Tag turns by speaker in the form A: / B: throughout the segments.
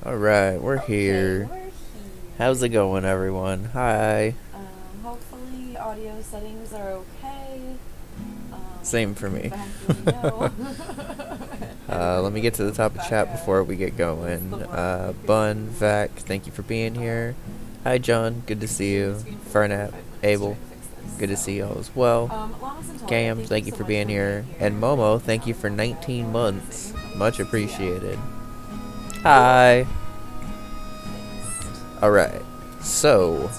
A: Alright, we're
B: Okay,
A: here.
B: we're here.
A: How's it going, everyone? Hi.
B: Hopefully audio settings are okay.
A: Same for me.
B: Back we go.
A: Let me get to the top of chat before we get going. Bun, Vac, thank you for being here. Hi, John. Good to see you. Fernap, Abel, good to see y'all as well. Cam, thank you for being here. And Momo, thank you for 19 months. Much appreciated. Hi. Alright, so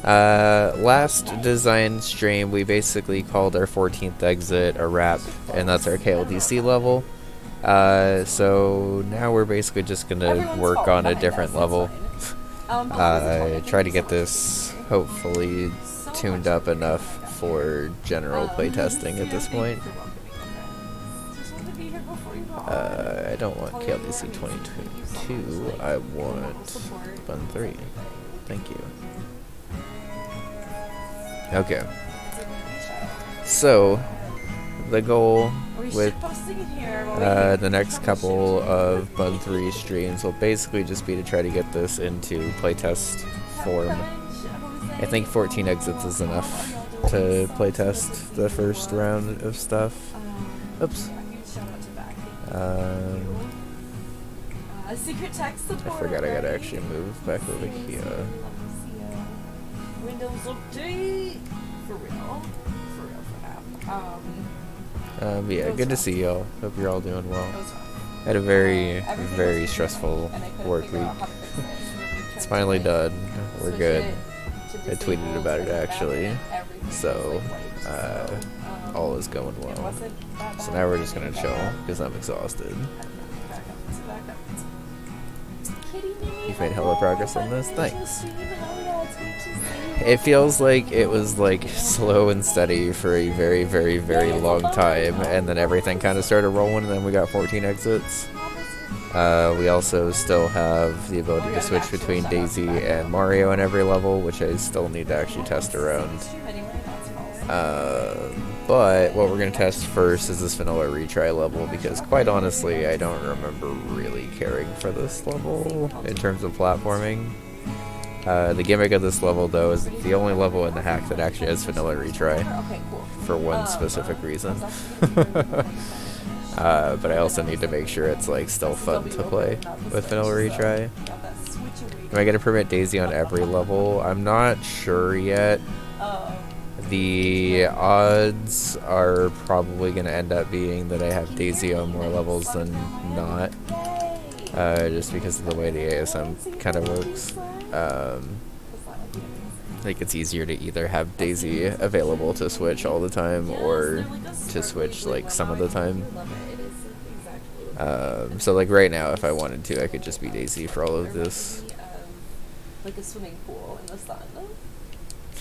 A: last design stream we basically called our 14th exit a wrap, and that's our KLDC level. So now we're basically just gonna work on a different level. Try to get this hopefully tuned up enough for general playtesting at this point. I don't want KLDC 2022, I want Bun 3. Thank you. Okay. So, the goal with the next couple of Bun 3 streams will basically just be to try to get this into playtest form. I think 14 exits is enough to playtest the first round of stuff. Oops. I forgot I gotta actually move back over here.
B: Windows update for real for now.
A: Yeah, good to see y'all. Hope you're all doing well. Had a very stressful work week. It's finally done. We're good. I tweeted about it actually. So, all is going well. So now we're just gonna chill because I'm exhausted. You've made hella progress on this. Thanks. It feels like it was like slow and steady for a very long time, and then everything kind of started rolling, and then we got 14 exits. We also still have the ability to switch between Daisy and Mario in every level, which I still need to actually test around. But what we're going to test first is this vanilla retry level, because quite honestly, I don't remember really caring for this level in terms of platforming. The gimmick of this level, though, is it's the only level in the hack that actually has vanilla retry, for one specific reason. But I also need to make sure it's like still fun to play with vanilla retry. Am I going to permit Daisy on every level? I'm not sure yet. The odds are probably going to end up being that I have Daisy on more levels than not, just because of the way the ASM kind of works. I think it's easier to either have Daisy available to switch all the time or to switch like some of the time. So like right now, if I wanted to, I could just be Daisy for all of this.
B: Like a swimming pool in the sun.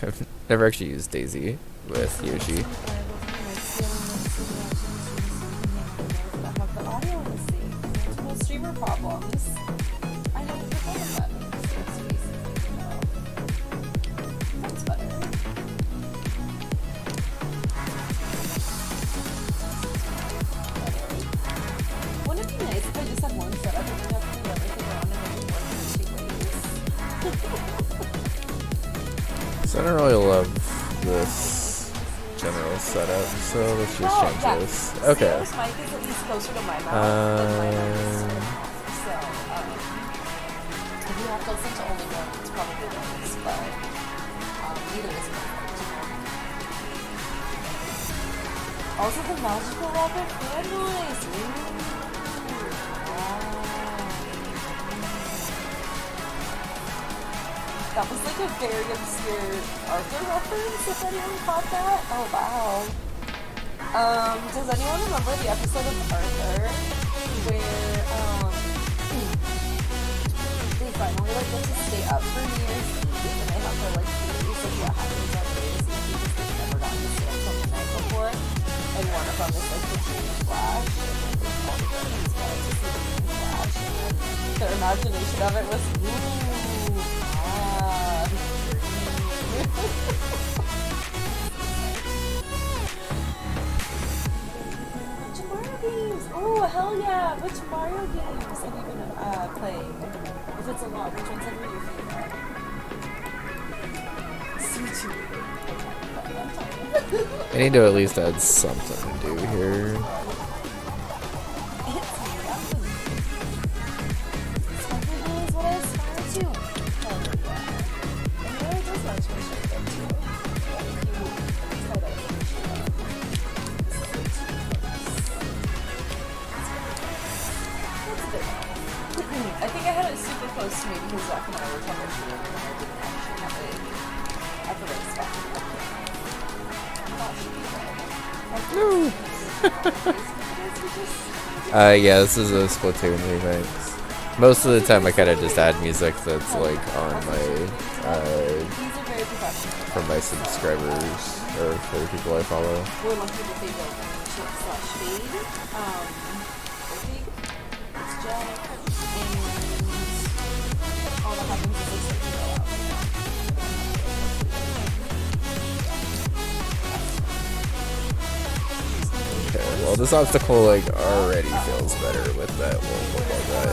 A: I've never actually used Daisy with Yoshi.
B: Streamer problems. I never forgot of that. That's better. Wouldn't it be nice if I just had one setup and I have to move everything around and then work in 2 ways?
A: So I don't really love this general setup, so let's just change this. Okay.
B: This mic is at least closer to my mouth than mine is. So, if you have to listen to only one, it's probably worse, but neither is perfect. Also, the magical rapid fan noise! That was like a very obscure Arthur reference, if anyone caught that. Oh, wow. Does anyone remember the episode of Arthur where, they finally, like, get to stay up for New Year's Eve, and they have their, like, theories of what happens on New Year's Eve because they've never gotten to stay up till the night before, and one of them is, like, the dream flash, and they all the girls got to see the dream flash, and their imagination of it was, Oh, hell yeah! Which Mario games have you been playing? If it's a lot, which ones have been your favorite?
A: I need to at least add something to do here.
B: I think I had it super close to me because Zach and I were troubleshooting and I didn't actually have it at the right spot.
A: Yeah, this is a Splatoon remix. Most of the time I kind of just add music that's like on my, from my subscribers, or for the people I follow.
B: We're lucky that they don't /fade. I think it's Jack, and all that happens is it's like go out.
A: Okay, well this obstacle like already feels better with that little football guy.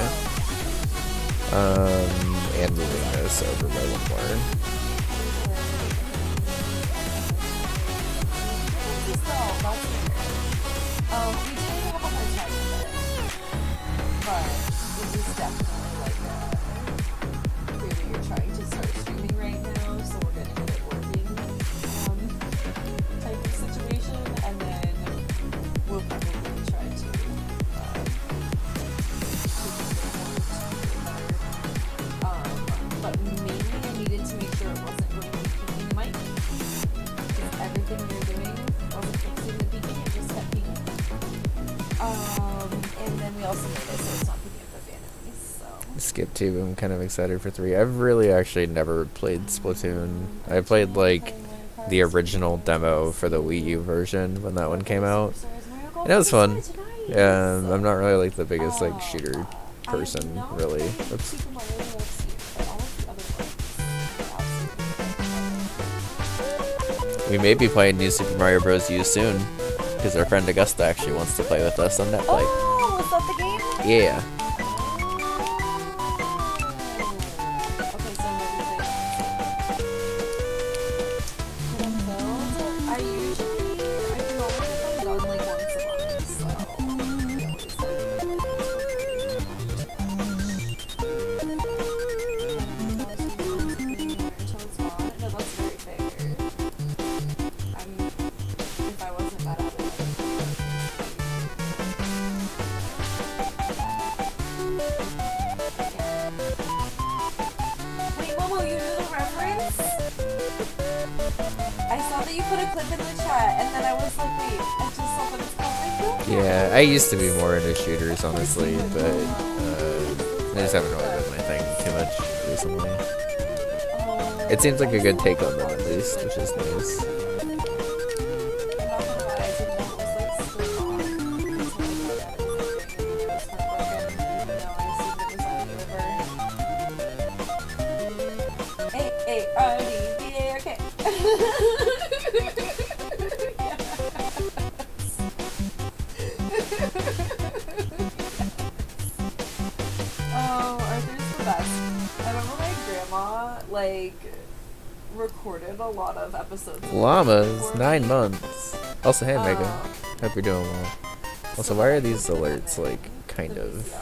A: And moving this over by one more.
B: We did have a hard time with it, but it is definitely like clearly you're trying to start streaming right now, so we're gonna get it working type of situation, and then we'll probably try to but maybe I needed to make sure it wasn't going to be peaking the mic, because everything we were doing wasn't fixing the peaking, it just kept peaking. And then we also made it so it's not picking up the fan noise, so.
A: Skip 2, I'm kind of excited for 3. I've really actually never played Splatoon. I played like the original demo for the Wii U version when that one came out. And it was fun. I'm not really like the biggest like shooter person, really. Oops. We may be playing New Super Mario Bros. U soon, because our friend Augusta actually wants to play with us on Netflix.
B: Oh, was that the game?
A: Yeah.
B: Okay, so what do you think? I normally have done like once a month, so. No, that's very fair. If I wasn't bad at it, wait, Momo, you knew the reference? I saw that you put a clip in the chat, and then I was like, wait, I just saw that it's called my book.
A: Yeah, I used to be more into shooters, honestly, but I just haven't really done my thing too much recently. It seems like a good take on them, at least, which is nice.
B: Okay. Oh, Arthur's the best. I remember my grandma, like, recorded a lot of episodes of
A: Llamas, 9 months. Also, hey, Megan. Hope you're doing well. Also, why are these alerts, like, kind of...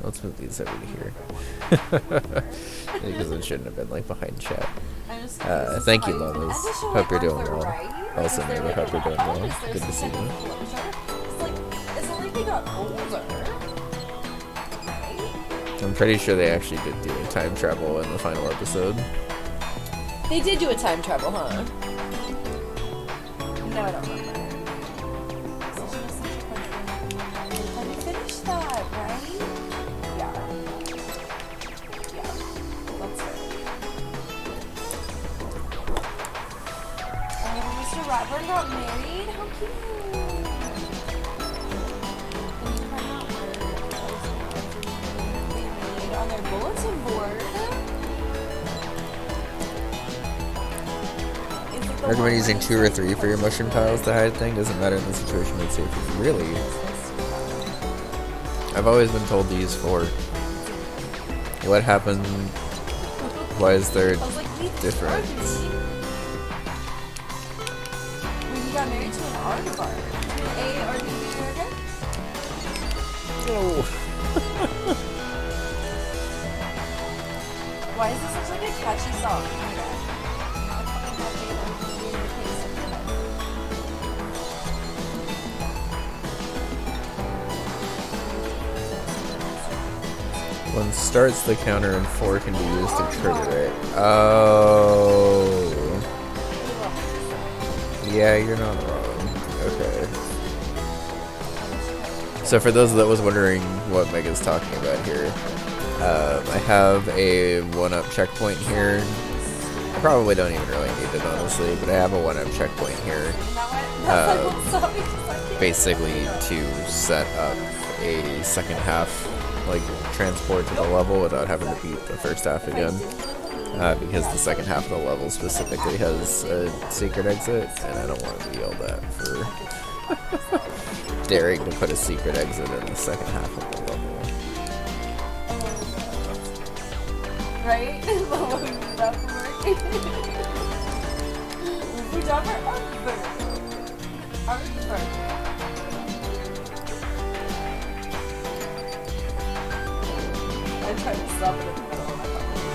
A: Let's move these over to here. Because it shouldn't have been, like, behind chat. Thank you, Llamas. Hope you're doing well. Also, Megan, hope you're doing well. Good to see you.
B: It's like they got older.
A: I'm pretty sure they actually did do time travel in the final episode.
B: They did do a time travel, huh? No, I don't remember. Have you finished that, right? Yeah. Yeah. That's right. And then Mr. Ratburn got married? How cute! Can you find out where they made on their bulletin board?
A: Recommend using 2 or 3 for your mushroom tiles to hide thing. Doesn't matter in the situation, it's safe. Really? I've always been told to use 4. What happened? Why is there a difference?
B: When you got married to an aardvark. A or B again?
A: No.
B: Why is this such like a catchy song? Oh my god.
A: One starts the counter and 4 can be used to trigger it. Oh. Yeah, you're not wrong. Okay. So for those that was wondering what Mega's talking about here, I have a 1-up checkpoint here. I probably don't even really need it, honestly, but I have a 1-up checkpoint here. Basically to set up a second half, like, transport to the level without having to beat the first half again. Because the second half of the level specifically has a secret exit, and I don't want to be yelled at for daring to put a secret exit in the second half of the level.
B: Right? What we do that for work? We done for I'm trying to stop it in the middle of my conversation.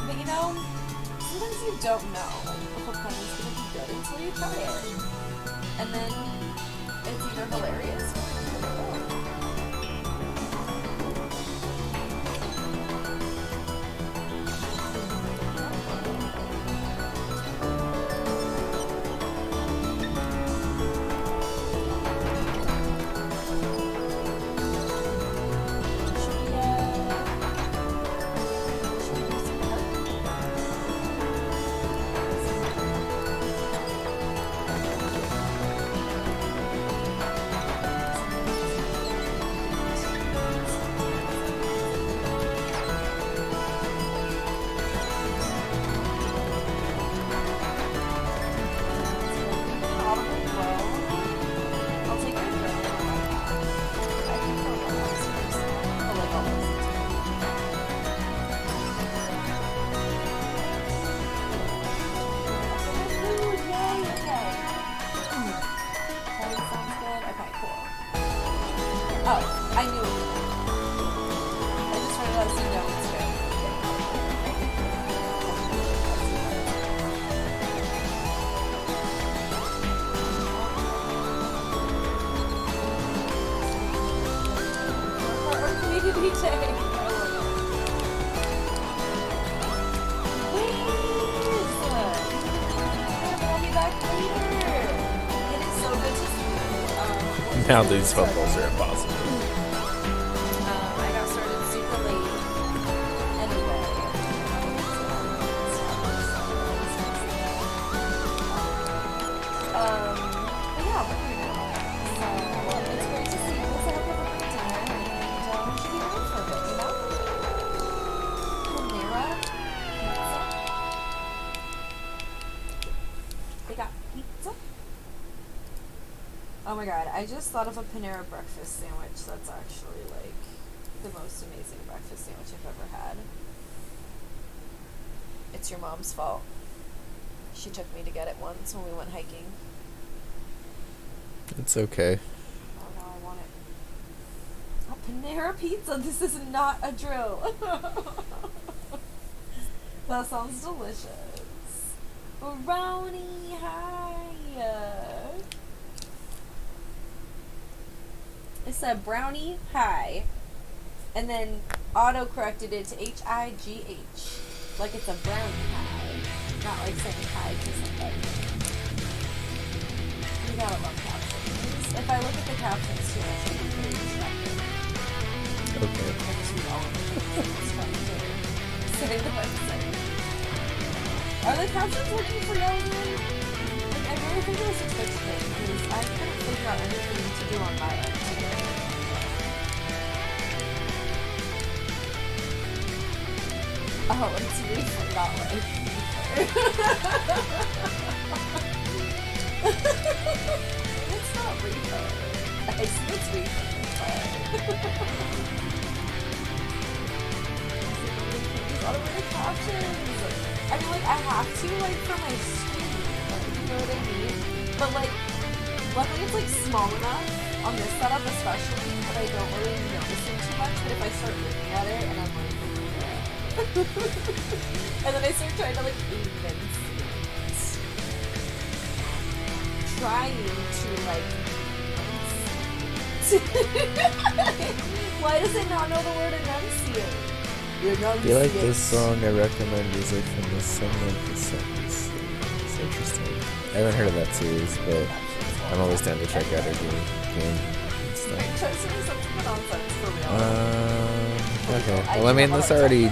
B: But you know, sometimes you don't know if a plan is going to be good until you try it. And then it's either hilarious or
A: Now these footballs are impossible.
B: I got started super late anyway. But yeah, we're pretty good. So it's great to see you. Let's have a great dinner and we should be around for a bit, you know? Panera pizza. They got pizza. Oh my god, I just thought of a Panera breakfast sandwich that's actually, like, the most amazing breakfast sandwich I've ever had. It's your mom's fault. She took me to get it once when we went hiking.
A: It's okay.
B: Oh no, I want it. A Panera pizza? This is not a drill. That sounds delicious. Brownie, hi. It said brownie high, and then auto corrected it to H-I-G-H, like it's a brownie high, not like saying hi to somebody. You gotta love captions. If I look at the captions too much, I'm very distracted.
A: Okay.
B: I just read all of them. It's fun to say the website. Are the captions working for y'all again? Like, I really think it was a Twitch thing because I couldn't figure out anything to do on my end today. Oh, it's refund, not like it's not refund. I see it's refund, but automatic captions. I mean, like, I have to, like, for my stream, like, you know what I mean? But, like, luckily it's, like, small enough on this setup especially that I don't really notice it too much, but if I start looking at it and I'm like, and then I start trying to, like, even see it. Trying to, like, why does it not know the word enunciate?
A: If you like this song, I recommend music from the Summer of the Sentence. It's interesting. I haven't heard of that series, but I'm always down to check out her game and stuff. Okay. Well, I mean, this already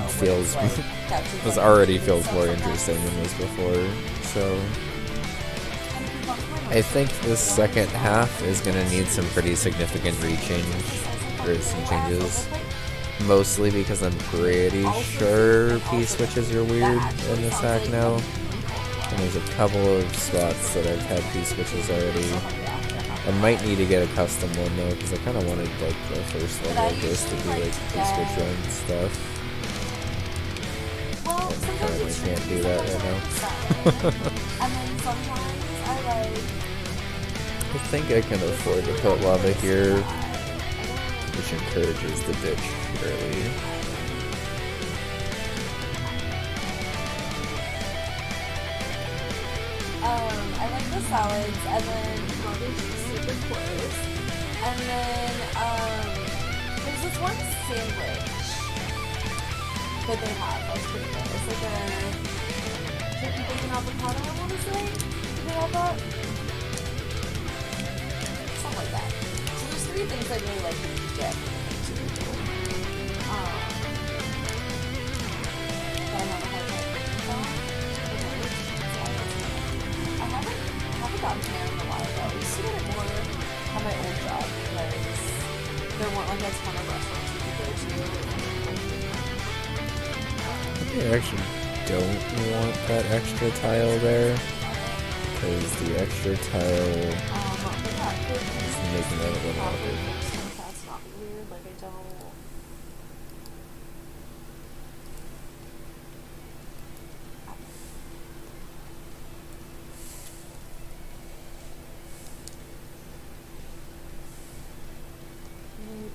A: feels more interesting than this before, so I think this second half is gonna need some pretty significant or some changes. Mostly because I'm pretty sure P-switches are weird in this hack now. And there's a couple of spots that I've had P-switches already. I might need to get a custom one though, because I kind of wanted like the first level of this to be like P-switch run stuff. And apparently can't do that right now. I think I can afford to put lava here, which encourages the ditch early.
B: I like the salads, and then garbage is super coarse. And then, there's this one sandwich that they have that's pretty good. It's like a turkey bacon avocado, I want to say. Do they have that? Something like that. So there's three things I really like that you get. That I have a hard time thinking about. I haven't gotten there in a while though. I used to get it more on my old job because there weren't like a ton of restaurants you could go to.
A: I actually don't want that extra tile there, because the extra tile is making it a little awkward.
B: That's not weird, like I don't...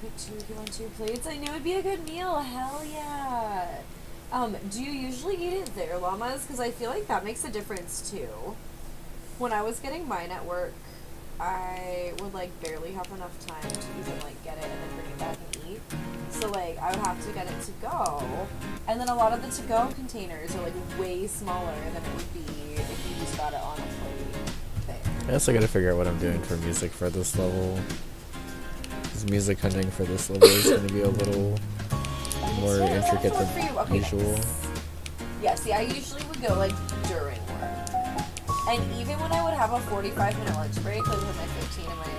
B: Pick two if you want 2 plates. I knew it'd be a good meal. Hell yeah. Do you usually eat it there, llamas? Because I feel like that makes a difference too. When I was getting mine at work, I would like barely have enough time to even like get it and then bring it back and eat. So like I would have to get it to go, and then a lot of the to go containers are like way smaller than it would be if you just got it on a plate thing.
A: I also gotta figure out what I'm doing for music for this level. Because music hunting for this level is gonna be a little more intricate than usual.
B: Yeah, see, I usually would go like during work. And even when I would have a 45-minute lunch break, like when my 15 and my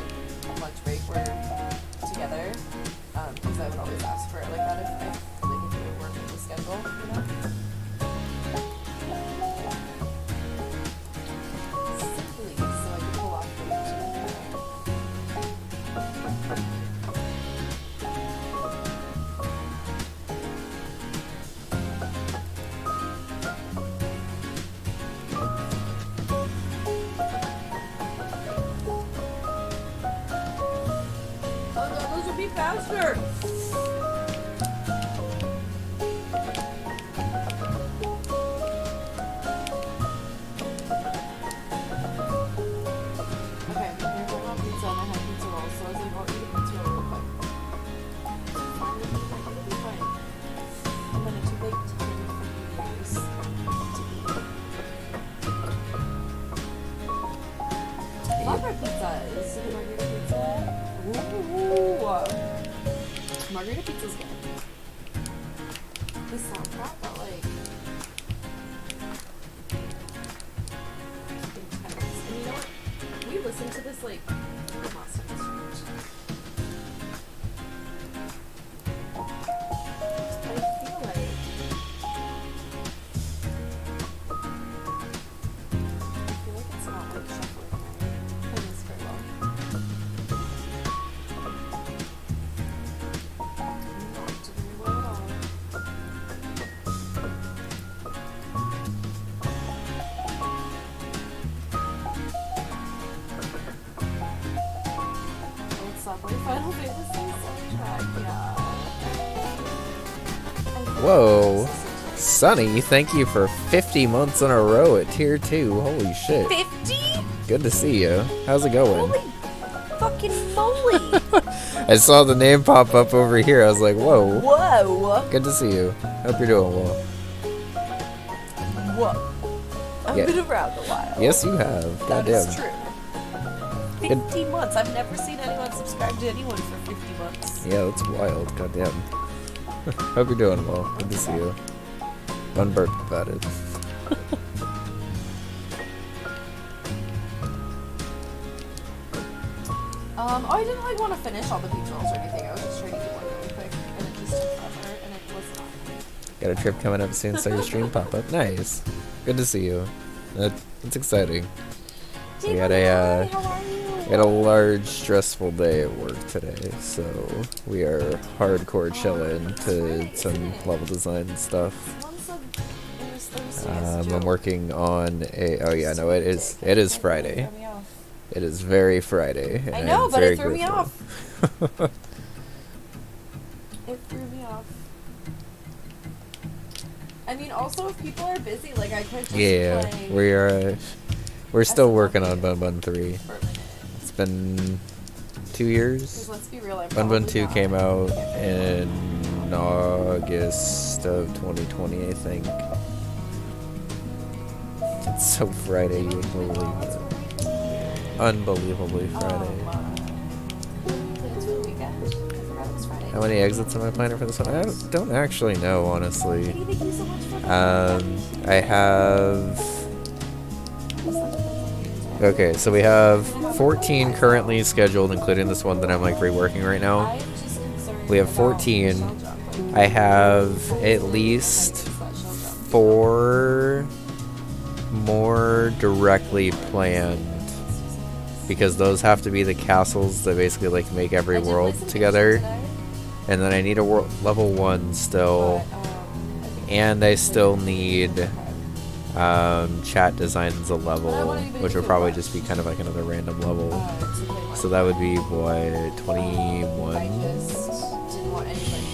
B: lunch break were together, because I would always ask for it like that if it would work with the schedule, you know? Simply so I could pull off the faster! Okay, we're going on pizza and I had pizza rolls, so I was like, I'll eat a pizza roll real quick. It'll be fine. And then it took like 10 years to eat. I love our pizza. Is it a margarita pizza? Ooh! Margarita pizza's good. The soundtrack, but like intense. And you know what Subway Final Fantasy soundtrack, yeah.
A: Whoa. Sunny, thank you for 50 months in a row at tier 2. Holy shit.
B: 50?
A: Good to see you. How's it going?
B: Holy fucking moly!
A: I saw the name pop up over here. I was like, whoa.
B: Whoa!
A: Good to see you. Hope you're doing well.
B: Whoa. I've
A: Yeah.
B: been around a while.
A: Yes, you have.
B: That is
A: Goddamn.
B: true. 50 months. I've never seen anyone subscribe to anyone for 50 months.
A: Yeah, that's wild. Goddamn. Hope you're doing well. Good to see you. Bunbun about it.
B: I didn't like want to finish all the beach rolls or anything. I was just trying to do one really quick, and it just took forever, and it was not.
A: Got a trip coming up soon, so your stream pop up. Nice. Good to see you. That's exciting. We had a large, stressful day at work today, so we are hardcore chilling to some level design stuff. I'm working on a. Oh yeah, no, it is Friday. It is very Friday. And
B: I know,
A: I'm
B: but
A: very
B: it threw me
A: grateful.
B: off. It threw me off. I mean, also if people are busy, like I could just
A: Yeah,
B: play
A: we're still working on Bunbun 3.
B: for a minute.
A: It's been 2
B: 'Cause
A: years.
B: let's be real, I'm
A: Bunbun
B: probably
A: 2
B: not.
A: came out in August of 2020, I think. It's so Friday, you wouldn't believe it. Unbelievably Friday.
B: Plans for the weekend? I forgot it was Friday.
A: How many exits am I planning for this one? I don't actually know, honestly.
B: Katie, thank you so much for the
A: I have... Okay, so we have 14 currently scheduled, including this one that I'm like reworking right now.
B: I'm just concerned
A: We have
B: about
A: 14.
B: shell jump.
A: I have at least 4 more directly planned, because those have to be the castles that basically like make every
B: I did
A: world
B: listen to
A: together.
B: today,
A: And then I need a level 1 still,
B: but, I think
A: and I still need chat designs a level, which would probably just be kind of like another random level.
B: to play more.
A: So that would be what, 21?
B: I just didn't want anybody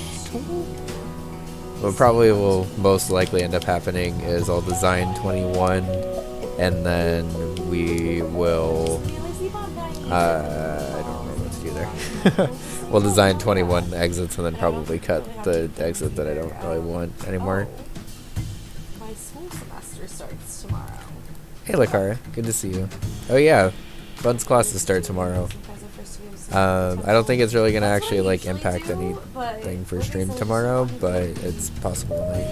A: What probably will most likely end up happening is I'll design 21, and then we will. I don't remember what to do there. We'll design 21 exits and then probably cut the exit that I don't really want anymore.
B: My school semester starts tomorrow.
A: Hey, Lakara, good to see you. Oh yeah, Bun's classes start tomorrow. I don't think it's really gonna actually like impact anything for stream tomorrow, but it's possible it might.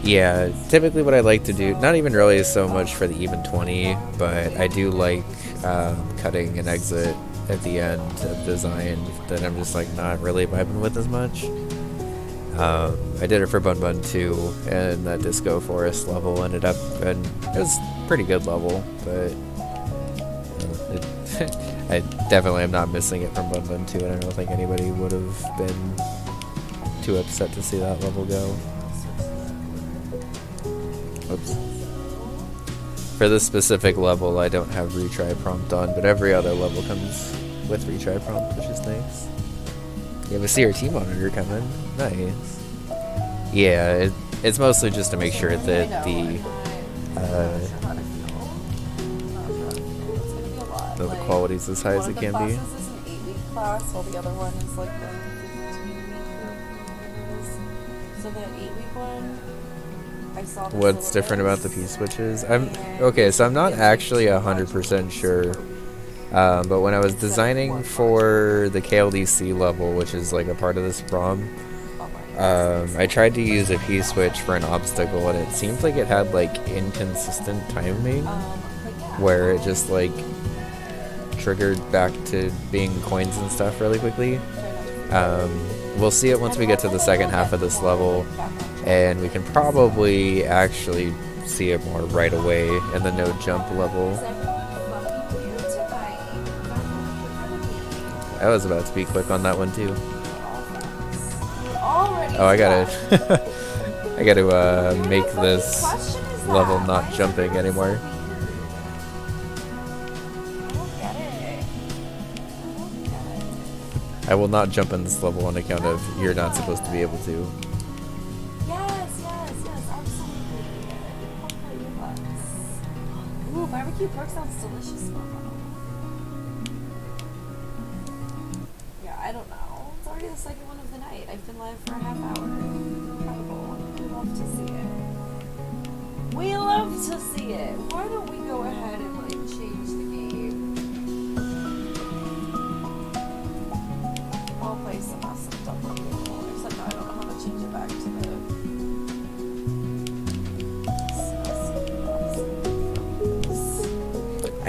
A: Yeah, typically what I like to do, not even really so much for the even 20, but I do like cutting an exit at the end of design that I'm just like not really vibing with as much. I did it for Bunbun 2, and that Disco Forest level ended up, and it was a pretty good level, but I definitely am not missing it from Bunbun 2, and I don't think anybody would have been too upset to see that level go. Oops. For this specific level, I don't have retry prompt on, but every other level comes with retry prompt, which is nice. You have a CRT monitor coming. Nice. Yeah, it's mostly just to make sure that the quality's as high as it can be.
B: One of the classes is an 8-week class, while the other one is like the 15-week. So the 8-week one, I saw the
A: What's different about the P-switches? I'm not actually 100% sure. But when I was designing for the KLDC level, which is like a part of this ROM, I tried to use a P-switch for an obstacle, and it seemed like it had like inconsistent timing, where it just like triggered back to being coins and stuff really quickly. We'll see it once we get to the second half of this level, and we can probably actually see it more right away in the no jump level. I was about to be quick on that one too. Oh, I gotta make this level not jumping anymore. I will not jump in this level on account of you're not supposed to be able to.
B: Yes, absolutely. Ooh, barbecue pork sounds delicious. Yeah, I don't know. It's already the second one of the night. I've been live for a half hour. Incredible. We love to see it. We love to see it. Why don't we go ahead and like change the game? I'll play some awesome stuff on people. Except I don't know how to change it back to the.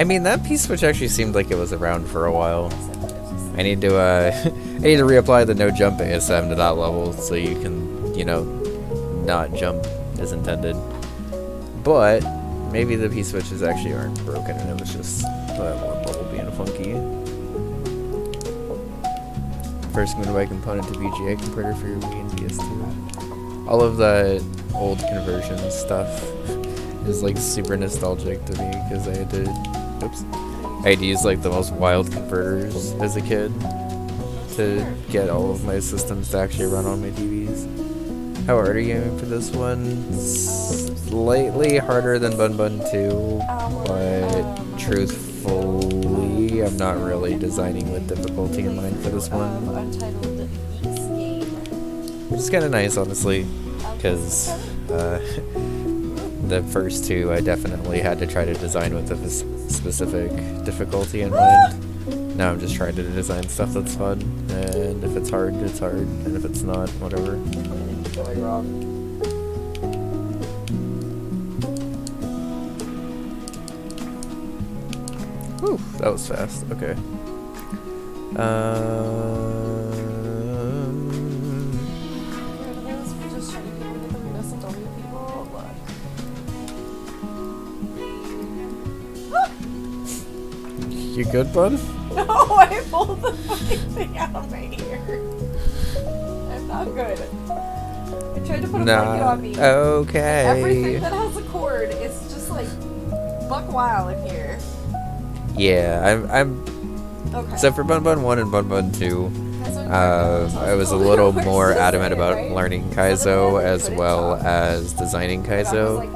A: I mean, that P-switch actually seemed like it was around for a while. I need to I need to reapply the no jump ASM to that level so you can, you know, not jump as intended. But maybe the P-switches actually aren't broken and it was just that one level being funky. First Moonway component to VGA converter for your Wii and PS2. All of the old conversion stuff is like super nostalgic to me because I had to use like the most wild converters as a kid to get all of my systems to actually run on my TVs. How hard are you aiming for this one? Slightly harder than Bunbun 2, but truthfully, I'm not really designing with difficulty in mind for this one. Which is kind of nice, honestly, because the first two I definitely had to try to design with a specific difficulty in mind. Now I'm just trying to design stuff that's fun, and if it's hard, it's hard, and if it's not, whatever.
B: Going wrong.
A: Whew, that was fast. Okay. You good, bud?
B: No, I pulled the fucking thing out of my ear. I'm not good. I tried to put a blanket on me.
A: Okay.
B: Everything that has a cord is just like buck wild in here.
A: Yeah, I'm.
B: Okay.
A: So for Bunbun 1 and Bunbun 2, I was a little more adamant about learning Kaizo as well as designing Kaizo.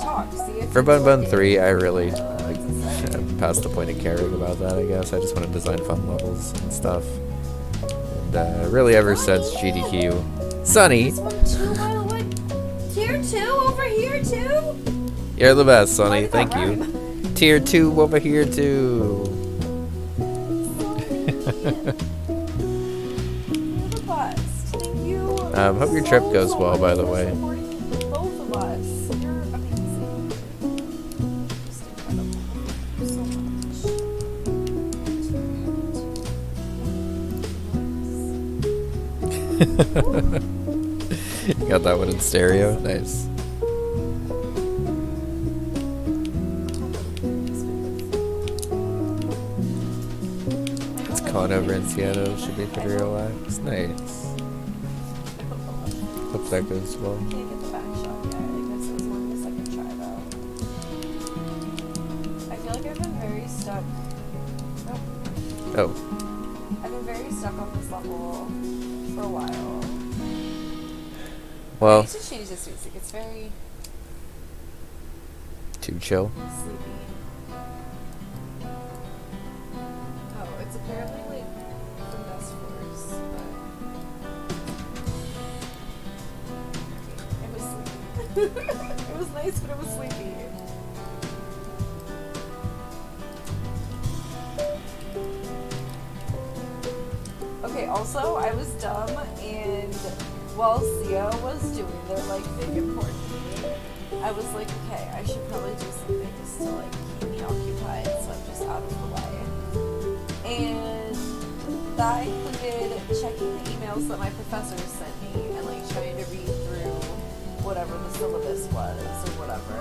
A: For Bunbun 3, I really I'm past the point of caring about that, I guess. I just want to design fun levels and stuff. And really ever since GDQ. Sunny!
B: This one too, by the way. Tier 2 over here too?
A: You're the best, Sunny. Thank you. Tier 2 over here too. Hope your trip goes well, by the way.
B: Both of us. You're amazing. Just incredible. So
A: much. You got that one in stereo? Nice. It's con over in Seattle. Should be pretty relaxed. Nice. Hope that goes well.
B: Can't get the back shot yet. I guess it was more than a second try though. I feel like I've been very stuck.
A: Oh.
B: I've been very stuck on this level for a while.
A: Well.
B: I need to change this music. It's very
A: too chill.
B: sleepy. Oh, it's apparently like the best force, but it was sleepy. It was nice, but it was sleepy. Okay, also, I was dumb, and while Sia was doing their, like, big important meeting, I was like, okay, I should probably do something just to, like, keep me occupied, so I'm just out of the way. And that included checking the emails that my professors sent me, and, like, trying to read through whatever the syllabus was, or whatever.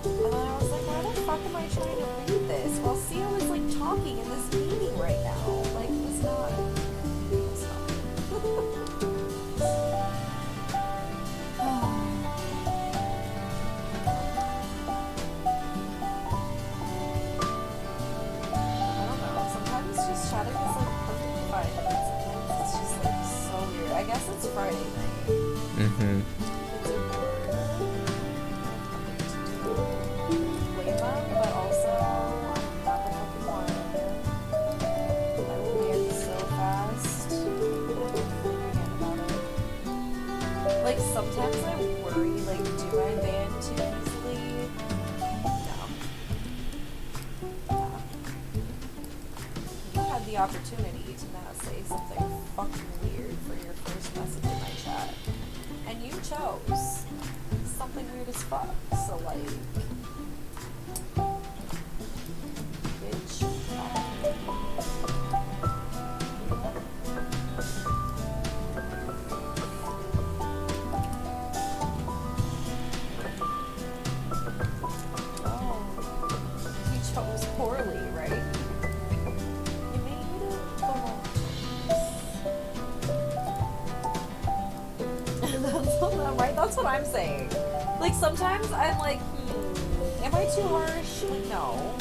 B: And then I was like, why the fuck am I trying to read this while Sia was, like, talking in this meeting right now? Like, it was not... Chatting is like perfectly fine, but sometimes it's just like it's Friday night.
A: Mm-hmm.
B: Blame them, but also I'm not the fucking one. I will ban so fast. Forget about it. Like sometimes I worry, like, do I ban too easily? No. No. You had the opportunity to not say something fucking weird for your first message in my chat. And you chose something weird as fuck. So like, bitch. Oh, you chose poorly, right? You made the wrong choice. Right? That's what I'm saying. Like sometimes I'm like, am I too harsh? Like no.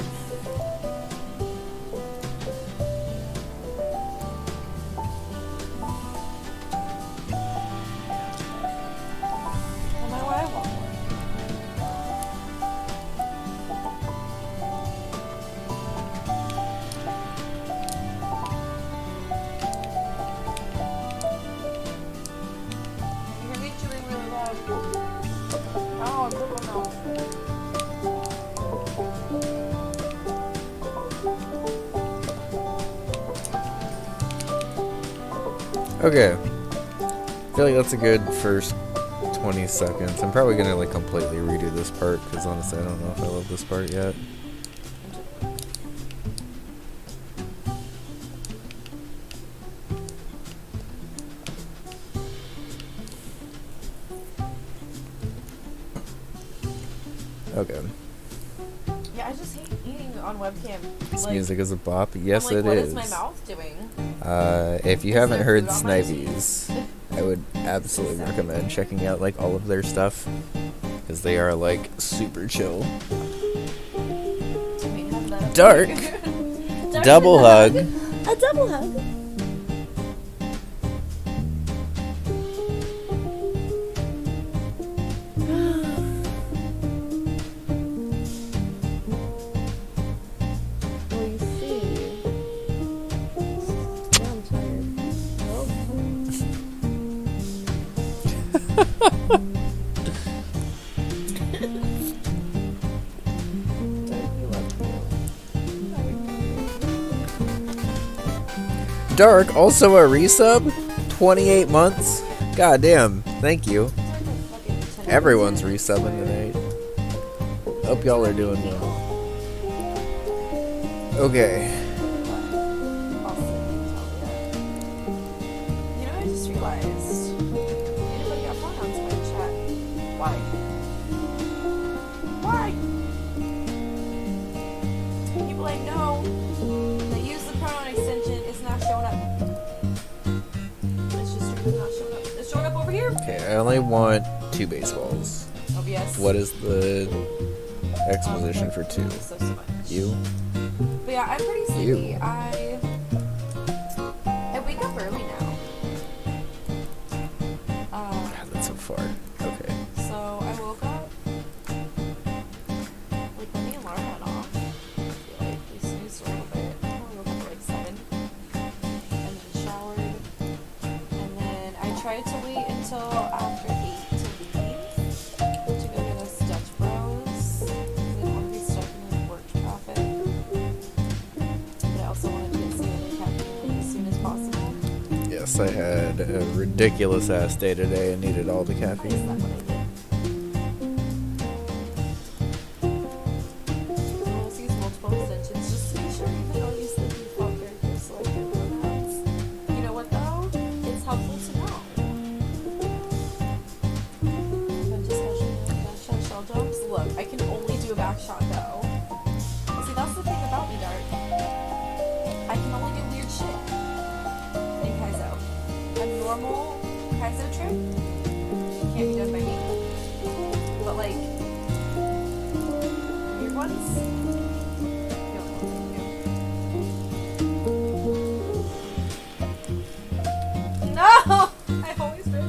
B: Am I what I want? You're me chewing really loud. Oh, I'm good now.
A: Okay. I feel like that's a good first 20 seconds. I'm probably gonna like completely redo this part because honestly I don't know if I love this part yet. Okay.
B: Yeah, I just hate eating on webcam.
A: This
B: Like,
A: music is a bop. Yes,
B: I'm like,
A: it
B: what
A: is.
B: my mouth doing?
A: If you
B: Is
A: haven't
B: there
A: heard
B: food on my
A: Snivies, I would absolutely recommend checking out like all of their stuff because they are like super chill. Dark. Double hug.
B: A double hug. Well, you see, now I'm tired.
A: Dark, also a resub? 28 months? God damn, thank you. Everyone's resubbing tonight. Hope y'all are doing well. Okay.
B: You know, I just realized anybody got pronouns in my chat. Why? Why? People I know that use the pronoun extension is not showing up. It's just straight not showing up. It's showing up over here.
A: Okay, I only want 2 baseballs.
B: OBS.
A: What is the exposition for 2?
B: So much.
A: You?
B: But yeah, I'm pretty sleepy.
A: You.
B: I wake up early now.
A: God, that's so far. Okay.
B: So I woke up like when the alarm went off. I feel like we snoozed a little bit. I woke up at like 7 and then showered. And then I tried to wait until after 8 to leave to go get us Dutch Bros. I didn't want to be stuck in the work traffic. But I also wanted to get some other caffeine as soon as possible.
A: Yes, I had a ridiculous ass day today and needed all the
B: Why is
A: caffeine.
B: that what I did? I'll use multiple extensions just to make sure even though you said default characters selected pronouns. You know what though? It's helpful to know. I'm just backshot shell jumps. Look, I can only do a backshot though. See, that's the thing about me, Dark. I can only do weird shit in Kaizo. A normal Kaizo trick can't be done by me. But like weird ones, no, no. I always forget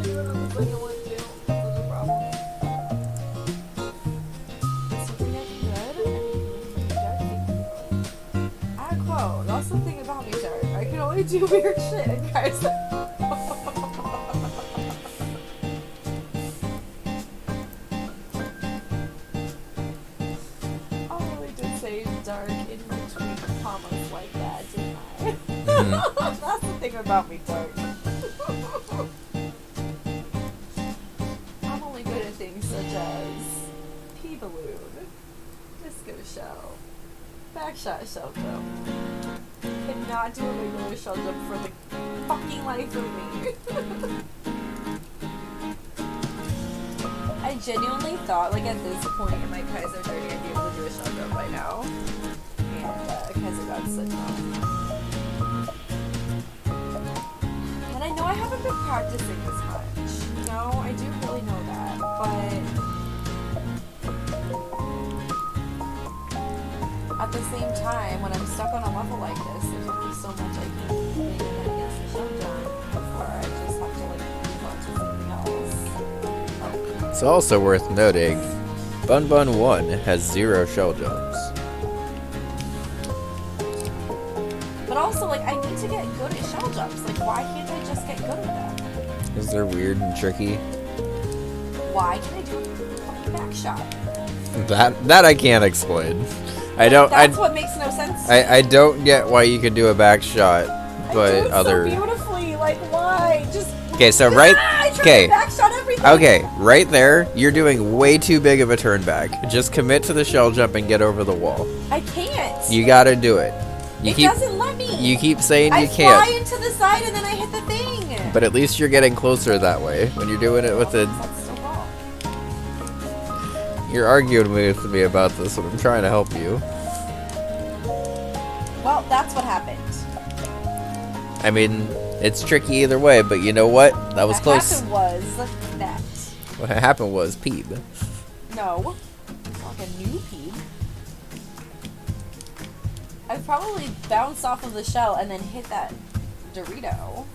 B: you weird shit, guys. Oh, I did say dark in between commas like that, didn't I? That's the thing about me, dark. I'm only good at things such as pea balloon, disco shell, backshot shell jump. Cannot do a regular shell jump for the fucking life of me. I genuinely thought, like, at this point in my Kaiser journey, I'd be able to do a shell jump by now. And Kaiser got such and I know I haven't been practicing as much. You know, I do really know that. But at the same time, when I'm stuck on a level like this, there's only so much I can do against the shell jump before I just have to, like, move on to something else.
A: It's also worth noting, Bunbun 1 has 0 shell jumps.
B: But also, like, I need to get good at shell jumps. Like, why can't I just get good at them?
A: Because they're weird and tricky.
B: Why can't I do a fucking back shot?
A: That I can't explain.
B: That's what makes no sense to me.
A: I don't get why you could do a back shot, but
B: I do it
A: other.
B: so beautifully. Like, why? Just.
A: Okay, so right. Okay.
B: Back shot everything.
A: Okay, right there, you're doing way too big of a turn back. Just commit to the shell jump and get over the wall.
B: I can't.
A: You gotta do it.
B: It doesn't let me.
A: You keep saying you
B: I
A: can't.
B: fly into the side and then I hit the thing.
A: But at least you're getting closer that way when you're doing it with the.
B: That's still wrong.
A: You're arguing with me about this, and I'm trying to help you.
B: Well, that's what happened.
A: I mean, it's tricky either way, but you know what? That was close.
B: What happened was that.
A: What happened was Peeb.
B: No. It's not like a new peeb. I probably bounced off of the shell and then hit that Dorito.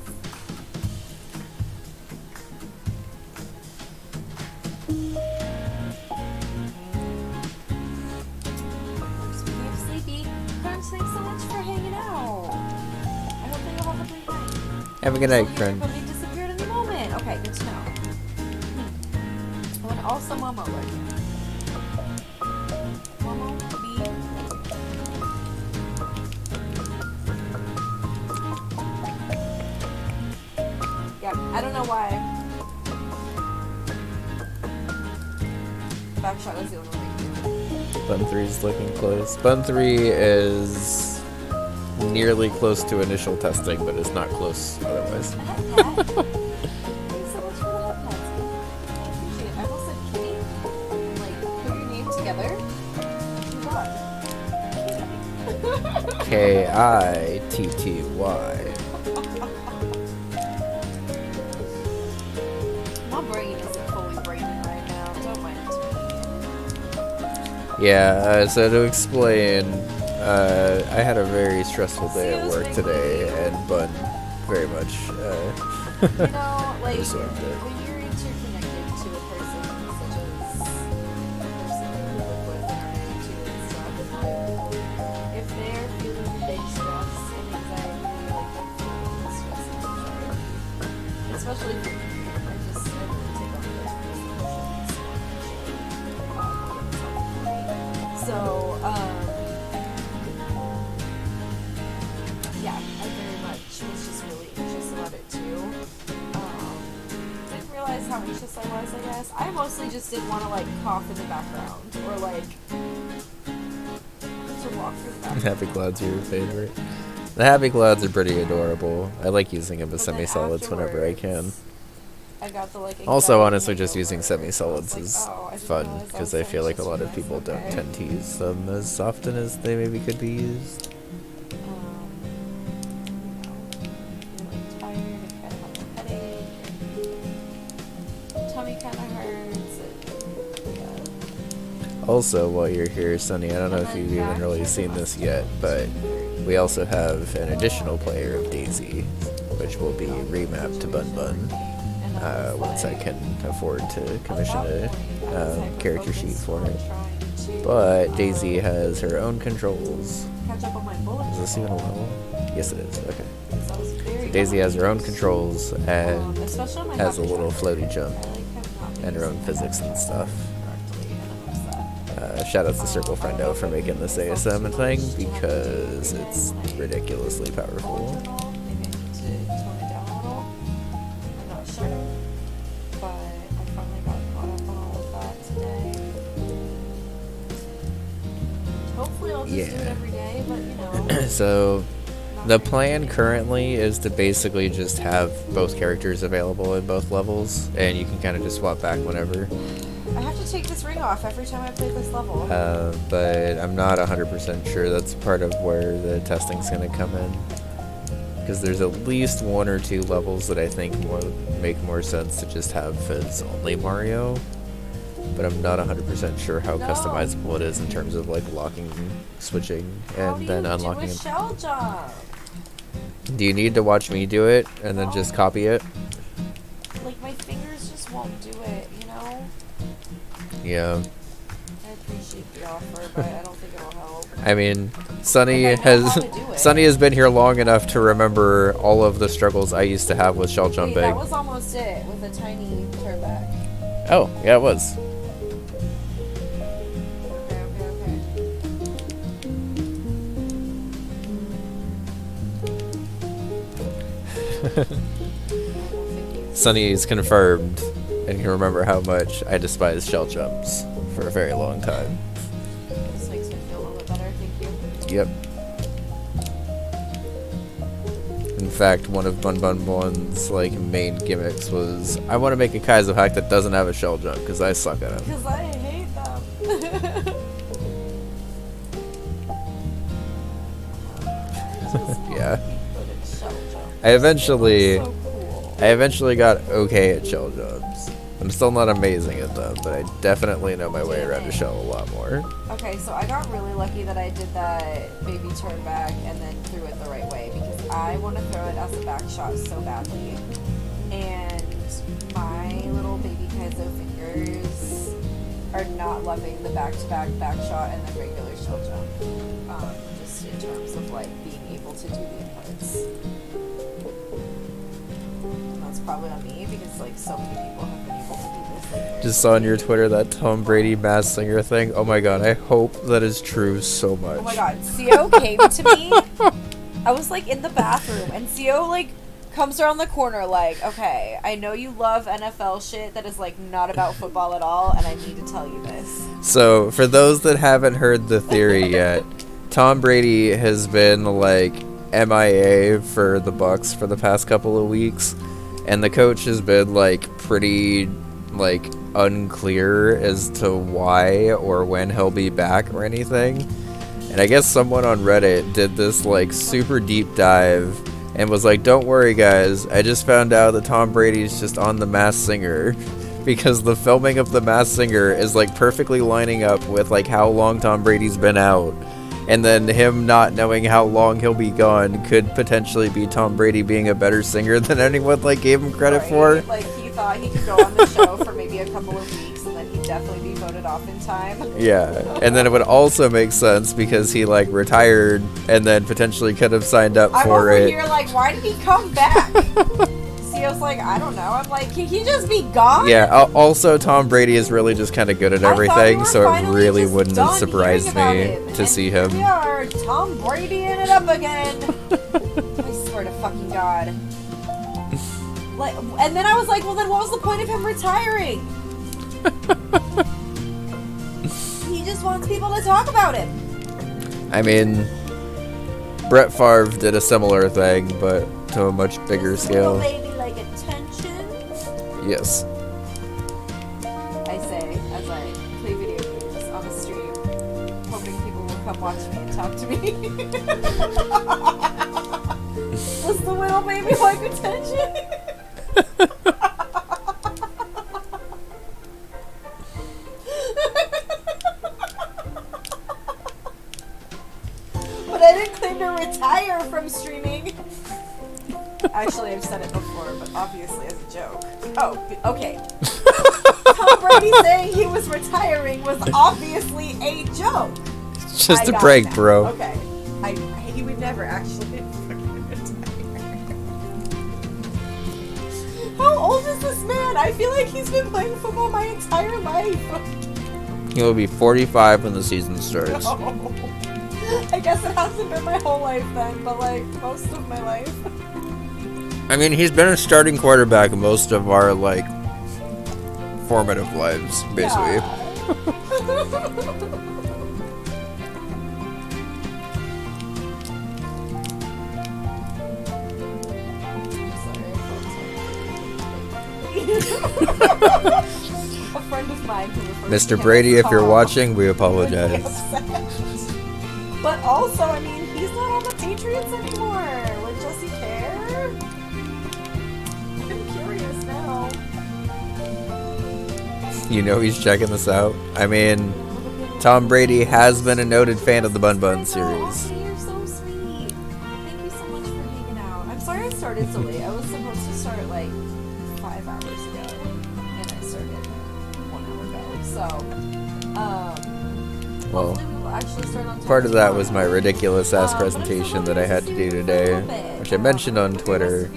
B: Speaking of sleepy, Crunch, thanks so much for hanging out. I hope that you'll have a great night.
A: Have a good night, friend.
B: Everybody disappeared in the moment. Okay, good to know. When also Momo lurking. Momo, B. Yeah, I don't know why. Backshot was the only one.
A: Bun 3 is looking close. Bun 3 is nearly close to initial testing, but it's not close otherwise.
B: Thanks so much for the head pats. I appreciate it. I almost said Kitty. Like, put your name together. Move on.
A: Kitty.
B: My brain isn't fully braining right now. Don't mind me.
A: Yeah, so to explain, I had a very stressful day at work today, and Bun very much
B: You know, like,
A: deserved it.
B: when you're interconnected to a person such as the person you live with and are into and stuff, like, if they're feeling big stress and anxiety, like, they're feeling stress and anxiety, especially for me, I really take on those emotions so, yeah, I very much was just really anxious about it too. Didn't realize how anxious I was, I guess. I mostly just didn't want to, like, cough in the background or, like, to walk through the background.
A: Happy Clouds are your favorite. The Happy Clouds are pretty adorable. I like using them as
B: But then
A: semi-solids whenever I can.
B: afterwards, I got the, like,
A: Also,
B: anxiety
A: honestly, just
B: hangover.
A: using semi-solids
B: I was
A: is
B: like, oh, I didn't
A: fun,
B: realize I
A: because
B: was
A: I
B: so
A: feel like a
B: anxious
A: lot of
B: today.
A: people don't
B: Okay.
A: tend to use them as often as they maybe could be used.
B: You know, like tired and kind of have a headache and tummy kind of hurts and yeah.
A: Also, while you're here, Sunny, I don't know if you've even really seen this yet, but we also have an additional player of Daisy, which will be remapped to Bunbun once I can afford to commission a character sheet for it. But Daisy has her own controls.
B: Catch up on my bullet
A: Is this even a level? Yes, it is. Okay.
B: journal. So I was
A: Daisy has her own controls and
B: Especially on my
A: has a
B: Happy
A: little
B: Tracker.
A: floaty jump
B: I like him not being
A: and her own
B: used
A: physics and stuff.
B: correctly, and I'm upset.
A: Shout out to Circle Friendo for making this ASM thing because it's ridiculously powerful.
B: Maybe I need to tone it down a little. I'm not sure. But I finally got caught up on all of that today. Hopefully I'll just do it every day, but you know.
A: So the plan currently is to basically just have both characters available in both levels, and you can kind of just swap back whenever.
B: I have to take this ring off every time I play this level.
A: But I'm not 100% sure that's part of where the testing's going to come in. Because there's at least 1 or 2 levels that I think make more sense to just have as only Mario. But I'm not 100% sure how customizable it is in terms of like locking, switching, and then unlocking.
B: How do you do a shell jump?
A: Do you need to watch me do it and then just copy it?
B: Like my fingers just won't do it, you know?
A: Yeah.
B: I appreciate the offer, but I don't think it'll help.
A: I mean, Sunny
B: Like, I know how to do it.
A: Sunny has been here long enough to remember all of the struggles I used to have with shell
B: Wait,
A: jumping.
B: that was almost it with a tiny turn back.
A: Oh, yeah, it was.
B: Okay.
A: Sunny is confirmed and can remember how much I despised shell jumps for a very long time.
B: This makes me feel a little bit better, thank you.
A: Yep. In fact, one of Bunbun's like main gimmicks was, I want to make a Kaizo hack that doesn't have a shell jump because I suck at them.
B: Because I hate them.
A: Yeah.
B: But it's shell jump.
A: I eventually
B: So cool.
A: got okay at shell jumps. I'm still not amazing at them, but I definitely know my way around a shell a lot more.
B: Okay, so I got really lucky that I did that baby turn back and then threw it the right way because I want to throw it as a back shot so badly. And my little baby Kaizo fingers are not loving the back-to-back back shot and the regular shell jump. Just in terms of like being able to do the inputs. And that's probably on me because like so many people have been able to do this. Like,
A: Just saw on your Twitter that Tom Brady Masked Singer thing. Oh my god, I hope that is true so much.
B: oh my god, Co came to me. I was like in the bathroom and Co like comes around the corner like, okay, I know you love NFL shit that is like not about football at all, and I need to tell you this.
A: So, for those that haven't heard the theory yet, Tom Brady has been like MIA for the Bucks for the past couple of weeks, and the coach has been like pretty like unclear as to why or when he'll be back or anything. And I guess someone on Reddit did this like super deep dive and was like, don't worry guys, I just found out that Tom Brady's just on The Masked Singer because the filming of The Masked Singer is like perfectly lining up with like how long Tom Brady's been out, and then him not knowing how long he'll be gone could potentially be Tom Brady being a better singer than anyone like gave him credit for.
B: Like he thought he could go on the show for maybe a couple of weeks and then he'd definitely be voted off in time.
A: Yeah, and then it would also make sense because he like retired and then potentially could have signed up
B: I'm
A: for
B: over
A: it.
B: here like, why did he come back? Co's like, I don't know. I'm like, can he just be gone?
A: Yeah, also Tom Brady is really just kind of good at
B: I thought we
A: everything,
B: were
A: so it
B: finally
A: really
B: just
A: wouldn't have
B: done
A: surprised
B: hearing
A: me
B: about him.
A: to
B: And
A: see
B: here
A: him.
B: we are, Tom Brady in it up again. I swear to fucking God. Like, and then I was like, well, then what was the point of him retiring? He just wants people to talk about him.
A: I mean, Brett Favre did a similar thing, but to a much bigger
B: Just a little
A: scale.
B: baby like attention.
A: Yes.
B: I say as I play video games on the stream, hoping people will come watch me and talk to me. Does the little baby like attention? But I didn't claim to retire from streaming. Actually, I've said it before, but obviously as a joke. Oh, okay. Tom Brady saying he was retiring was obviously a joke.
A: It's just
B: I
A: a
B: got
A: prank,
B: that.
A: bro.
B: Okay. He would never actually fucking retire. man. I feel like he's been playing football my entire life.
A: He will be 45 when the season starts.
B: No. I guess it hasn't been my whole life then, but like most of my life.
A: I mean, he's been a starting quarterback most of our, like, formative lives, basically.
B: Yeah. A friend of mine who refers to
A: Mr.
B: him
A: Brady,
B: as
A: if you're
B: Tom
A: watching, we
B: would be
A: apologize.
B: upset. But also, I mean, he's not on the Patriots anymore. Like, does he care? I'm curious now.
A: You know he's checking this out. I mean, Tom Brady has been a noted fan of the Bunbun series.
B: Okay, you're so sweet. Thank you so much for hanging out. I'm sorry I started so late. I was supposed to start like 5 hours ago, and I started 1 hour ago. So,
A: Well,
B: hopefully we will actually start on time
A: part of that was my
B: tomorrow.
A: ridiculous ass
B: But I'm
A: presentation
B: still
A: that I had to do today, which I mentioned on Twitter.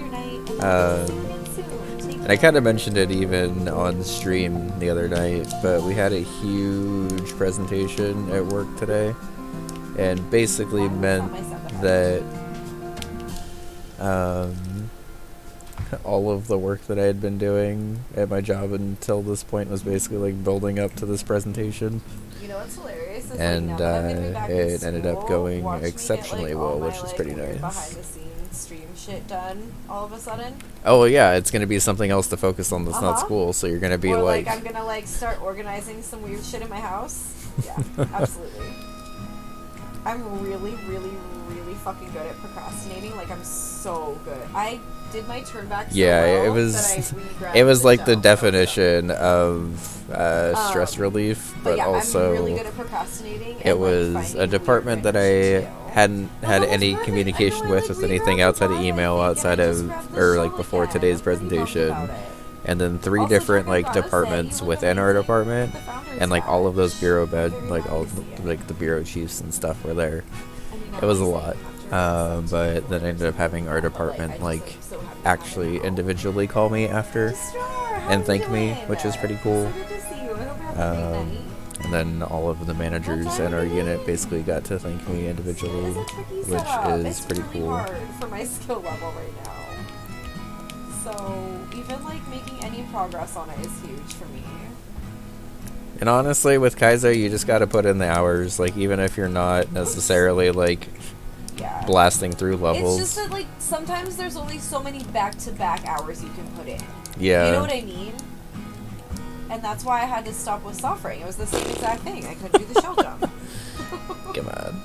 A: And I kind of mentioned it even on stream the other night, but we had a huge presentation at work today, and basically meant that all of the work that I had been doing at my job until this point was basically like building up to this presentation.
B: You know what's hilarious is
A: And
B: like, now that I've been back in
A: it ended up
B: school,
A: going
B: watch me get,
A: exceptionally
B: like,
A: well,
B: all my,
A: which is
B: like,
A: pretty
B: weird
A: nice.
B: behind the scenes stream shit done all of a sudden.
A: Oh yeah, it's gonna be something else to focus on that's not
B: Uh-huh.
A: school, so you're gonna be
B: Or
A: like,
B: I'm gonna like start organizing some weird shit in my house. Yeah, absolutely. I'm really, really, really fucking good at procrastinating. Like I'm so good. I did my turn back so
A: yeah,
B: well
A: it
B: that
A: was
B: I re-grabbed
A: it was like the
B: gel.
A: definition of stress relief, but
B: yeah,
A: also
B: I'm really good at procrastinating.
A: it
B: and,
A: was
B: like,
A: a
B: finding
A: department
B: weird
A: that
B: things
A: I
B: to do.
A: hadn't had
B: that was
A: any
B: perfect.
A: communication
B: I know, I,
A: with
B: like,
A: anything
B: regrabbed
A: outside
B: the
A: of
B: bottle,
A: email,
B: I think,
A: outside
B: and I just
A: of
B: grabbed the
A: or
B: shell
A: like before
B: again.
A: today's
B: I'm pretty bummed
A: presentation,
B: about it.
A: and then three
B: Also,
A: different
B: Jordan
A: like
B: gotta say,
A: departments
B: you look
A: within our
B: amazing
A: department,
B: with the founder's
A: and like all of those
B: badge.
A: bureau bed,
B: Very
A: like
B: happy
A: all
B: to see it.
A: like the bureau chiefs and stuff were there.
B: I mean,
A: It was a
B: I'm
A: lot,
B: saying after this,
A: but then I ended up having our
B: but,
A: department
B: I just,
A: like
B: am so happy to have it
A: actually
B: now.
A: individually call me after
B: Sure, how
A: and
B: you
A: thank me,
B: doing?
A: which is pretty cool.
B: So good to see you. I hope you're having a great night.
A: And then all of the managers in our unit basically got to thank me individually,
B: It is a tricky
A: which
B: setup.
A: is
B: It's
A: pretty
B: really
A: cool.
B: hard for my skill level right now. So even like making any progress on it is huge for me.
A: And honestly, with Kaizo, you just got to put in the hours, like even if you're not necessarily like
B: Yeah.
A: blasting through levels.
B: It's just that like sometimes there's only so many back-to-back hours you can put in.
A: Yeah.
B: You know what I mean? And that's why I had to stop with software. It was the same exact thing. I couldn't do the shell jump.
A: Come on.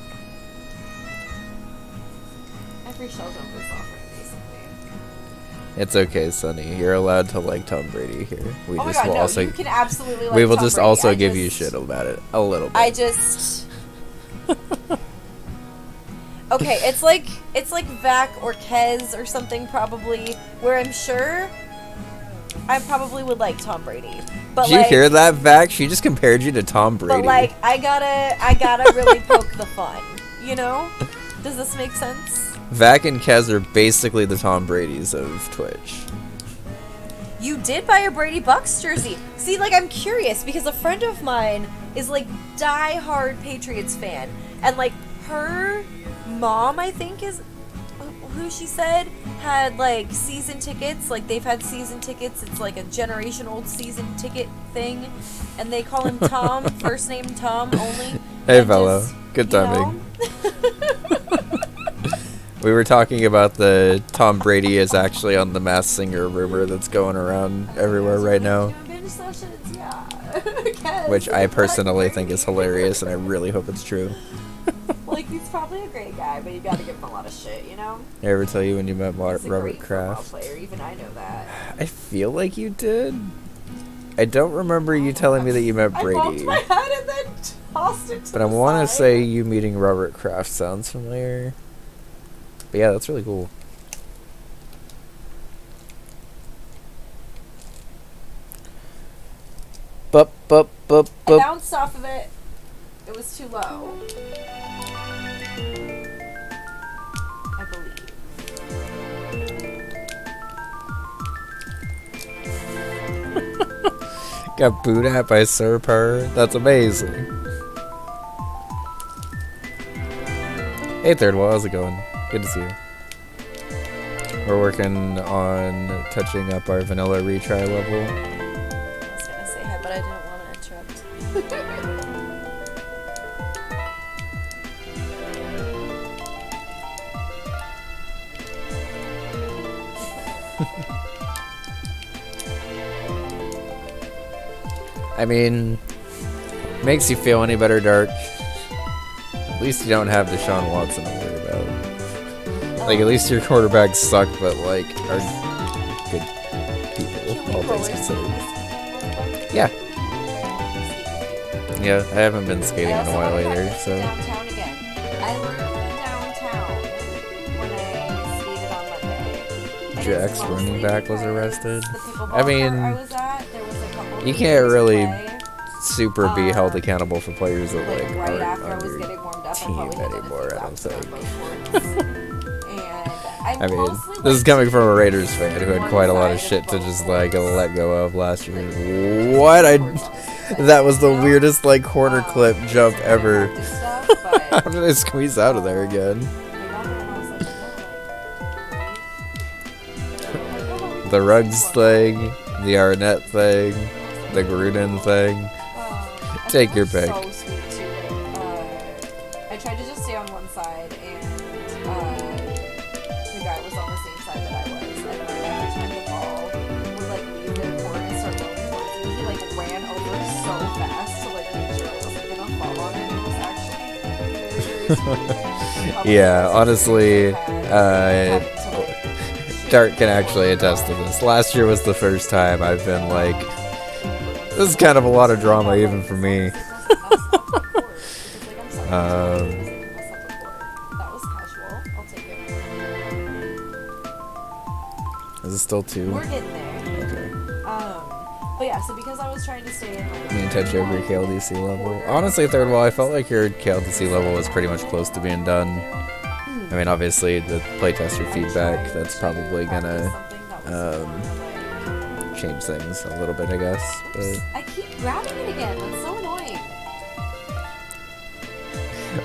B: Every shell jump is software, basically.
A: It's okay, Sonny. You're allowed to like Tom Brady here. We
B: Oh my
A: just
B: god,
A: will
B: no,
A: also
B: you can absolutely like
A: we will
B: Tom
A: just
B: Brady.
A: also
B: I
A: give you
B: just-
A: shit about it a little bit.
B: I just okay, it's like Vac or Kez or something probably, where I'm sure I probably would like Tom Brady. But
A: Did you
B: like,
A: hear that, Vac? She just compared you to Tom Brady.
B: but like I gotta really poke the fun, you know? Does this make sense?
A: Vac and Kez are basically the Tom Bradys of Twitch.
B: You did buy a Brady Bucks jersey. See, like, I'm curious because a friend of mine is like die-hard Patriots fan, and like her mom, I think, is who she said had like season tickets. Like they've had season tickets. It's like a generation-old season ticket thing, and they call him Tom, first name Tom only.
A: Hey,
B: and
A: fella.
B: just,
A: Good
B: you
A: timing.
B: know?
A: We were talking about the Tom Brady is actually on the Masked Singer rumor that's going around everywhere right now,
B: Binge sessions, yeah.
A: which I personally think is hilarious, and I really hope it's true.
B: Like, he's probably a great guy, but you gotta give him a lot of shit, you know?
A: I ever tell you when you met
B: He's a
A: Robert
B: great football
A: Kraft?
B: player, even I know that.
A: I feel like you did. I don't remember you telling me that you met
B: I bumped
A: Brady,
B: my head and then tossed it to
A: but I
B: the
A: want to
B: side.
A: say you meeting Robert Kraft sounds familiar. But yeah, that's really cool. Bup, bup, bup,
B: I
A: bup.
B: bounced off of it. It was too low. I believe.
A: Got booed at by Sir Purr. That's amazing. Hey, Third Wall, how's it going? Good to see you. We're working on touching up our vanilla retry level.
B: I was gonna say hi, but I didn't want to interrupt.
A: I mean, makes you feel any better, Dark? At least you don't have Deshaun Watson to worry about. Like, at least your quarterbacks suck, but, like, are good people, all things considered. Yeah. Yeah, I haven't been skating in a while either, so.
B: Downtown again. I learned downtown when I skated on Monday.
A: Jack's running back was arrested.
B: The pickleball
A: I mean,
B: court I was at, there was a couple
A: you
B: of
A: can't
B: kids
A: really
B: play.
A: super be held accountable for players that,
B: Like,
A: like,
B: right
A: aren't
B: after I
A: on
B: was
A: your
B: getting warmed up, I
A: team
B: probably had done a
A: anymore,
B: few
A: I don't
B: laps around
A: think.
B: both courts. And
A: I mean,
B: mostly,
A: this is
B: like,
A: coming from a Raiders fan who had quite a lot of shit to just, like, let go of last year. What? That was the weirdest, like, corner clip jump ever. How did I squeeze out of there again? The Ruggs thing, the Arnett thing, the Gruden thing. Take your pick.
B: So sweet too. I tried to just stay on one side, and the guy was on the same side that I was. And then every time the ball would like leave the court and start rolling towards me, he like ran over so fast to like make sure I wasn't gonna fall on it. It was actually very, very sweet.
A: Yeah, honestly, Dart can actually attest to this. Last year was the first time I've been like, this is kind of a lot of drama even for me.
B: That was casual. I'll take it.
A: Is it still 2?
B: We're getting there.
A: Okay.
B: But yeah, so because I was trying to stay in like,
A: You can touch every KLDC level. Honestly, Third Wall, I felt like your KLDC level was pretty much close to being done. I mean, obviously, the playtester feedback, that's probably gonna change things a little bit, I guess. But
B: I keep grabbing it again. That's so annoying.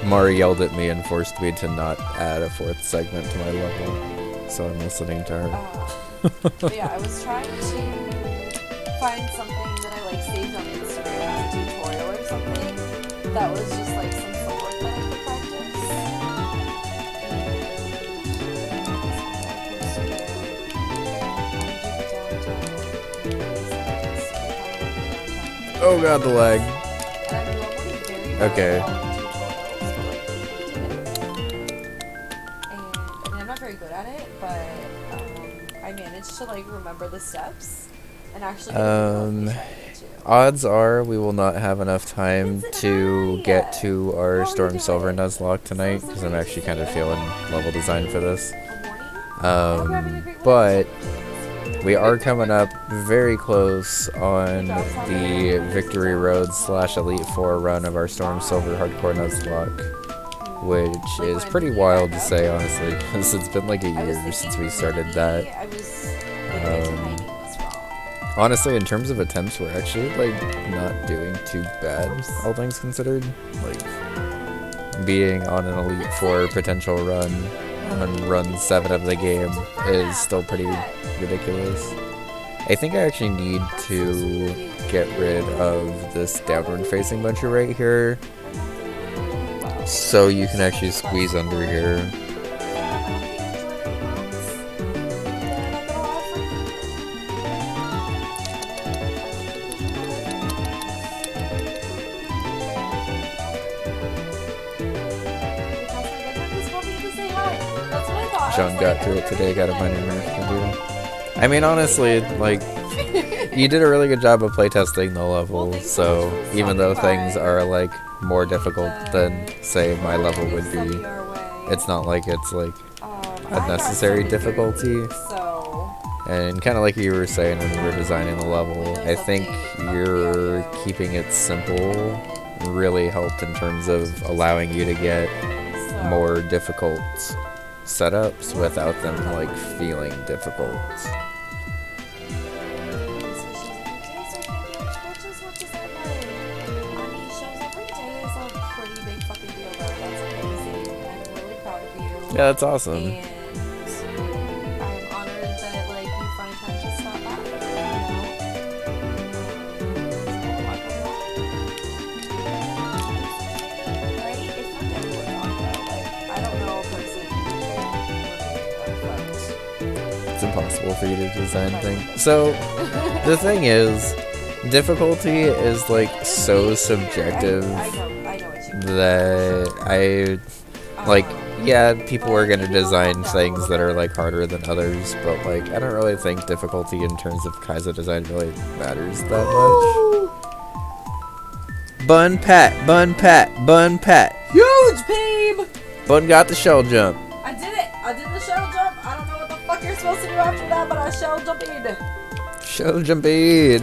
A: Mari yelled at me and forced me to not add a 4th segment to my level, so I'm listening to her.
B: But yeah, I was trying to find something that I like saved on Instagram as a tutorial or something that was just like some footwork that I could practice.
A: Oh god, the lag. Okay.
B: I'm not very good at it, but I managed to like remember the steps and actually
A: odds are we will not have enough time to get to our Storm Silver Nuzlocke tonight, because I'm actually kind of feeling level design for this. But we are coming up very close on the Victory Road / Elite 4 run of our Storm Silver Hardcore Nuzlocke, which is pretty wild to say, honestly, because it's been like a year since we started that. Honestly, in terms of attempts, we're actually like not doing too bad, all things considered. Like, being on an Elite 4 potential run on run 7 of the game is still pretty ridiculous. I think I actually need to get rid of this downward facing buncher right here, so you can actually squeeze under here. John got through it today, got a minor nerf to do. I mean, honestly, like, you did a really good job of playtesting the level, so even though things are, like, more difficult than, say, my level would be, it's not like it's, like, unnecessary difficulty. And kind of like you were saying when you were designing the level, I think you're keeping it simple really helped in terms of allowing you to get more difficult setups without them like feeling difficult.
B: as much as I like. I mean, shows every day is a pretty big fucking deal, though. That's amazing. I'm really proud of you.
A: Yeah, that's awesome.
B: And I'm honored that, like, you find time to stop by, you know? Right? It's not that we're not, though. Like, I don't know a person who can
A: It's impossible for you to design things. So, the thing is, difficulty is like so subjective
B: I know what you mean.
A: that like, yeah, people are gonna design things that are like harder than others, but like I don't really think difficulty in terms of Kaizo design really matters that much. Bun pat, bun pat, bun pat.
B: Huge, babe!
A: Bun got the shell jump.
B: I did it! I did the shell jump! I don't know what the fuck you're supposed to do after that, but I shell jumped.
A: Shell jumping.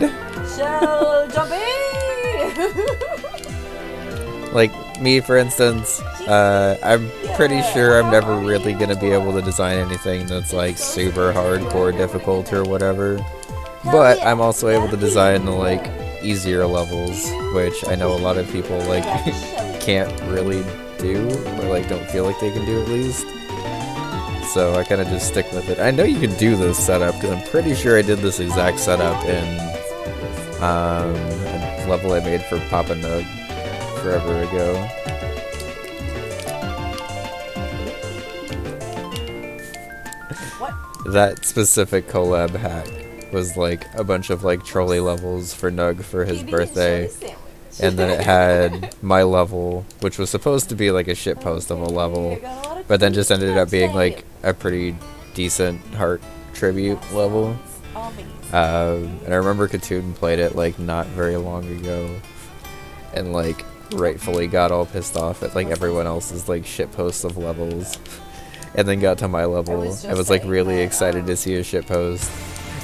B: Shell jumping!
A: Like me, for instance, I'm pretty sure I'm never really gonna be able to design anything that's like super hardcore difficult or whatever. But I'm also able to design like easier levels, which I know a lot of people like can't really do, or like don't feel like they can do at least. So I kind of just stick with it. I know you can do this setup because I'm pretty sure I did this exact setup in a level I made for Papa Nug forever ago.
B: What?
A: That specific collab hack was like a bunch of like trolley levels for Nug for his birthday. And then it had my level, which was supposed to be like a shitpost of a level, but then just ended up being like a pretty decent heart tribute level. And I remember Katoon played it like not very long ago, and like rightfully got all pissed off at like everyone else's like shitposts of levels, and then got to my level. I was like really excited to see a shitpost,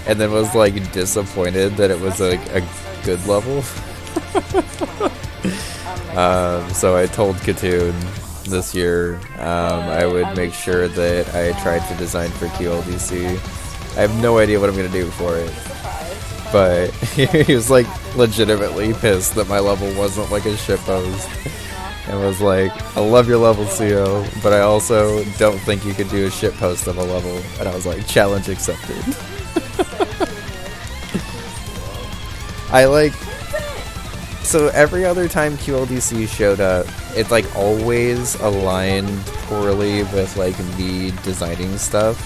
A: and then was like disappointed that it was like a good level. So I told Katoon this year I would make sure that I tried to design for QLDC. I have no idea what I'm going to do for it, but he was like legitimately pissed that my level wasn't like a shitpost, and was like, I love your level, CO, but I also don't think you could do a shitpost of a level. And I was like, challenge accepted. I like... So every other time QLDC showed up, it like always aligned poorly with like me designing stuff,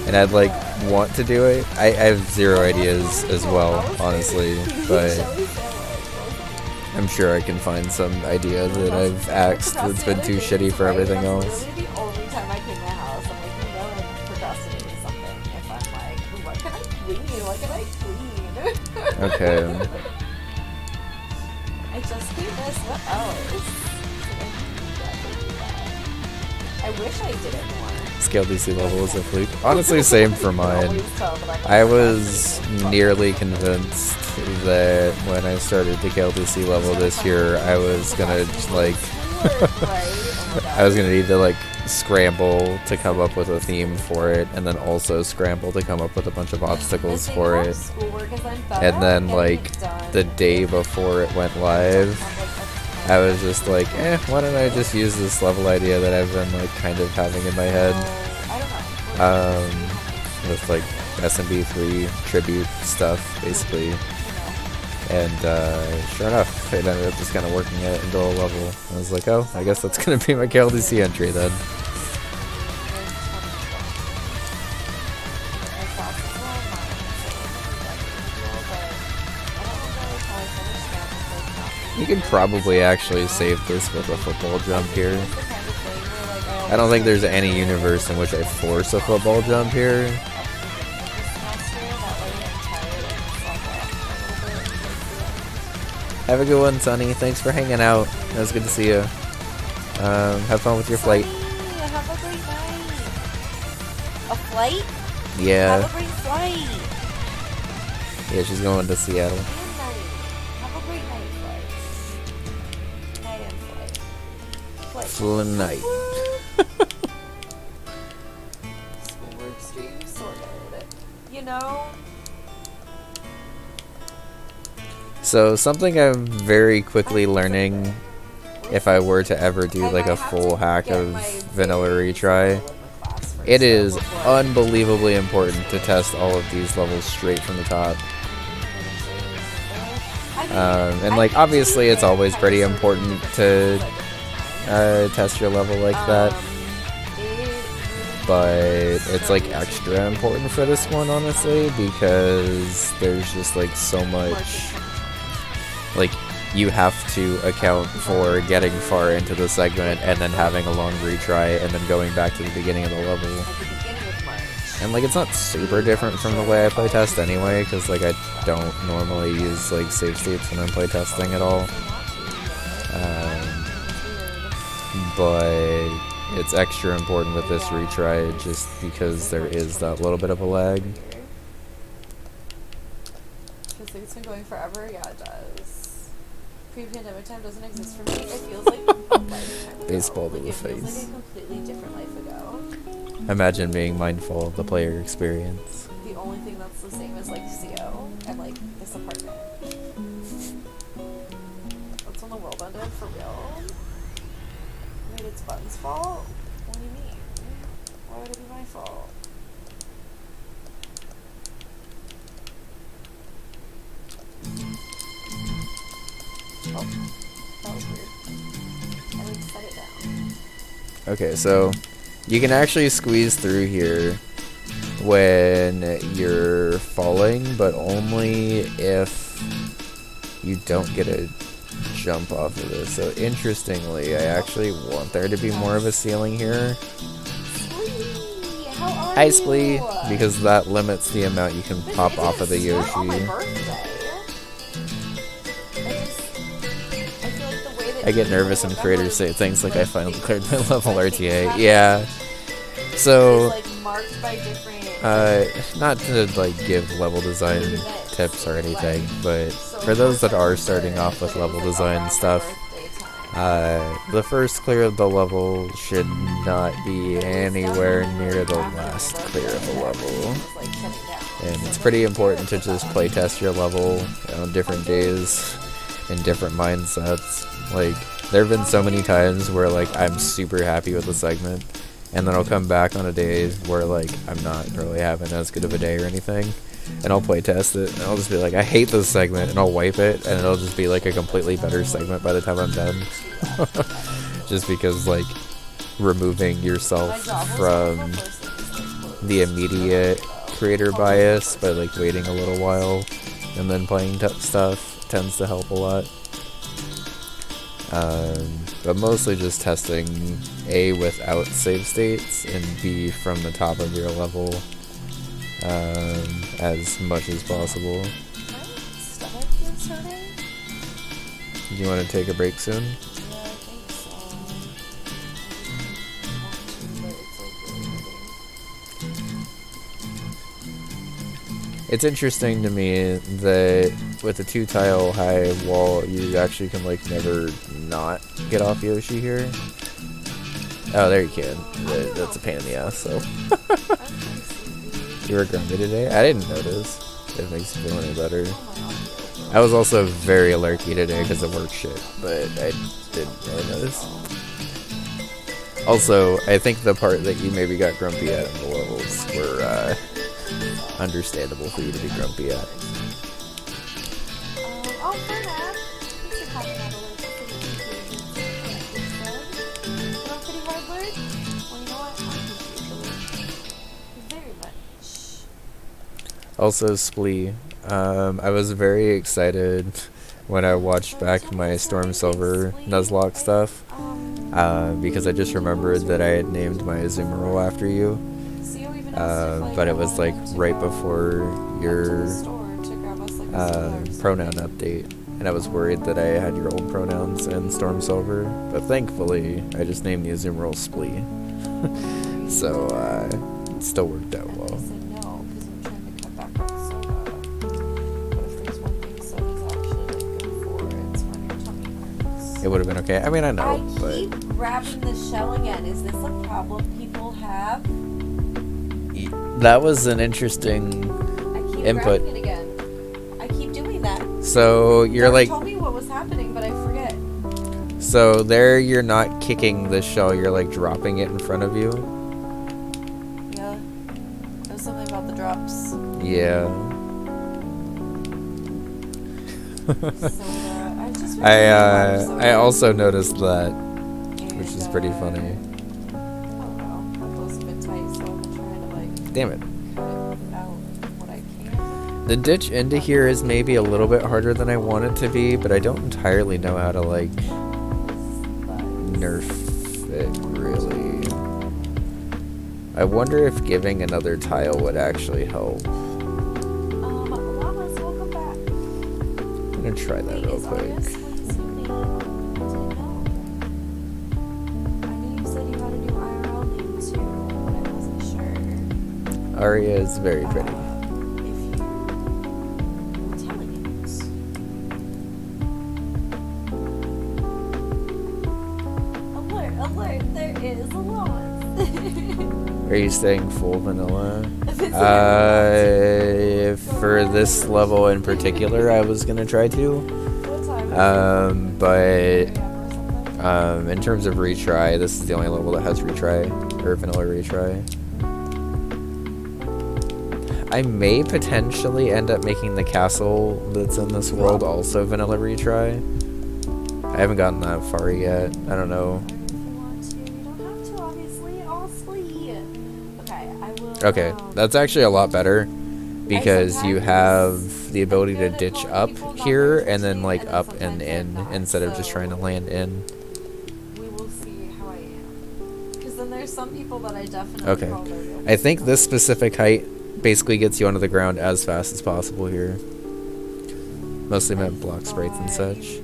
A: and I'd like want to do it. I have zero ideas as well, honestly, but I'm sure I can find some idea that I've axed that's been too shitty for everything else.
B: The only time I clean my house, I'm like, you know, I'm procrastinating something. If I'm like, what can I clean? What can I clean?
A: Okay.
B: I just cleaned this. What else? I wish I did it more.
A: Scale DC level is a fluke. Honestly, same for mine. I was nearly convinced that when I started the KLDC level this year, I was gonna like, I was gonna need to like scramble to come up with a theme for it, and then also scramble to come up with a bunch of obstacles for it. And then like the day before it went live, I was just like, why don't I just use this level idea that I've been like kind of having in my head, with like SMB3 tribute stuff basically. And sure enough, it ended up just kind of working it into a level. I was like, oh, I guess that's gonna be my KLDC entry then. You could probably actually save this with a football jump here. I don't think there's any universe in which I force a football jump here. Have a good one, Sonny. Thanks for hanging out. It was good to see you. Have fun with your flight.
B: Have a great night. A flight?
A: Yeah.
B: Have a great flight.
A: Yeah, she's going to Seattle.
B: Have a great night, flight. Night and flight. Flight.
A: Full night.
B: Schoolwork stream sorted. You know?
A: So something I'm very quickly learning, if I were to ever do like a full hack of vanilla retry, it is unbelievably important to test all of these levels straight from the top. And like obviously it's always pretty important to test your level like that, but it's like extra important for this one, honestly, because there's just like so much, like you have to account for getting far into the segment and then having a long retry and then going back to the beginning of the level. And like it's not super different from the way I play test anyway, because like I don't normally use like save states when I'm play testing at all. But it's extra important with this retry just because there is that little bit of a lag.
B: Because it's been going forever? Yeah, it does. Pre-pandemic time doesn't exist for me. It feels like a lifetime ago.
A: Baseball to
B: like,
A: the
B: it feels
A: face.
B: like a completely different life ago.
A: Imagine being mindful of the player experience.
B: The only thing that's the same is like CO and like this apartment. That's when the world ended for real. Wait, it's Bun's fault? What do you mean? Why would it be my fault? Oh, that was weird. I like set it down.
A: Okay, so you can actually squeeze through here when you're falling, but only if you don't get a jump off of this. So interestingly, I actually want there to be more of a ceiling here.
B: Splee, how are
A: Hi,
B: you?
A: Splee, because that limits the amount you can pop off of the Yoshi.
B: On my birthday. I feel like the way that
A: I get nervous when creators say things like I finally cleared my level RTA. Yeah. So,
B: like marked by different
A: not to like give level design tips or anything, but for those that are starting off with level design stuff, the first clear of the level should not be anywhere near the last clear of the level. And it's pretty important to just play test your level on different days in different mindsets. Like, there have been so many times where like I'm super happy with the segment, and then I'll come back on a day where like I'm not really having as good of a day or anything, and I'll play test it, and I'll just be like, I hate this segment, and I'll wipe it, and it'll just be like a completely better segment by the time I'm done. Just because like removing yourself from the immediate creator bias by like waiting a little while and then playing stuff tends to help a lot. But mostly just testing A without save states and B from the top of your level as much as possible.
B: My stomach is hurting.
A: Do you want to take a break soon?
B: Yeah, I think so. But it's like really hurting.
A: It's interesting to me that with a 2-tile high wall, you actually can like never not get off Yoshi here. Oh, there you can. That's a pain in the ass, so. You were grumpy today? I didn't notice. If it makes you feel any better. I was also very alerty today because of work shit, but I didn't really notice. Also, I think the part that you maybe got grumpy at in the levels were understandable for you to be grumpy at.
B: Oh, hi, Matt. Thanks for coming out of I'm pretty hard work. Well, you know what? I appreciate it very much.
A: Also, Splee, I was very excited when I watched back my Storm Silver Nuzlocke stuff, because I just remembered that I had named my Azumarill after you, but it was like right before your pronoun update, and I was worried that I had your old pronouns in Storm Silver, but thankfully I just named the Azumarill Splee, so it still worked out well.
B: I said no, because I'm trying to cut back on soda. But if there's one thing soda's actually like good for, it's when your tummy hurts.
A: It would have been okay. I mean, I know,
B: I keep grabbing the shell again. Is this a problem people have?
A: that was an interesting
B: I keep
A: input.
B: grabbing it again. I keep doing that.
A: So you're like,
B: told me what was happening, but I forget.
A: so there you're not kicking the shell, you're like dropping it in front of you.
B: Yeah. There's something about the drops.
A: Yeah.
B: So,
A: I also noticed that, which is pretty funny.
B: Oh no, that was a bit tight, so I'm trying to like
A: Damn it.
B: cut out what I can.
A: The ditch into here is maybe a little bit harder than I want it to be, but I don't entirely know how to like nerf it really. I wonder if giving another tile would actually help.
B: Llamas, welcome back.
A: I'm gonna try that real quick. Aria is very pretty.
B: Alert, there is a lot.
A: Are you saying full vanilla? For this level in particular, I was gonna try to. But in terms of retry, this is the only level that has retry, or vanilla retry. I may potentially end up making the castle that's in this world also vanilla retry. I haven't gotten that far yet. I don't know. Okay, that's actually a lot better because you have the ability to ditch up here and then like up and in instead of just trying to land in.
B: We will see how I am. Because then there's some people that I definitely
A: Okay. I think this specific height basically gets you onto the ground as fast as possible here. Mostly meant block sprites and such.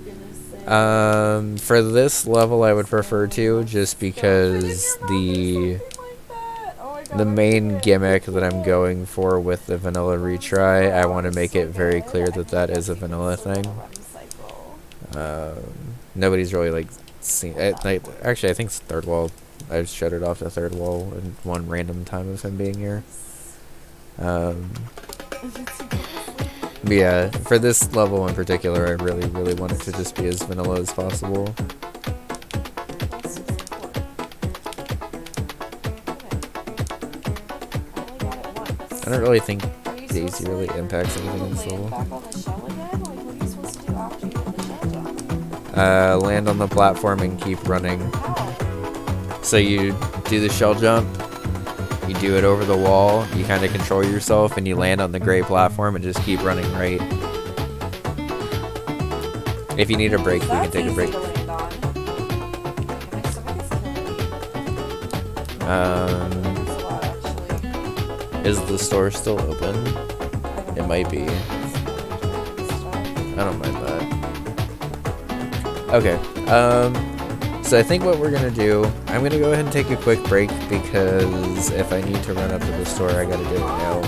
A: For this level I would prefer to, just because the main gimmick that I'm going for with the vanilla retry, I want to make it very clear that that is a vanilla thing. Nobody's really like seen it. Actually, I think it's third wall. I've shuttered off the third wall in one random time of him being here. But yeah, for this level in particular, I really want it to just be as vanilla as possible. I don't really think Daisy really impacts anything in this level. Land on the platform and keep running. So you do the shell jump, you do it over the wall, you kind of control yourself, and you land on the gray platform and just keep running right. If you need a break, we can take a break. Is the store still open? It might be. I don't mind that. Okay. So I think what we're gonna do, I'm gonna go ahead and take a quick break because if I need to run up to the store, I gotta do it now.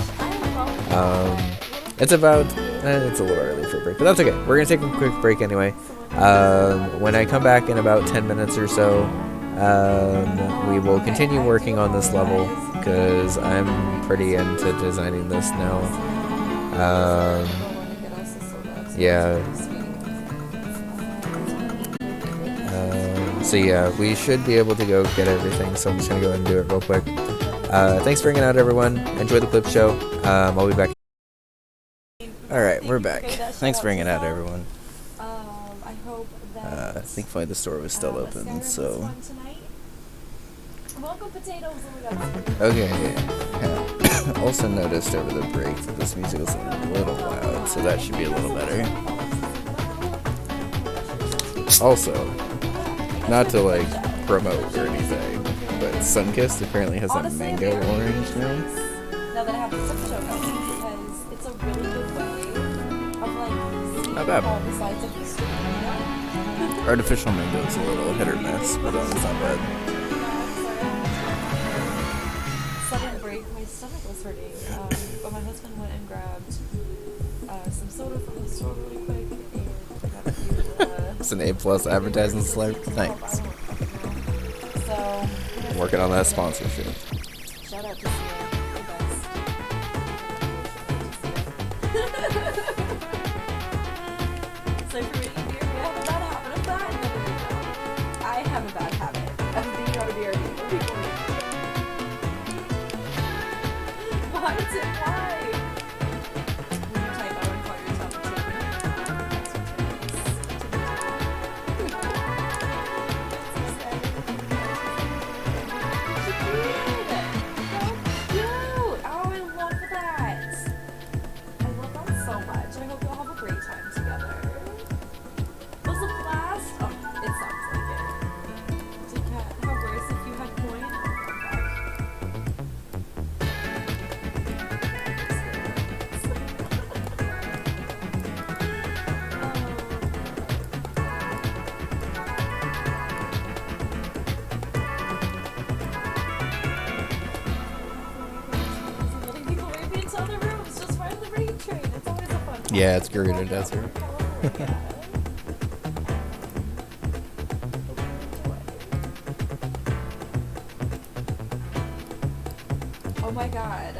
A: It's about, it's a little early for a break, but that's okay. We're gonna take a quick break anyway. When I come back in about 10 minutes or so, we will continue working on this level because I'm pretty into designing this now. Yeah. So yeah, we should be able to go get everything, so I'm just gonna go ahead and do it real quick. Thanks for hanging out, everyone. Enjoy the clip show. I'll be back. Alright, we're back. Thanks for hanging out, everyone. Thankfully the store was still open, so... Okay. Also noticed over the break that this music was a little loud, so that should be a little better. Also, not to like promote or anything, but Sunkist apparently has a mango orange now.
B: Now that I have the clip show going, because it's a really good way of like seeing
A: Not bad.
B: all the sides of the story.
A: Artificial mango is a little hit or miss, but it's not bad.
B: Sudden break, my stomach was hurting, but my husband went and grabbed some soda from the store really quick, and I got a few,
A: It's an A+ advertising slide. Thanks.
B: So,
A: I'm working on that sponsorship.
B: shout out to Sia, the best. So for many of you, we have a bad habit of that. No, no, no, no. I have a bad habit of being on a BRB when people meet me. Why is it why? When you type out and call yourself a team.
A: Yeah, it's Garita Desert.
B: Oh my god.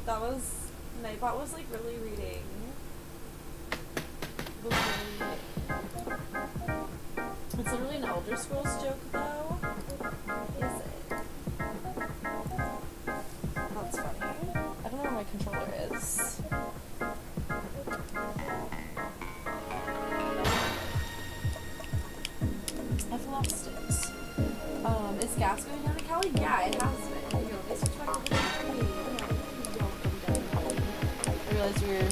B: That was... Nightbot was like really reading. It's literally an Elder Scrolls joke though. Is it? That's funny. I don't know where my controller is. I've lost it. Is gas going down in Cali? Yeah, it has been. Here, let me switch back over to the I realized we were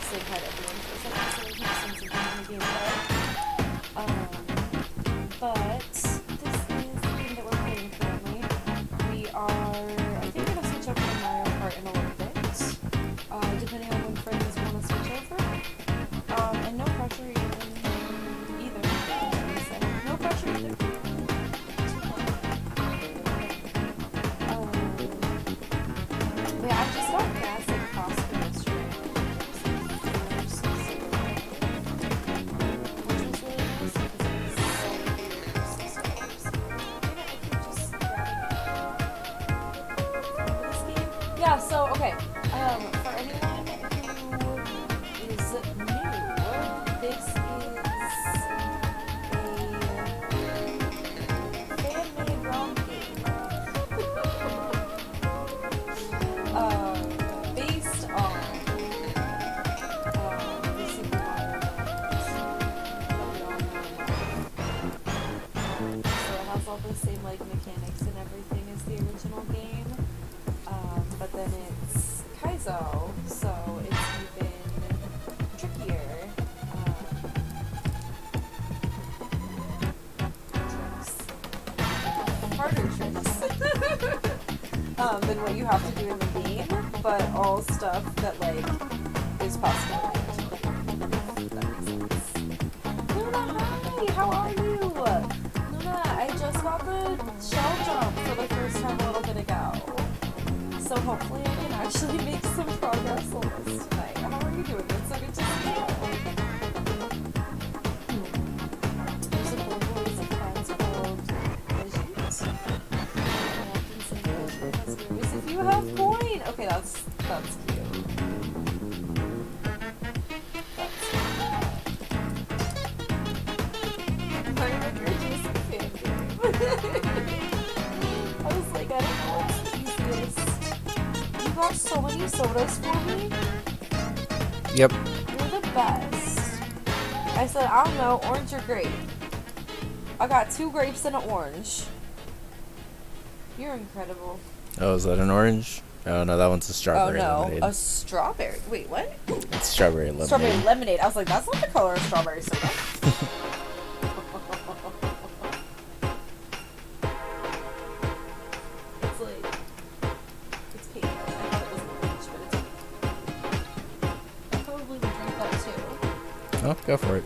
B: saying hi to everyone for a second, so there's no sense of being in the game today. But this is the game that we're playing currently. We are, I think we're going to switch over to Mario Kart in a little bit, depending on when friends want to switch over. And no pressure either. No pressure either. Yeah, I just got gas at Costco yesterday. Which was really nice because it was $6. This game? Yeah, so, okay. For anyone who is new, this is a fan-made ROM game. Based on the Super Mario games that we all know. So it has all the same like mechanics and everything as the original game, but then it's Kaizo, so it's even trickier. Harder tricks than what you have to do in the game, but all stuff that like is possible. That makes sense. Luna, hi! How are you? Luna, I just got the shell jump for the first time a little bit ago. So hopefully I can actually make some progress on this tonight. How are you doing? It's so good to see you. There's a boys and friends called Visions. If you have coin! Okay, that's cute. That's I was like, I don't know what's the easiest. You got so many sodas for me.
A: Yep.
B: You're the best. I said, I don't know, orange or grape. I got 2 grapes and an orange. You're incredible.
A: Oh, is that an orange? Oh, no, that one's a strawberry lemonade.
B: A strawberry. Wait, what?
A: It's strawberry lemonade.
B: Strawberry lemonade. I was like, that's not the color of strawberry soda. It's like, it's pink. I thought it was orange, but it's pink. I probably would drink that too.
A: Oh, go for it.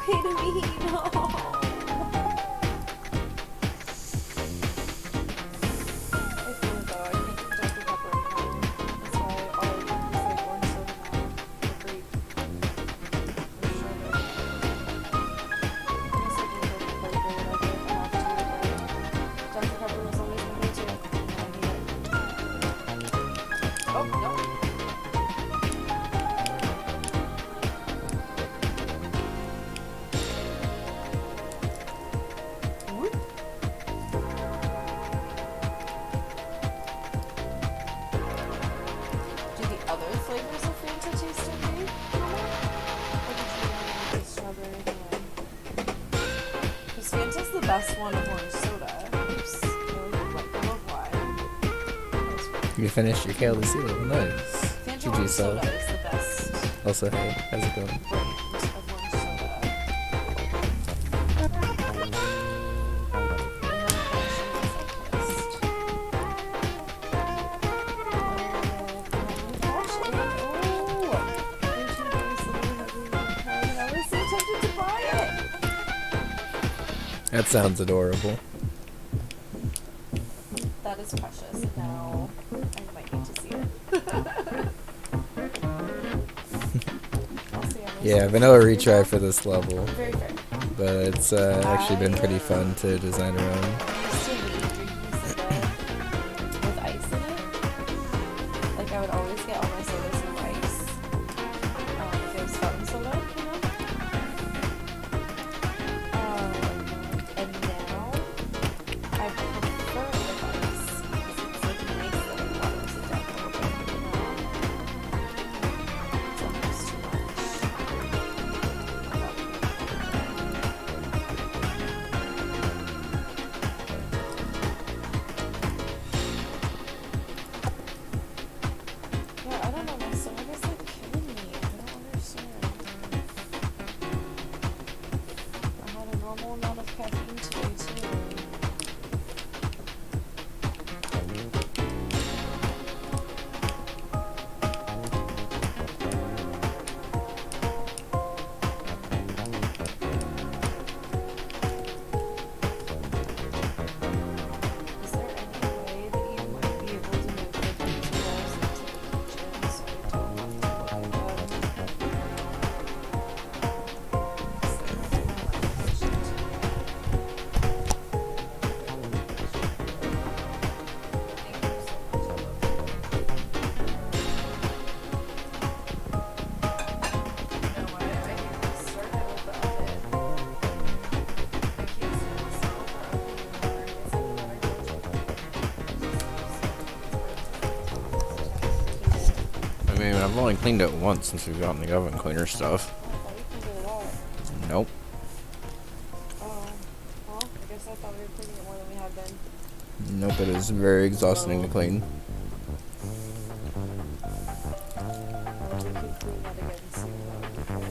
B: okay to me. No. I feel it though. I can't drink Dr. Pepper anymore. That's why all I drink is like orange soda now. Or grape. Or sherbet. I guess I drink Dr. Pepper or whatever if I have to, but Dr. Pepper was always my go-to. And I hate it. Oh, no. Whoop. Do the other flavors of Fanta taste okay? Or did you only like the strawberry one? Because Fanta's the best one of orange soda. Oops. Really like the love wine.
A: You finished your kale this year. Nice.
B: Fanta
A: GG
B: orange
A: Sal.
B: soda is the best
A: Also, hey, how's it going?
B: brand of orange soda. And then I was so tempted to buy it.
A: That sounds adorable.
B: That is precious. And now I might need to see it. I'll see how
A: Yeah, vanilla retry for this level,
B: Very fair.
A: but it's actually been pretty fun to design around.
B: I used to hate drinking soda with ice in it. Like, I would always get all my sodas with ice. If it was fountain soda, you know? And now I prefer it with ice because it's like nice that it waters it down a little bit, you know? It's almost too much. Yeah, I don't know, my stomach is like killing me. I don't understand. I had a normal amount of caffeine today too. Is there any way that you might be able to move the details into the kitchen so I don't have to look at them?
A: I mean, I've only cleaned it once since we've gotten the oven cleaner stuff. Nope.
B: Oh, well, I guess I thought we were cleaning it more than we had been.
A: Nope, it is very exhausting to clean.
B: We could clean that again soon, though, before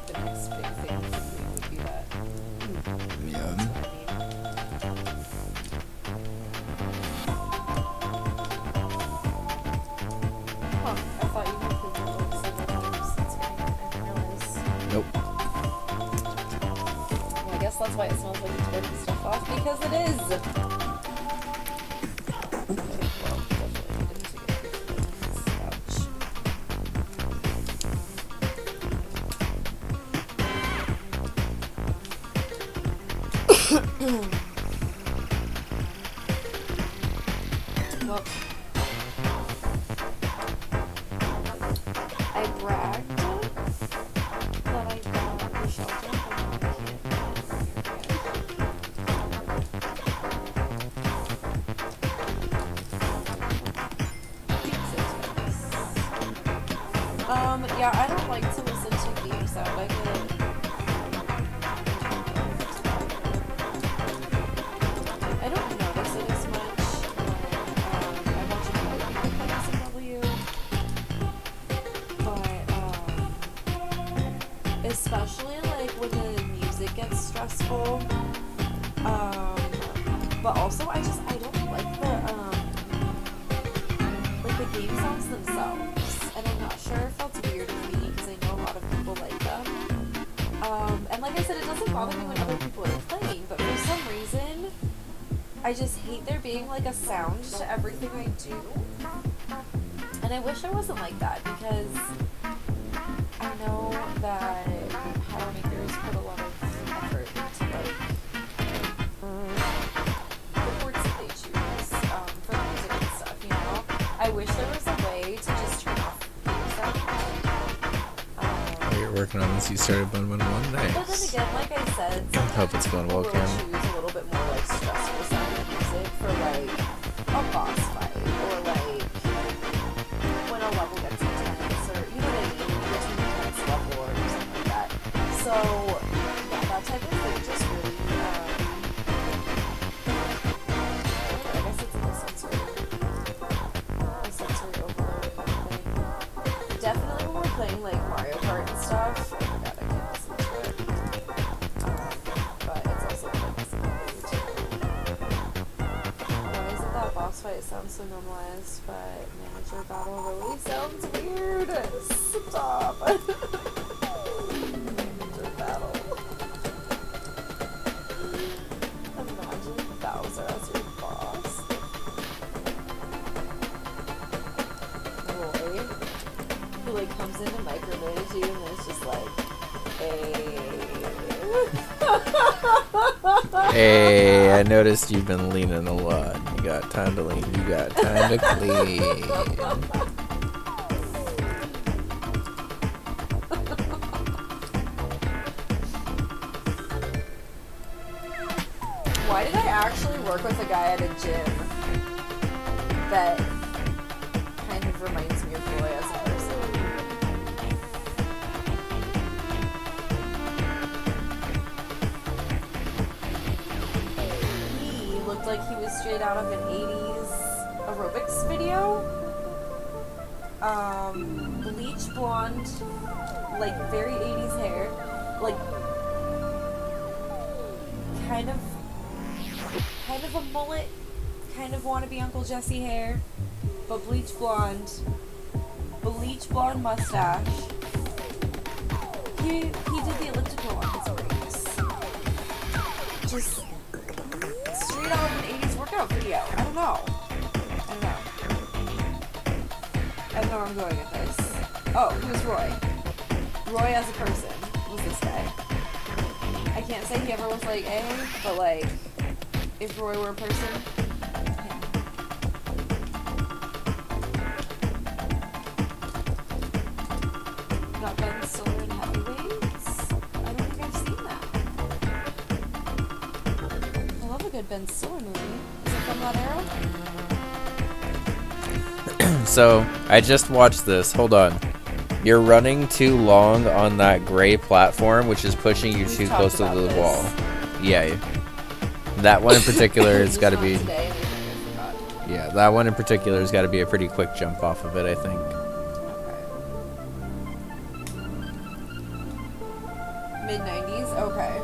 B: the next big thing we could clean would be that.
A: Yeah.
B: That's what I mean. Huh, I thought you could clean it like several times. That's funny. I didn't realize.
A: Nope.
B: Yeah, I guess that's why it smells like it's burning stuff off, because it is! Okay, well, definitely needed to get rid of this couch. Well, I bragged that I got the shelter, but now I can't yeah, I don't like to listen to game sound. I don't notice it as much when I watch another people play SMW, but especially like when the music gets stressful. But also I don't like the game sounds themselves, and I'm not sure if that's weird of me because I know a lot of people like them. And bother me when other people are playing, but for some reason, I just hate there being like a sound to everything I do. And I wish I wasn't like that because I know that power makers put a lot of effort into like the chords that they choose for the music and stuff, you know? I wish there was a way to just turn off the sound.
A: You're working on this. You started Bunbun 1 day.
B: But then again, like I said,
A: I hope it's going well,
B: people
A: Kim.
B: will choose a little bit more like stressful sounding music for like a boss fight or like when a level gets intense or you know what I mean, when you get to an intense level or something like that. So yeah, that type of thing just really I guess it's a sensory overload kind of thing. Definitely when we're playing like Mario Kart and stuff, oh my god, I can't listen to it. But it's also like why isn't that boss fight sound so normalized, but manager battle really sounds weird? Stop. Manager battle. Imagine Bowser as your boss. Roy, who like comes in to micromanage you and then it's just like, hey.
A: Hey, I noticed you've been leaning a lot. You got time to lean. You got time to clean.
B: Why did I actually work with a guy at a gym that kind of reminds me of Roy as a person? He looked like he was straight out of an 80s aerobics video. Bleach blonde, like very 80s hair, like kind of a mullet, kind of wannabe Uncle Jesse hair, but bleach blonde mustache. He did the elliptical on his brakes. Just straight out of an 80s workout video. I don't know where I'm going with this. Oh, who's Roy? Roy as a person was this guy. I can't say he ever was like A, but like, if Roy were a person, him. Got Ben Stiller in heavyweights? I don't think I've seen that. I love a good Ben Stiller movie. Is it from that era?
A: So, I just watched this. Hold on. You're running too long on that gray platform, which is pushing you
B: We've
A: too
B: talked
A: close to
B: about
A: the
B: this.
A: wall. Yeah. That one in particular has got to be...
B: Today, and I forgot.
A: Yeah, that one in particular has got to be a pretty quick jump off of it, I think.
B: Mid-90s? Okay.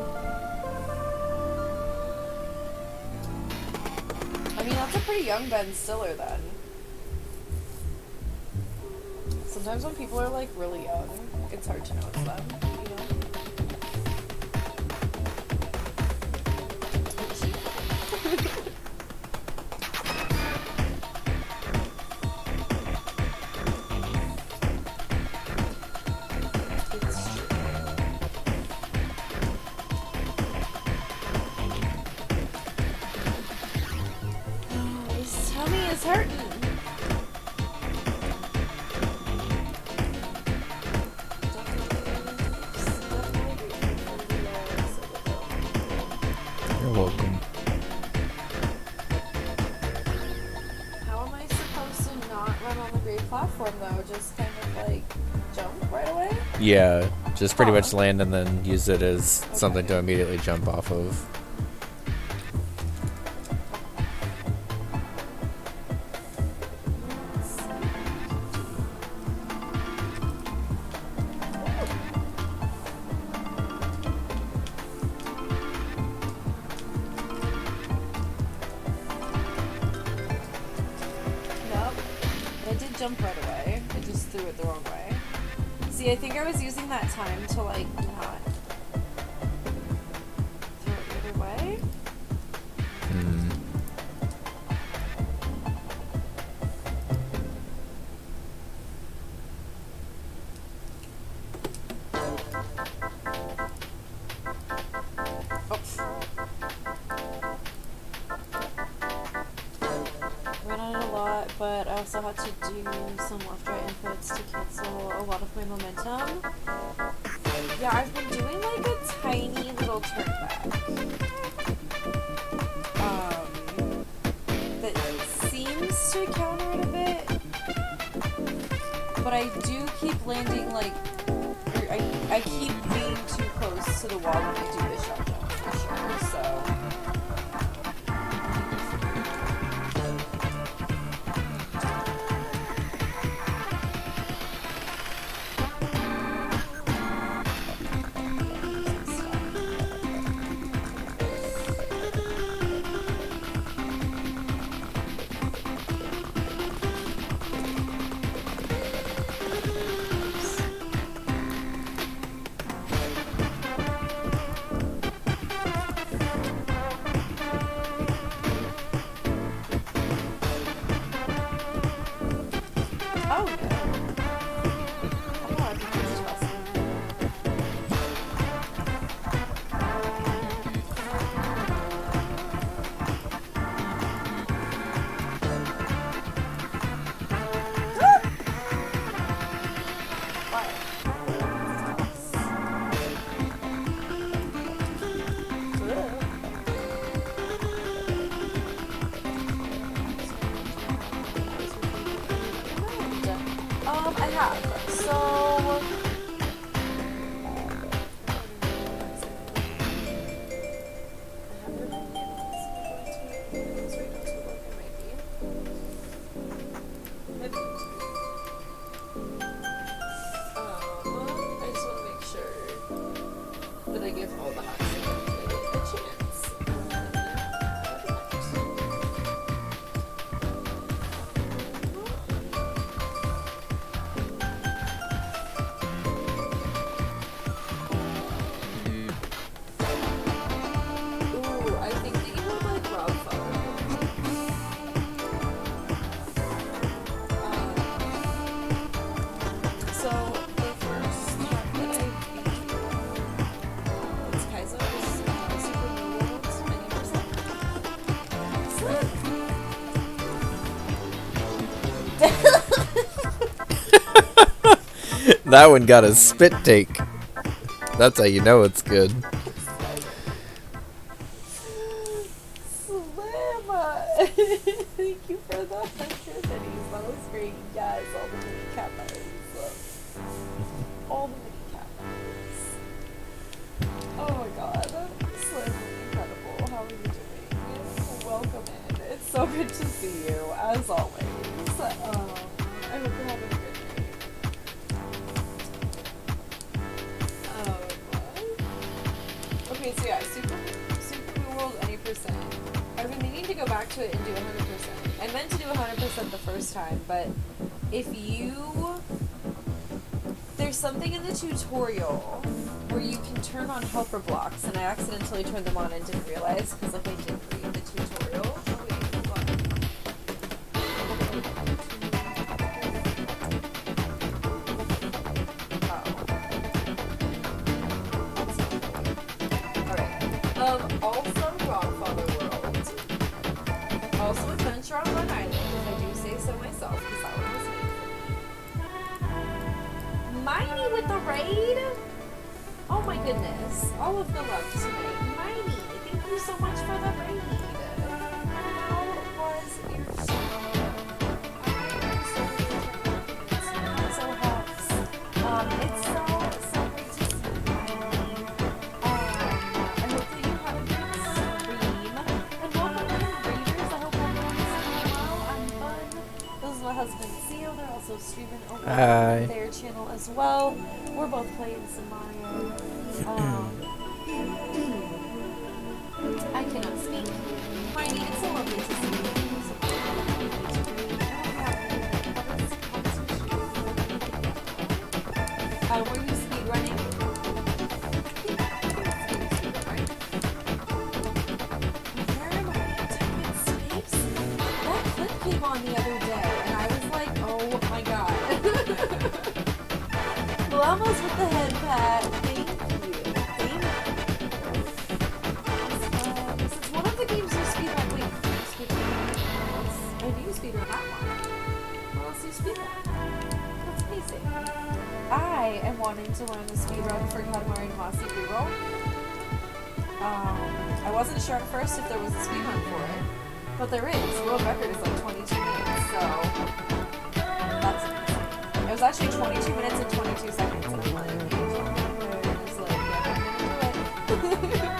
B: I mean, that's a pretty young Ben Stiller then. Sometimes when people are like really young, it's hard to know it's them, you know? His tummy is hurting.
A: You're welcome.
B: How am I supposed to not run on the great platform though? Just kind of like jump right away?
A: Yeah, just pretty much land and then use it as something to immediately jump off of.
B: Nope. I did jump right away. I just threw it the wrong way. See, I think I was using that time to like not also had to do some left-right inputs to cancel a lot of my momentum. Yeah, I've been doing like a tiny little turn back. That seems to counter it a bit. But I do keep landing like, I keep being too close to the wall when I do this shot jump for sure, so. I have. So I just want to make sure that I give all the hacks a chance.
A: That one got a spit take. That's how you know it's good.
B: Thank you for the 100 pennies. That was great. Yes, all the mini cat eyes. All the mini cat eyes. Oh my god. Slim, incredible. How are you doing? Welcome in. It's so good to see you, as always. I hope you're having a good night. Okay, so yeah, Super Blue World any percent. I've been meaning to go back to it and do 100%. I meant to do 100% the first time, but if you... There's something in the tutorial where you can turn on helper blocks, and I accidentally turned them on and didn't realize, because like I didn't read the tutorial. Oh wait, hold on. Also Rockfather World. Also Adventure on Long Island, if I do say so myself, because that one was made for me. Miney with the raid? Oh my goodness. All of the love tonight. Miney, thank you so much for the raid. How was your summer? So helps. It's so great to see you. I hope that you have a good stream. And welcome to the Raiders. I hope everyone's doing well. I'm Bun. This is my husband, Seal. They're also streaming over their channel as well. We're both playing some Mario. I cannot speak. Miney, it's so lovely to see you. Were you speedrunning? Where am I? Escapes? That clip came on the other day, and I was like, oh my god. Llamas with the head pat. Thank you. Thank you. Since one of the games you speedrun, wait, I knew you speedrun that one. speedrun. That's amazing. I am wanting to learn the speedrun for Katamari Damacy reroll. I wasn't sure at first if there was a speedrun for it, but there is. The world record is like 22 minutes, so that's amazing. It was actually 22 minutes and 22 seconds, and I'm like, it's like, yeah, I'm gonna do it.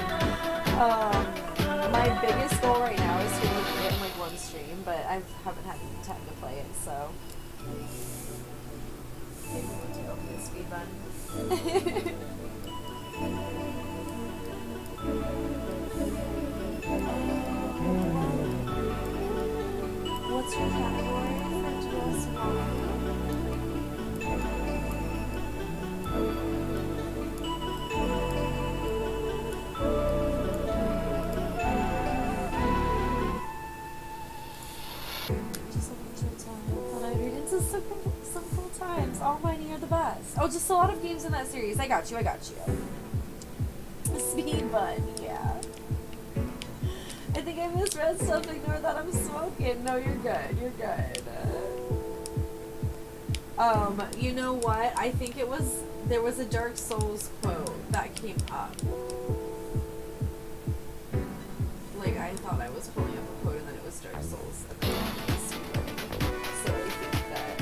B: My biggest goal right now is to really get in like one stream, but I haven't had any time to play it, so maybe we'll do a speed run. What's your category for Just simple times. All mine are the best. Oh, just a lot of games in that series. I got you. Speed Bun, yeah. I think I misread stuff. Ignore that I'm smoking. No, you're good. You know what? I think there was a Dark Souls quote that came up. Like, I thought I was pulling up a quote and then it was Dark Souls. And then it was Speedrunning. So I think that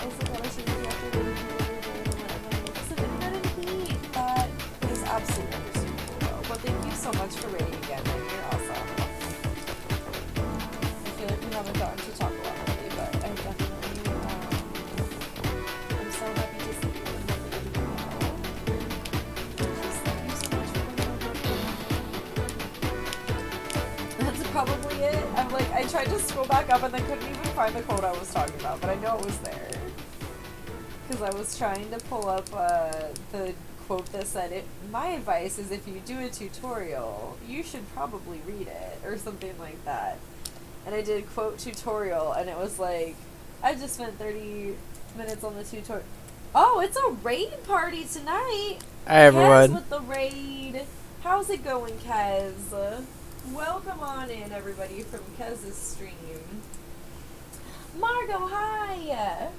B: also got a shitty after waiting for the heat. That is absolutely understandable though. But thank you so much for rating again. Like, you're awesome. I feel like we haven't gotten to talk a lot lately, but I definitely I'm so happy to see you and hope that you're doing well. Just thank you so much for coming on. That's probably it. I'm like, I tried to scroll back up and then couldn't even find the quote I was talking about, but I know it was there. Because I was trying to pull up the quote that said, my advice is if you do a tutorial, you should probably read it, or something like that. And I did quote tutorial, and it was like, I just spent 30 minutes on the tutorial. Oh, it's a raid party tonight!
A: Hi, everyone.
B: Kez with the raid. How's it going, Kez? Welcome on in, everybody, from Kez's stream. Margot, hi!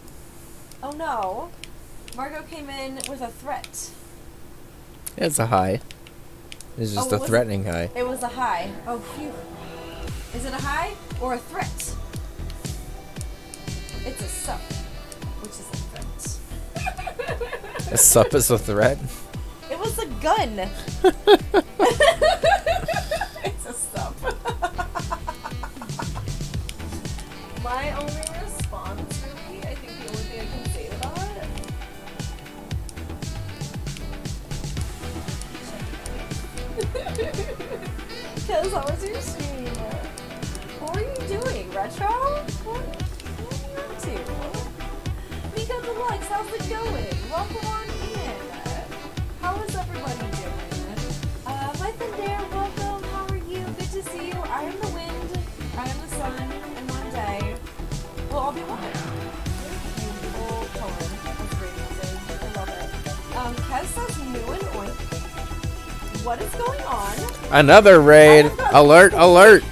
B: Oh no. Margot came in with a threat.
A: It's a high. It's just a threatening high.
B: It was a high. Oh, phew. Is it a high or a threat? It's a sup, which is a threat.
A: A sup is a threat?
B: It was a gun. It's a sup. My only response, really, I think the only thing I can say to that. Kez, how was your stream? What were you doing? Retro? What are you up to? Mika Deluxe, how's it going? Welcome on in. How is everybody doing? My Thunder, welcome. How are you? Good to see you. I am the wind. I am the sun. And one day, we'll all be one. Beautiful poem. That's great music. I love it. Kez says new and oink. What is going on?
A: Another raid. Alert, alert.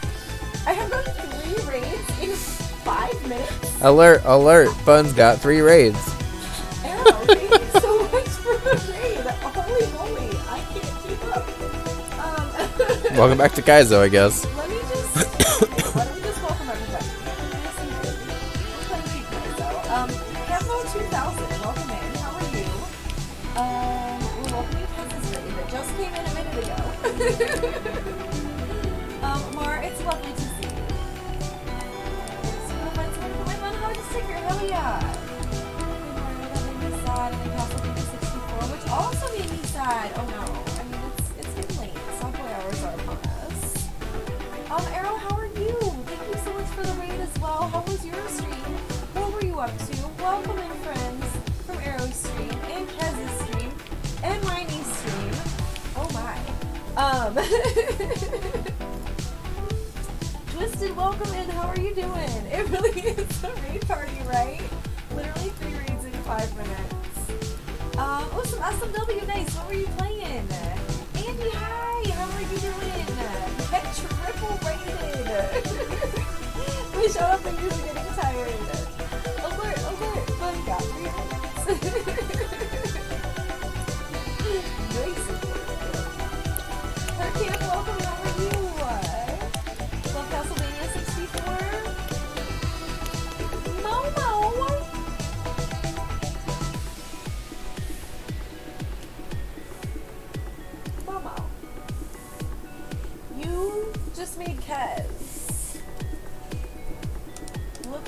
B: I have done 3 raids in 5 minutes.
A: Alert, alert. Bun's got 3 raids.
B: Arrow, thank you so much for the raid. Holy moly, I can't keep up.
A: Welcome back to Kaizo, I guess.
B: Let me just welcome everybody. Thank you, Kaizo. Kevmo 2000, welcome in. How are you? We're welcoming Kenz's raid that just came in a minute ago. Mar, it's lovely to see you. So we'll find someone for my fun hug sticker. Hell yeah! That made me sad, and then Castle 64, which also made me sad. Oh no. I mean, it's getting late. Subway hours are upon us. Arrow, how are you? Thank you so much for the raid as well. How was your stream? What were you up to? Welcome in, friends, from Arrow's stream, and Kez's stream, and Miney's stream. Oh my. Twisted, welcome in. How are you doing? It really is a raid party, right? Literally 3 raids in 5 minutes. Oh, some SMW, nice. What were you playing? Andy, hi. How are you doing? Get triple rated.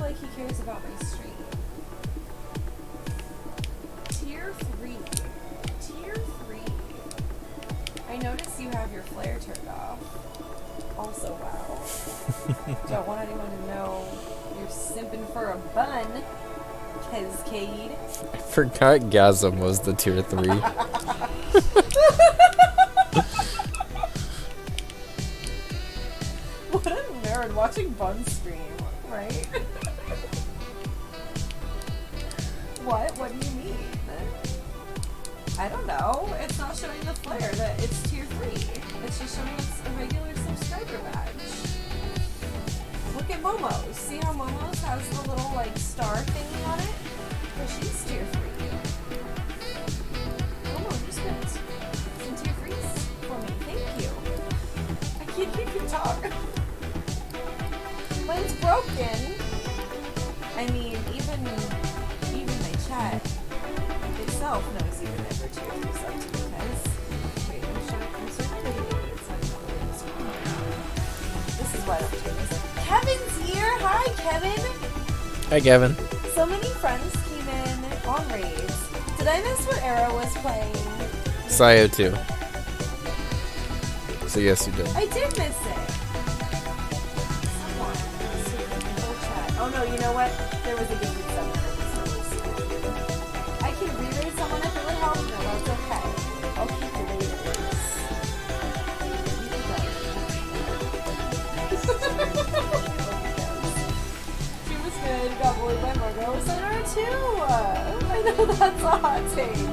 B: look like he cares about my stream. Tier 3. Tier 3. I notice you have your flare turned off. Also, wow. Don't want anyone to know you're simping for a bun, Cascade.
A: I forgot Gasm was the tier 3.
B: What a nerd watching Bun stream, right? What? What do you mean? I don't know. It's not showing the flare that it's tier 3. It's just showing us a regular subscriber badge. Look at Momo's. See how Momo's has the little like star thingy on it? Well, she's tier 3. Momo, you spent some tier 3s for me. Thank you. I can't even talk. Mine's broken. I mean, even my chat itself knows even if we're tier 3 sub to because wait, I'm certain that it's not really this one. This is why I don't do this. Kevin's here! Hi, Kevin!
A: Hi, Kevin.
B: So many friends came in on raids. Did I miss what Era was playing?
A: Sayo 2. So yes, you did.
B: I did miss it. Someone. Oh no, you know what? There was a gifted summon. I can re-raid someone if it would help. No, that's okay. I'll keep the raiders. She was good. Got bullied by Margot. So did her too. I know that's a hot take.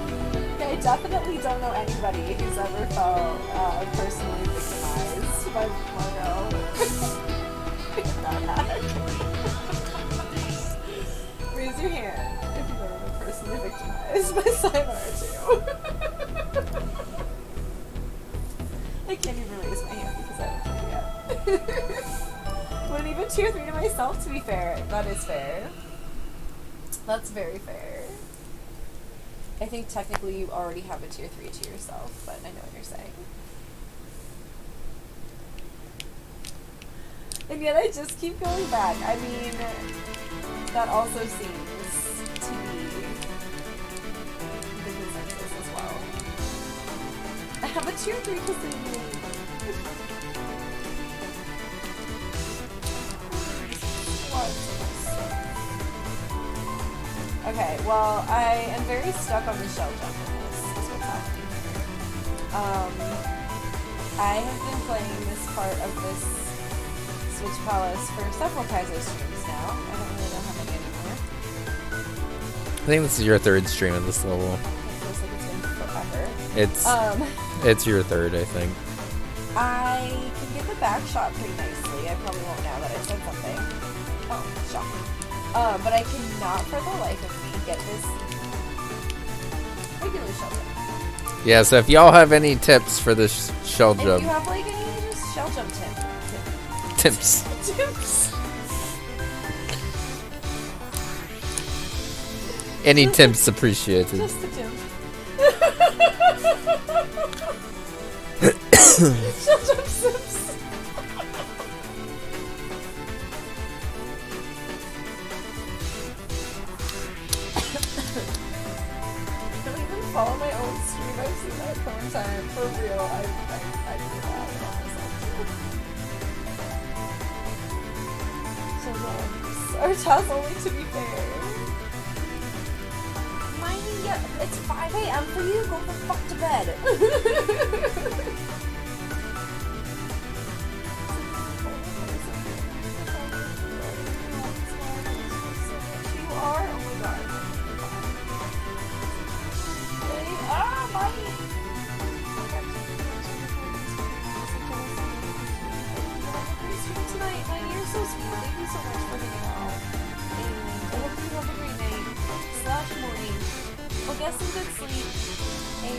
B: Yeah, I definitely don't know anybody who's ever felt personally victimized by Margot. Raise your hand if you've ever been personally victimized by Sayonara too. I can't even raise my hand because I haven't played yet. Wouldn't even tier 3 to myself, to be fair. That is fair. That's very fair. I think technically you already have a tier 3 to yourself, but I know what you're saying. And yet I just keep going back. I mean, that also seems to be the consensus as well. I have a tier 3 because they need. Okay, well, I am very stuck on the shell jump in this, is what's happening here. I have been playing this part of this Switch Palace for several Kaizo streams now. I don't really know how many anymore.
A: I think this is your 3rd stream at this level.
B: It feels like it's been forever.
A: It's your 3rd, I think.
B: I can get the back shot pretty nicely. I probably won't now that I said something. Oh, shocking. But I cannot for the life of me get this regular shell jump.
A: Yeah, so if y'all have any tips for this shell
B: If
A: jump.
B: you have like any just shell jump
A: Tips.
B: tips.
A: Any tips appreciated.
B: Just the tip. Shell jump tips. Follow my own stream. I've seen that one time. For real. I do that on myself too. So our task only to be fair. Mine, yeah, it's 5 a.m. for you. Go the fuck to bed. You are? Oh my god. Tonight, Miney, you're so sweet. Thank you so much for hanging out. And I hope you have a great night / morning. Well, get some good sleep. And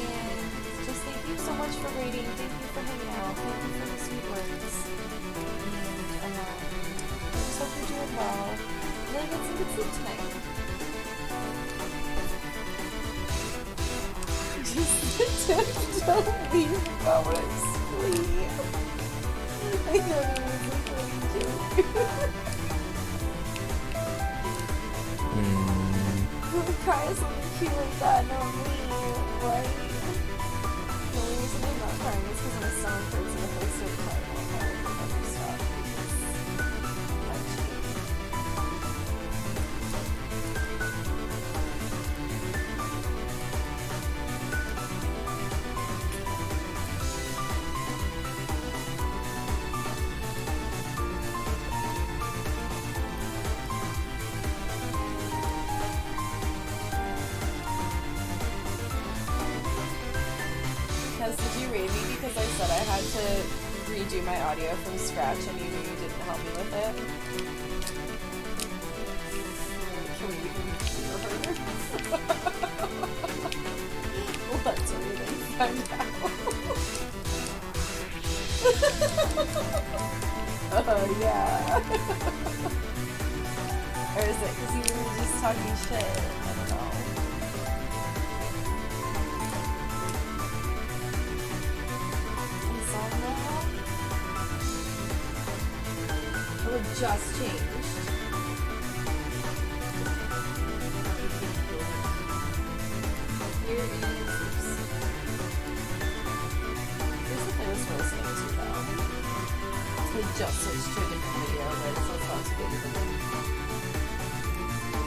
B: just thank you so much for rating. Thank you for hanging out. Thank you for the sweet words. And I just hope you're doing well. And then get some good sleep tonight. Don't leave comments, please. I know it was a funny joke. cry at something cute like that, not me, right? The only reason I'm not crying is because my stomach hurts and if I start crying, I'll probably never stop because I'm cheating. Did you rate me because I said I had to redo my audio from scratch and you didn't help me with it? Can we even hear her? Let's read and find out. Yeah. Or is it because you were just talking shit? I don't know. It just changed. Here is. Here's the playlist we're listening to though. We just switched to a different video, but it's also about to be different.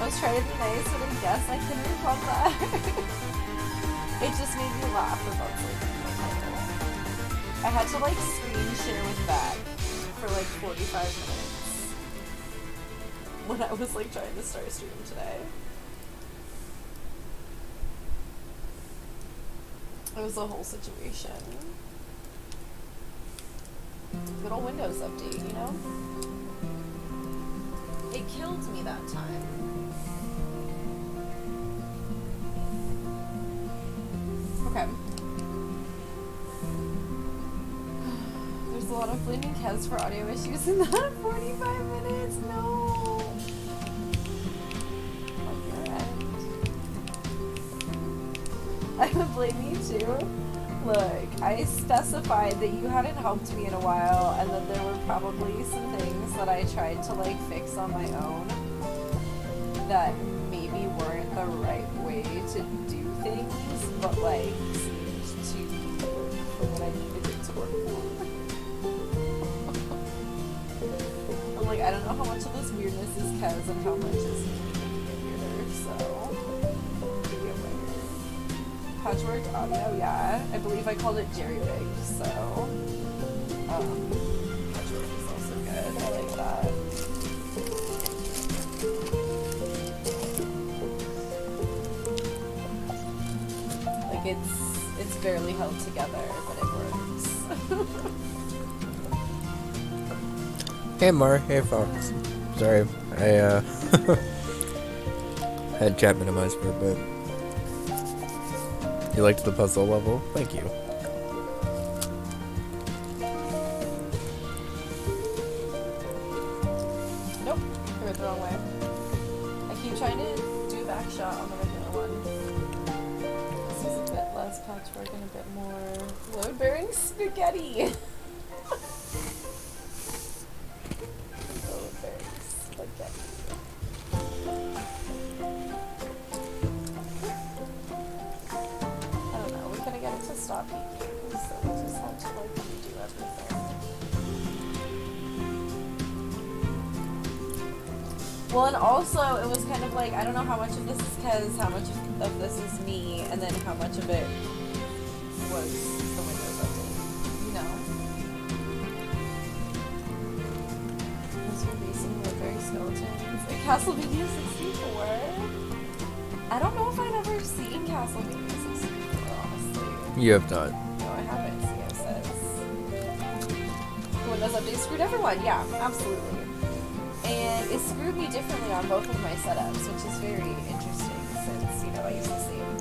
B: I was trying to be nice, but I guess I couldn't recall that. It just made me laugh about like the title. I had to like screen share with that for like 45 minutes. When I was like trying to start a stream today. It was a whole situation. Good old Windows update, you know? It killed me that time. Okay. There's a lot of blaming Kez for audio issues in that 45 minutes. No. I would blame you too. Look, I specified that you hadn't helped me in a while and that there were probably some things that I tried to like fix on my own that maybe weren't the right way to do things, but like seemed to work for what I needed it to work for. I'm like, I don't know how much of this weirdness is Kez and how much is me making it weirder, so patchwork audio, yeah. I believe I called it jerry-rigged, so patchwork is also good. I like that. Like it's barely held together, but it works.
A: Hey Mar, hey Fox. Sorry, I had chat minimized for a bit. You liked the puzzle level? Thank you.
B: Nope, I went the wrong way. I keep trying to do back shot on the regular one. This is a bit less patchwork and a bit more load-bearing spaghetti. Load-bearing spaghetti. Stop eating, so we just had to like redo everything. Well, and also it was kind of like, I don't know how much of this is Kez, how much of this is me, and then how much of it was the Windows update, you know? Those were basing low-bearing skeletons. Like Castlevania 64? I don't know if I've ever seen Castlevania 64.
A: You have not.
B: No, I haven't. See, it says the Windows update screwed everyone. Yeah, absolutely. And it screwed me differently on both of my setups, which is very interesting since, you know, I use the same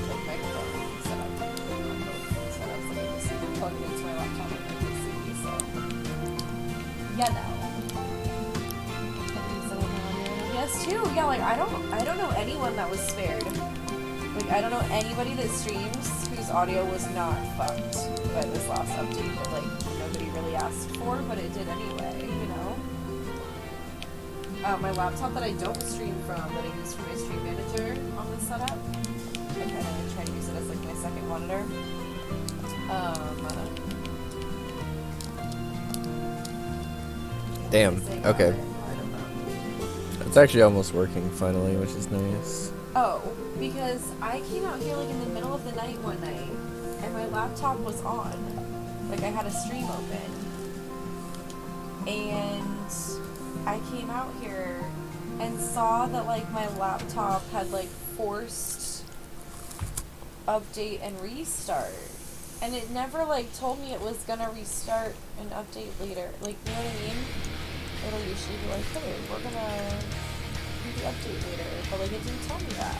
B: like microphone setup on both setups. Like, I just plug it into my laptop and my PC, so yeah, no. Yes, too. Yeah, like I don't know anyone that was spared. Like, I don't know anybody that streams whose audio was not fucked by this last update that, like, nobody really asked for, but it did anyway, you know? my laptop that I don't stream from, that I use for my stream manager on this setup. I kind of try to use it as like my second monitor.
A: Damn. Okay.
B: I don't know.
A: It's actually almost working finally, which is nice.
B: Oh, because I came out here like in the middle of the night one night, and my laptop was on. Like I had a stream open. And I came out here and saw that like my laptop had like forced update and restart. And it never like told me it was gonna restart and update later. Like, you know what I mean? It'll usually be like, hey, we're gonna do the update later. But like it didn't tell me that.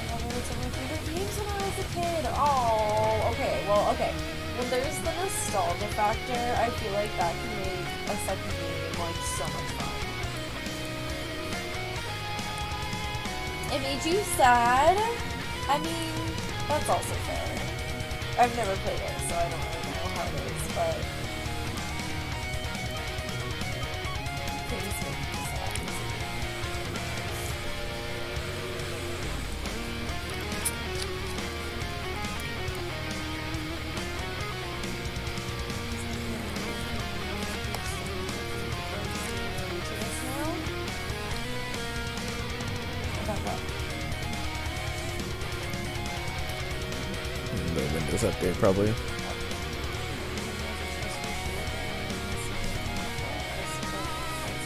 B: I know that it's one of my favorite games when I was a kid. Oh, okay, well, okay. When there's the nostalgia factor, I feel like that can make a second game like so much fun. It made you sad? I mean, that's also fair. I've never played it, so I don't really know how it is, but things make me sad.
A: The Windows update, probably.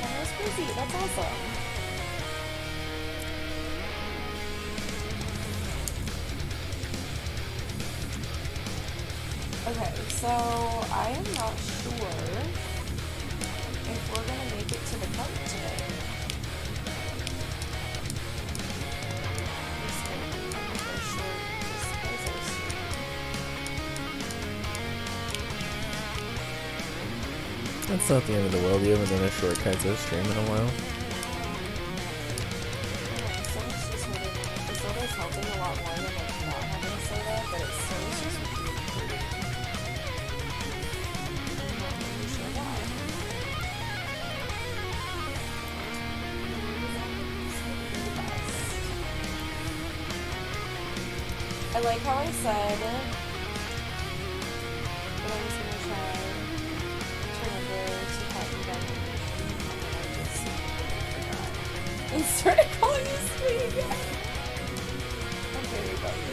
B: That's crazy. That's awesome. Okay, so I am not sure if we're gonna make it to the cart today.
A: That's not the end of the world. You haven't done a short Kaizo stream in a while.
B: The soda is helping a lot more than like not having a soda, but it's still just really pretty. I'm not really sure why. I like how I said that I was gonna try to remember to pat you down your name, and then I just forgot. And started calling you sweet again. I'm very bugged.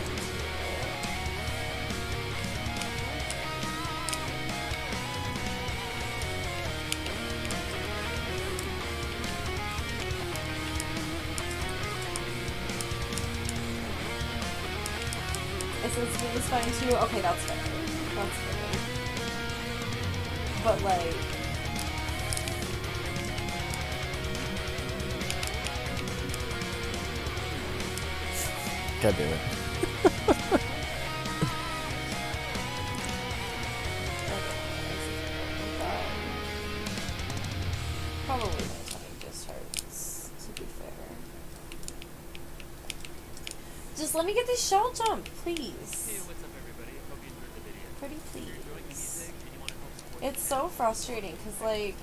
B: It says Sweet is fine too. Okay, that's fair. That's fair. But like,
A: God damn it.
B: probably my tummy just hurts, to be fair. Just let me get this shell jump, please.
C: Hey, what's up everybody? Hope you enjoyed the video.
B: Pretty
C: If you're enjoying the
B: please.
C: music and you want to help support
B: It's so frustrating because like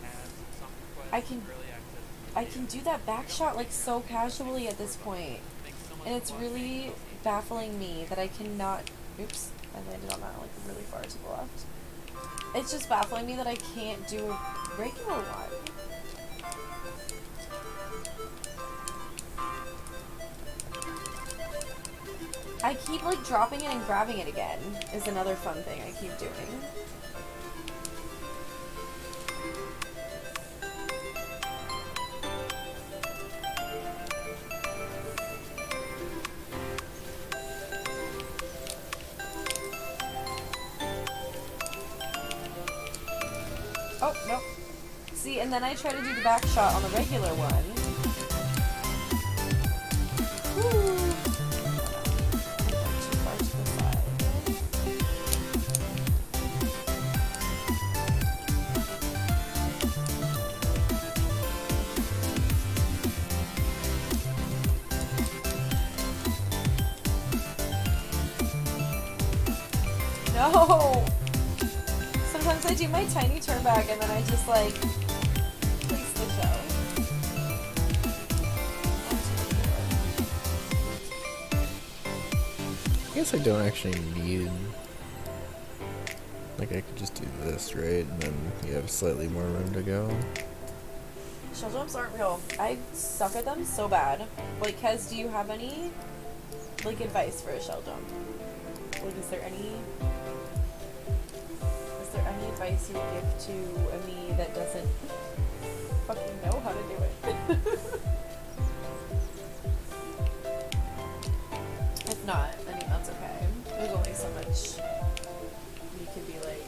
C: ads, song requests,
B: I can
C: early access to
B: I can do that back shot like so casually at this point.
C: Thanks so much
B: And it's
C: for watching.
B: really baffling me that I cannot. Oops, I landed on that like really far to the left. It's just baffling me that I can't do a regular one. I keep like dropping it and grabbing it again is another fun thing I keep doing. Oh, nope. See, and then I try to do the back shot on the regular one. Woo. Too far to the side. No! Sometimes Sometimes I do my tiny turn back and then I just like place the show.
A: I guess I don't actually need. Like, I could just do this, right? And then you have slightly more room to go.
B: Shell jumps aren't real. I suck at them so bad. Like, Kez, do you have any, like, advice for a shell jump? Like, is there any advice you would give to a me that doesn't fucking know how to do it? If not, I mean, that's okay. There's only so much you could be like,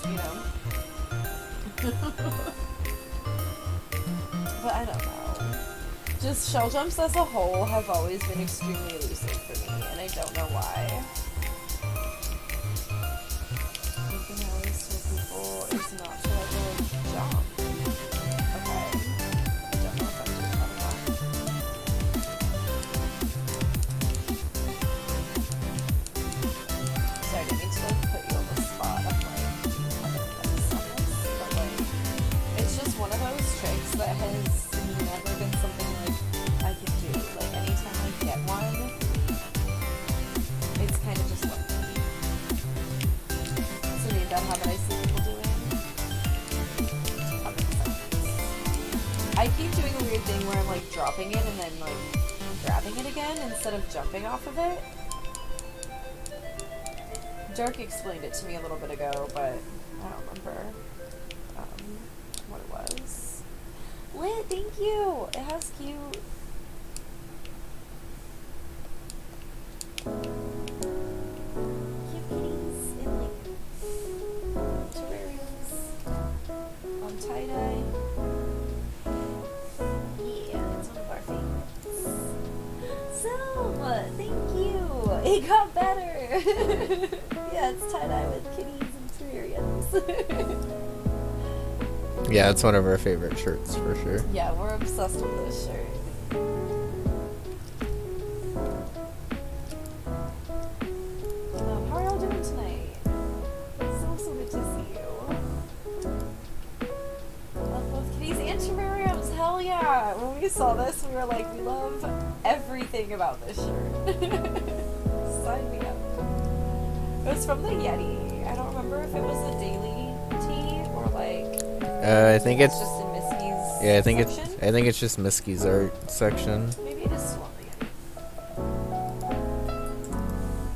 B: you know? But I don't know. Just shell jumps as a whole have always been extremely elusive for me, and I don't know why. Something I always tell people is not to ever jump. Okay. I don't know if I'm doing that or not. Sorry, I didn't mean to like put you on the spot of like but like it's just one of those tricks that has never been something like I could do. Like anytime I get one, it's kind of just lucky. So maybe that habit I see people doing. That makes sense. I keep doing a weird thing where I'm like dropping it and then like grabbing it again instead of jumping off of it. Dirk explained it to me a little bit ago, but I don't remember what it was. Lit, thank you! It has cute... cute kitties in like terrariums on tie-dye. Yeah, it's one of our favorites. So, thank you! It got better! Yeah, it's tie-dye with kitties and terrariums.
A: Yeah, it's one of our favorite shirts for sure.
B: Yeah, we're obsessed with this shirt. How are y'all doing tonight? So good to see you. Love both kitties and terrariums. Hell yeah! When we saw this, we were like, we love everything about this shirt. Sign me up. It was from the Yeti. I don't remember if it was a daily tee or like.
A: I think it's
B: just in Misky's.
A: Yeah, I think
B: section.
A: I think it's just Misky's art section.
B: Maybe it is still on the Yeti.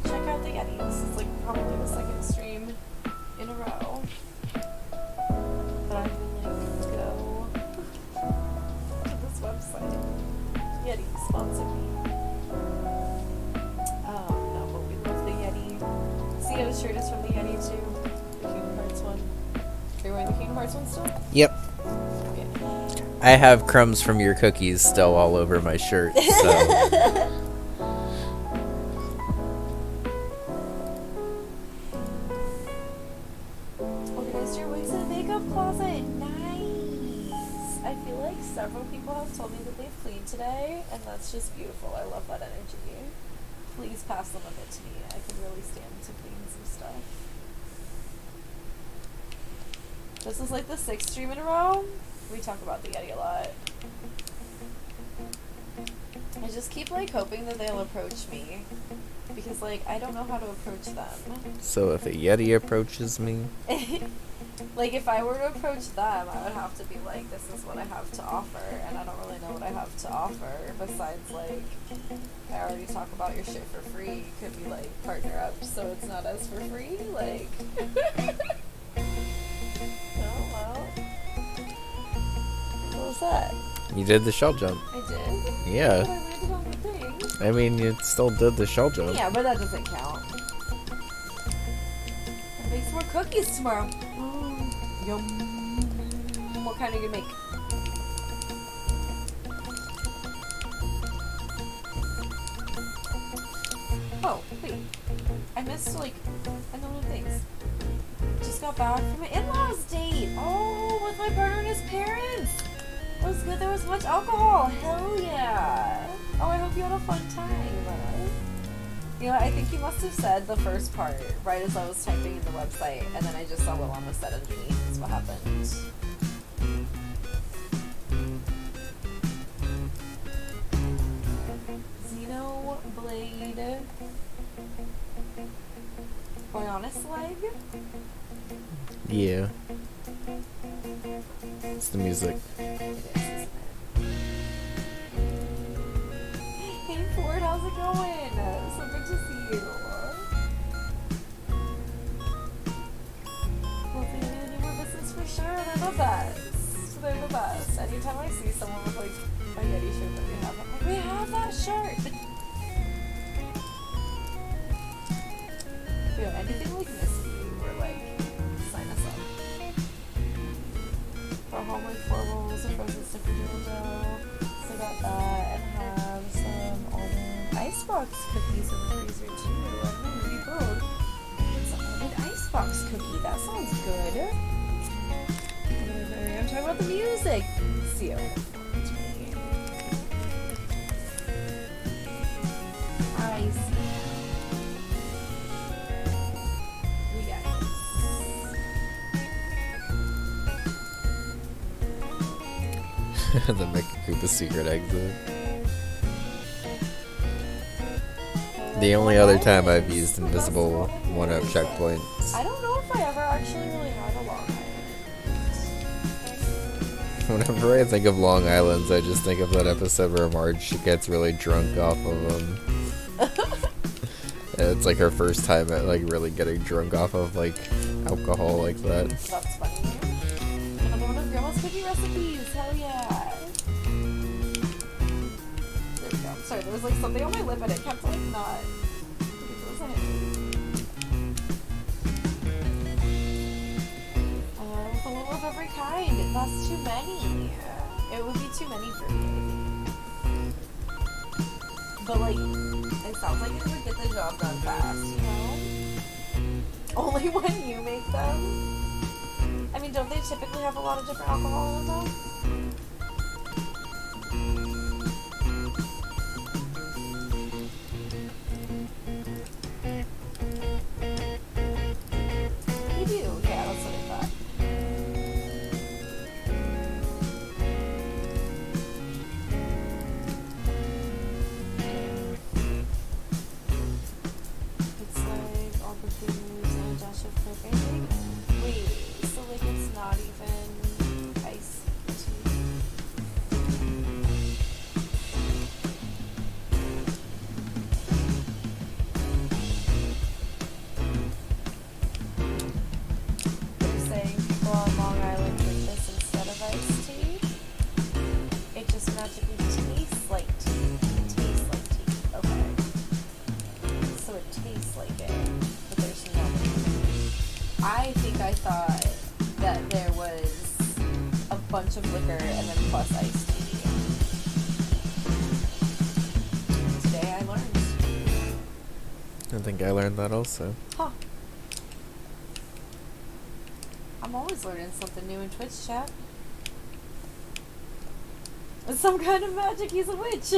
B: Check out the Yeti. This is like probably the second stream in a row that I've been like, go to this website. Yeti sponsor me. Oh no, but we love the Yeti. Cio's shirt is from the Yeti too. The Kingdom Hearts one. Are you wearing the Kingdom Hearts one still?
A: Yep.
B: Okay.
A: I have crumbs from your cookies still all over my shirt, so.
B: Organized your wigs and makeup closet. Nice. I feel like several people have told me that they've cleaned today, and that's just beautiful. I love that energy. Please pass them a bit to me. I can really stand to clean some stuff. This is like the 6th stream in a row. We talk about the Yeti a lot. I just keep like hoping that they'll approach me. Because like, I don't know how to approach them.
A: So if a Yeti approaches me,
B: Like if I were to approach them, I would have to be like, this is what I have to offer. And I don't really know what I have to offer. Besides like, I already talk about your shit for free. You could be like, partner up so it's not as for free. Like... Oh, well. What was that?
A: you did the shell jump.
B: I did?
A: Yeah.
B: But I landed on the thing.
A: I mean, you still did the shell jump.
B: Yeah, but that doesn't count. I'll make some more cookies tomorrow. Yum. What kind are you gonna make? Oh, wait. I missed, like, a million things. Just got back from my in-laws date. Oh, with my partner and his parents. It was good. There was much alcohol. Hell yeah. Oh, I hope you had a fun time. You know, I think you must have said the first part right as I was typing in the website, and then I just saw what Llama said underneath. That's what happened. Xenoblade Bionis leg?
A: Yeah. It's the music.
B: It is, isn't it? Hey Ford, how's it going? So good to see you. Hopefully you're gonna do more business for sure. They're the best. They're the best. Anytime I see someone with like a Yeti shirt that we have, I'm like, we have that shirt. Yo, anything like Misty or like sign us up. For home like 4 rolls of frozen sticker dildo. So got that and have some almond icebox cookies in the freezer too. I don't know, maybe both. Some almond icebox cookie. That sounds good. I'm talking about the music. See you. I see. We got
A: The Mecha Koopa secret exit. The only other time I've used invisible 1-up checkpoints.
B: I don't know if I ever actually really had a Long Island.
A: Whenever I think of Long Islands, I just think of that episode where Marge gets really drunk off of them. It's like her first time at like really getting drunk off of like alcohol like that.
B: That's funny. Another one of Grandma's cookie recipes. Hell yeah. There we go. Sorry, there was like something on my lip and it kept like not. With a little of every kind. That's too many. It would be too many for me, I think. But like, it sounds like it would get the job done fast, you know? Only when you make them. I mean, don't they typically have a lot of different alcohol in them? They do, yeah, that's what I thought. It's like all the booze and a dash of Coke, I think. Wait, so like it's not even iced tea? They're saying people on Long Island drink this instead of iced tea. It just magically tastes like tea. Tastes like tea. Okay. So it tastes like it, but there's no. I think I thought that there was a bunch of liquor and then plus iced tea. Today I learned.
A: I think I learned that also.
B: Huh. I'm always learning something new in Twitch chat. Some kind of magic, he's a witch.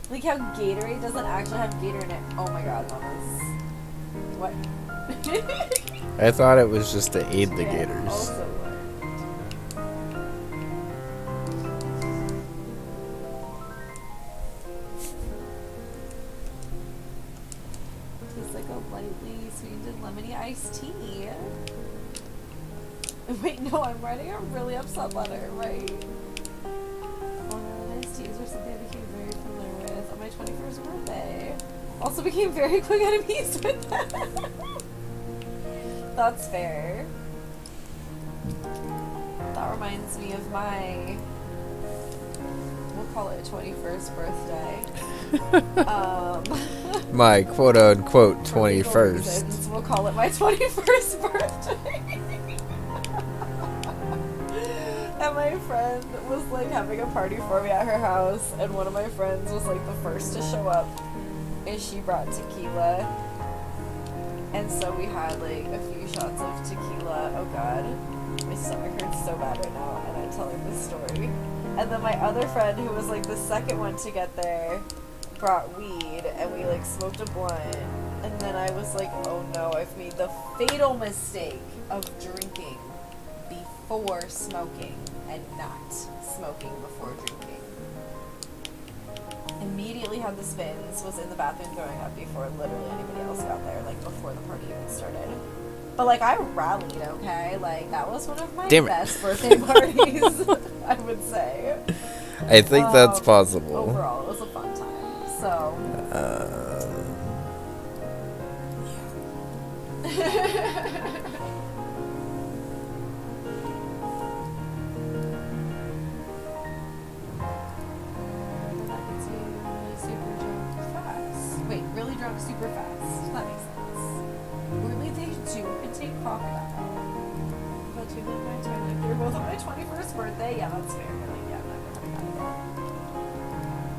B: Like how Gatorade doesn't actually have Gator in it. Oh my god, Mamas. What?
A: I thought it was just to aid the
B: Yeah,
A: gators.
B: also learned. Tastes like a lightly sweetened lemony iced tea. Wait, no, I'm writing a really upset letter, right? Long Island iced teas were something I became very familiar with on my 21st birthday. Also became very quick enemies with them. That's fair. That reminds me of my, we'll call it 21st birthday.
A: My quote unquote
B: For legal
A: 21st.
B: reasons, we'll call it my 21st birthday. And my friend was like having a party for me at her house, and one of my friends was like the first to show up, and she brought tequila. And so we had like a few shots of tequila. Oh god, my stomach hurts so bad right now, and I'm telling this story. And then my other friend, who was like the second one to get there, brought weed and we like smoked a blunt, and then I was like, oh no, I've made the fatal mistake of drinking before smoking and not smoking before drinking. Immediately had the spins, was in the bathroom throwing up before literally anybody else got there, like before the party even started. But like I rallied, okay? Like that was one of my
A: Damn it.
B: best birthday parties, I would say.
A: I think that's possible.
B: Overall, it was a fun time. So. Super drunk fast. Wait, really drunk super fast. That makes sense. Weirdly, they do contain crocodile. But you live my time like they're both on my 21st birthday. Yeah, that's fair. Like, yeah, I'm not gonna have that.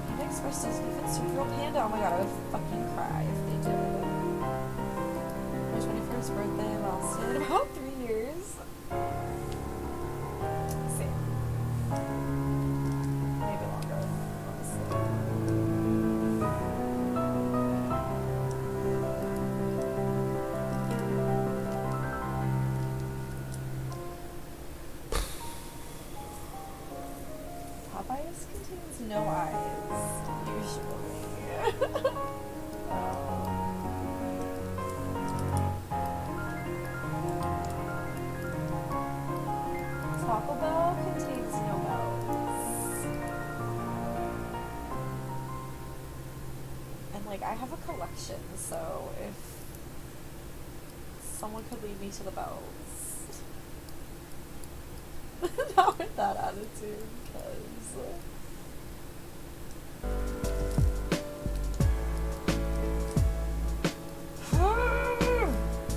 B: Panda Express doesn't even serve real panda. Oh my god, I would fucking cry if they did. My 21st birthday lasted about 3 years. Same. Maybe longer, honestly. Popeyes contains no eyes, usually. Taco Bell contains no melts. And like I have a collection, so if someone could lead me to the bells. Not with that attitude, because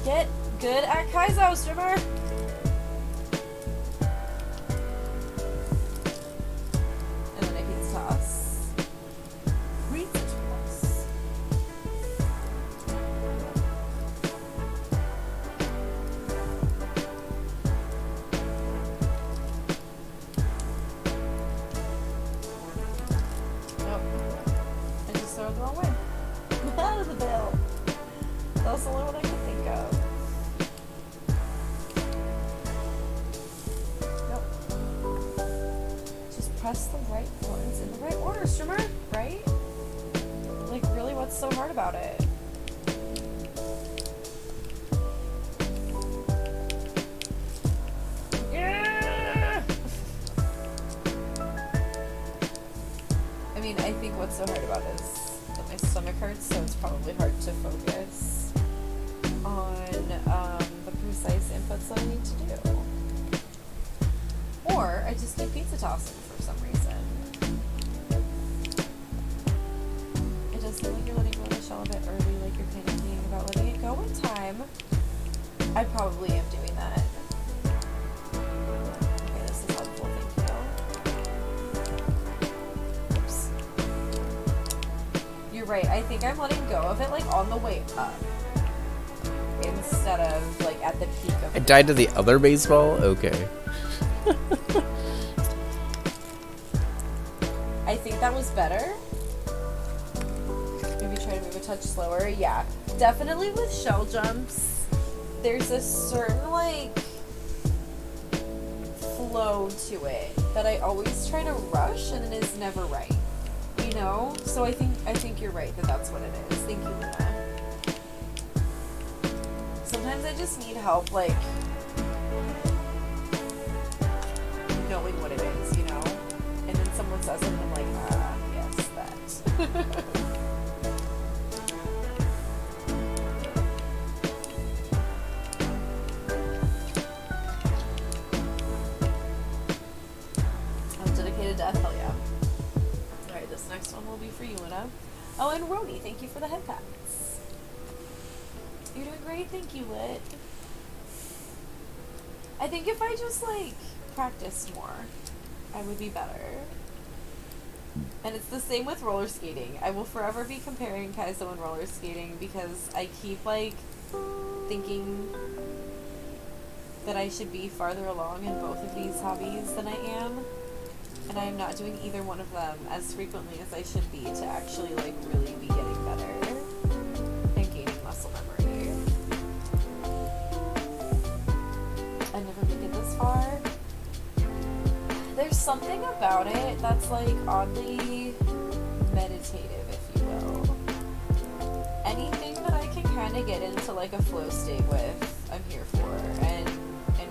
B: get good at Kaizo, streamer. And then a pizza toss. Pizza toss. Nope. I just throw it the wrong way. Out of the bill. That's the only one I could think of. Nope. Just press the right ones in the right order, streamer, right? Like, really, what's so hard about it? Yeah! I mean, I think what's so hard about it is that my stomach hurts, so it's probably hard to focus on the precise inputs that I need to do. Or I just do pizza tossing for some reason. It does seem like you're letting go of the shell a bit early, like you're panicking about letting it go in time. I probably am doing that. Okay, this is helpful, thank you. Oops. You're right, I think I'm letting go of it like on the way up. Instead of like at the peak of
A: I died to the other baseball? Okay.
B: I think that was better. Maybe try to move a touch slower. Yeah. Definitely with shell jumps, there's a certain like flow to it that I always try to rush and it is never right. You know? So I think you're right that that's what it is. Thank you, Luna. Sometimes I just need help, like, knowing what it is, you know? And then someone says it and I'm like, ah, yes, that. I'm dedicated to death, hell yeah. Alright, this next one will be for you, Luna. Oh, and Roni, thank you for the head pats. You're doing great, thank you, Lit. I think if I just, like, practiced more, I would be better. And it's the same with roller skating. I will forever be comparing Kaizo and roller skating because I keep, like, thinking that I should be farther along in both of these hobbies than I am. and I am not doing either one of them as frequently as I should be to actually like really be getting better and gaining muscle memory. I never make it this far. There's something about it that's like oddly meditative, if you will. Anything that I can kind of get into like a flow state with, I'm here for. And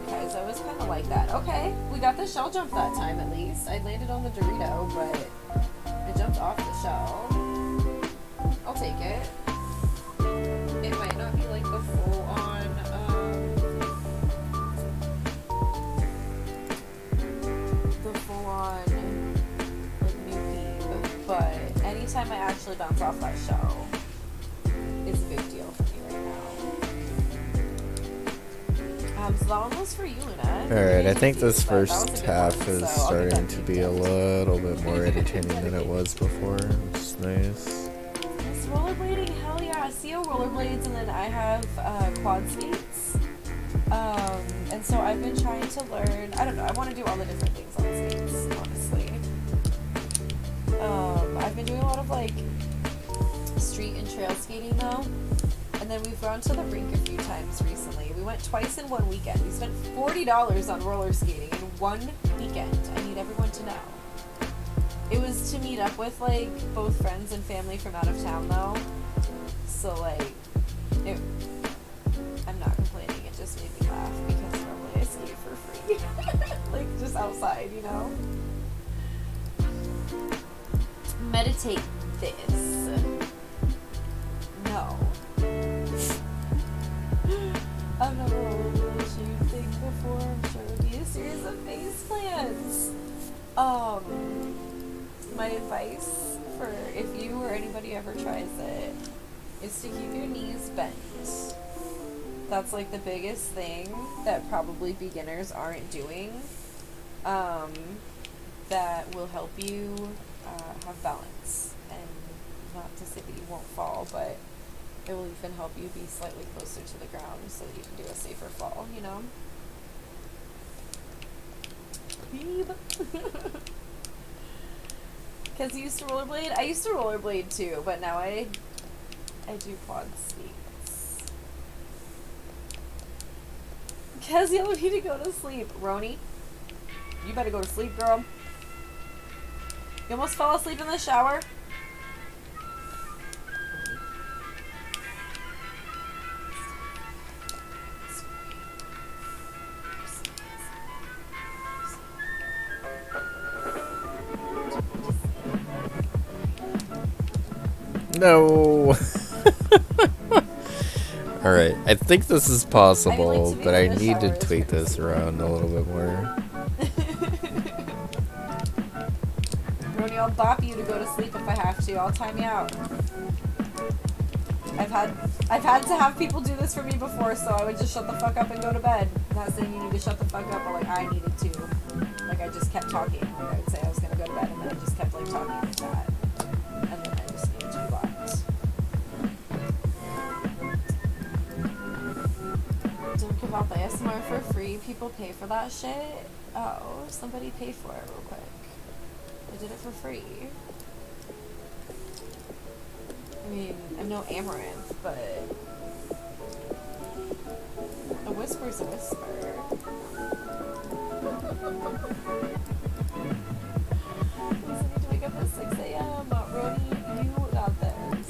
B: Kaizo was kind of like that. Okay, we got the shell jump that time at least. I landed on the Dorito, but I jumped off the shell. I'll take it. It might not be like the full on like new beam, but anytime I actually bounce off that shell is a big deal for me right now. So that one was for you, Luna.
A: Alright, I think this first half is starting to be a little bit more entertaining than it was before, which is nice.
B: It's rollerblading, hell yeah. CO rollerblades, and then I have quad skates. And so I've been trying to learn, I don't know, I want to do all the different things on skates, honestly. I've been doing a lot of like street and trail skating though. And then we've gone to the rink a few times recently. We went twice in one weekend. We spent $40 on roller skating in one weekend. I need everyone to know. It was to meet up with like both friends and family from out of town though. So like, I'm not complaining. It just made me laugh because normally I skate for free. Like just outside, you know? Meditate this. No. I've never rolled a really cheap thing before. I'm sure it would be a series of face plants. My advice for if you or anybody ever tries it is to keep your knees bent. That's like the biggest thing that probably beginners aren't doing. That will help you have balance, and not to say that you won't fall, but it will even help you be slightly closer to the ground so that you can do a safer fall, you know? Because you used to rollerblade? I used to rollerblade too, but now I do quad skates. Kez yelling me to go to sleep. Roni, you better go to sleep, girl. You almost fell asleep in the shower?
A: No. Alright, I think this is possible, but I need to tweak this around a little bit more.
B: Roni, I'll bop you to go to sleep if I have to. I'll time you out. I've had to have people do this for me before, so I would just shut the fuck up and go to bed. I'm not saying you need to shut the fuck up, but like I needed to. Like I just kept talking. Like I would say I was gonna go to bed, and then I just kept like talking like that. And then I just needed to be blocked. Don't give out the ASMR for free. People pay for that shit. Oh, somebody pay for it real quick. I did it for free. I mean, I'm no Amaranth, but a whisper's a whisper. I need to wake up at 6 a.m. Roni, you got this.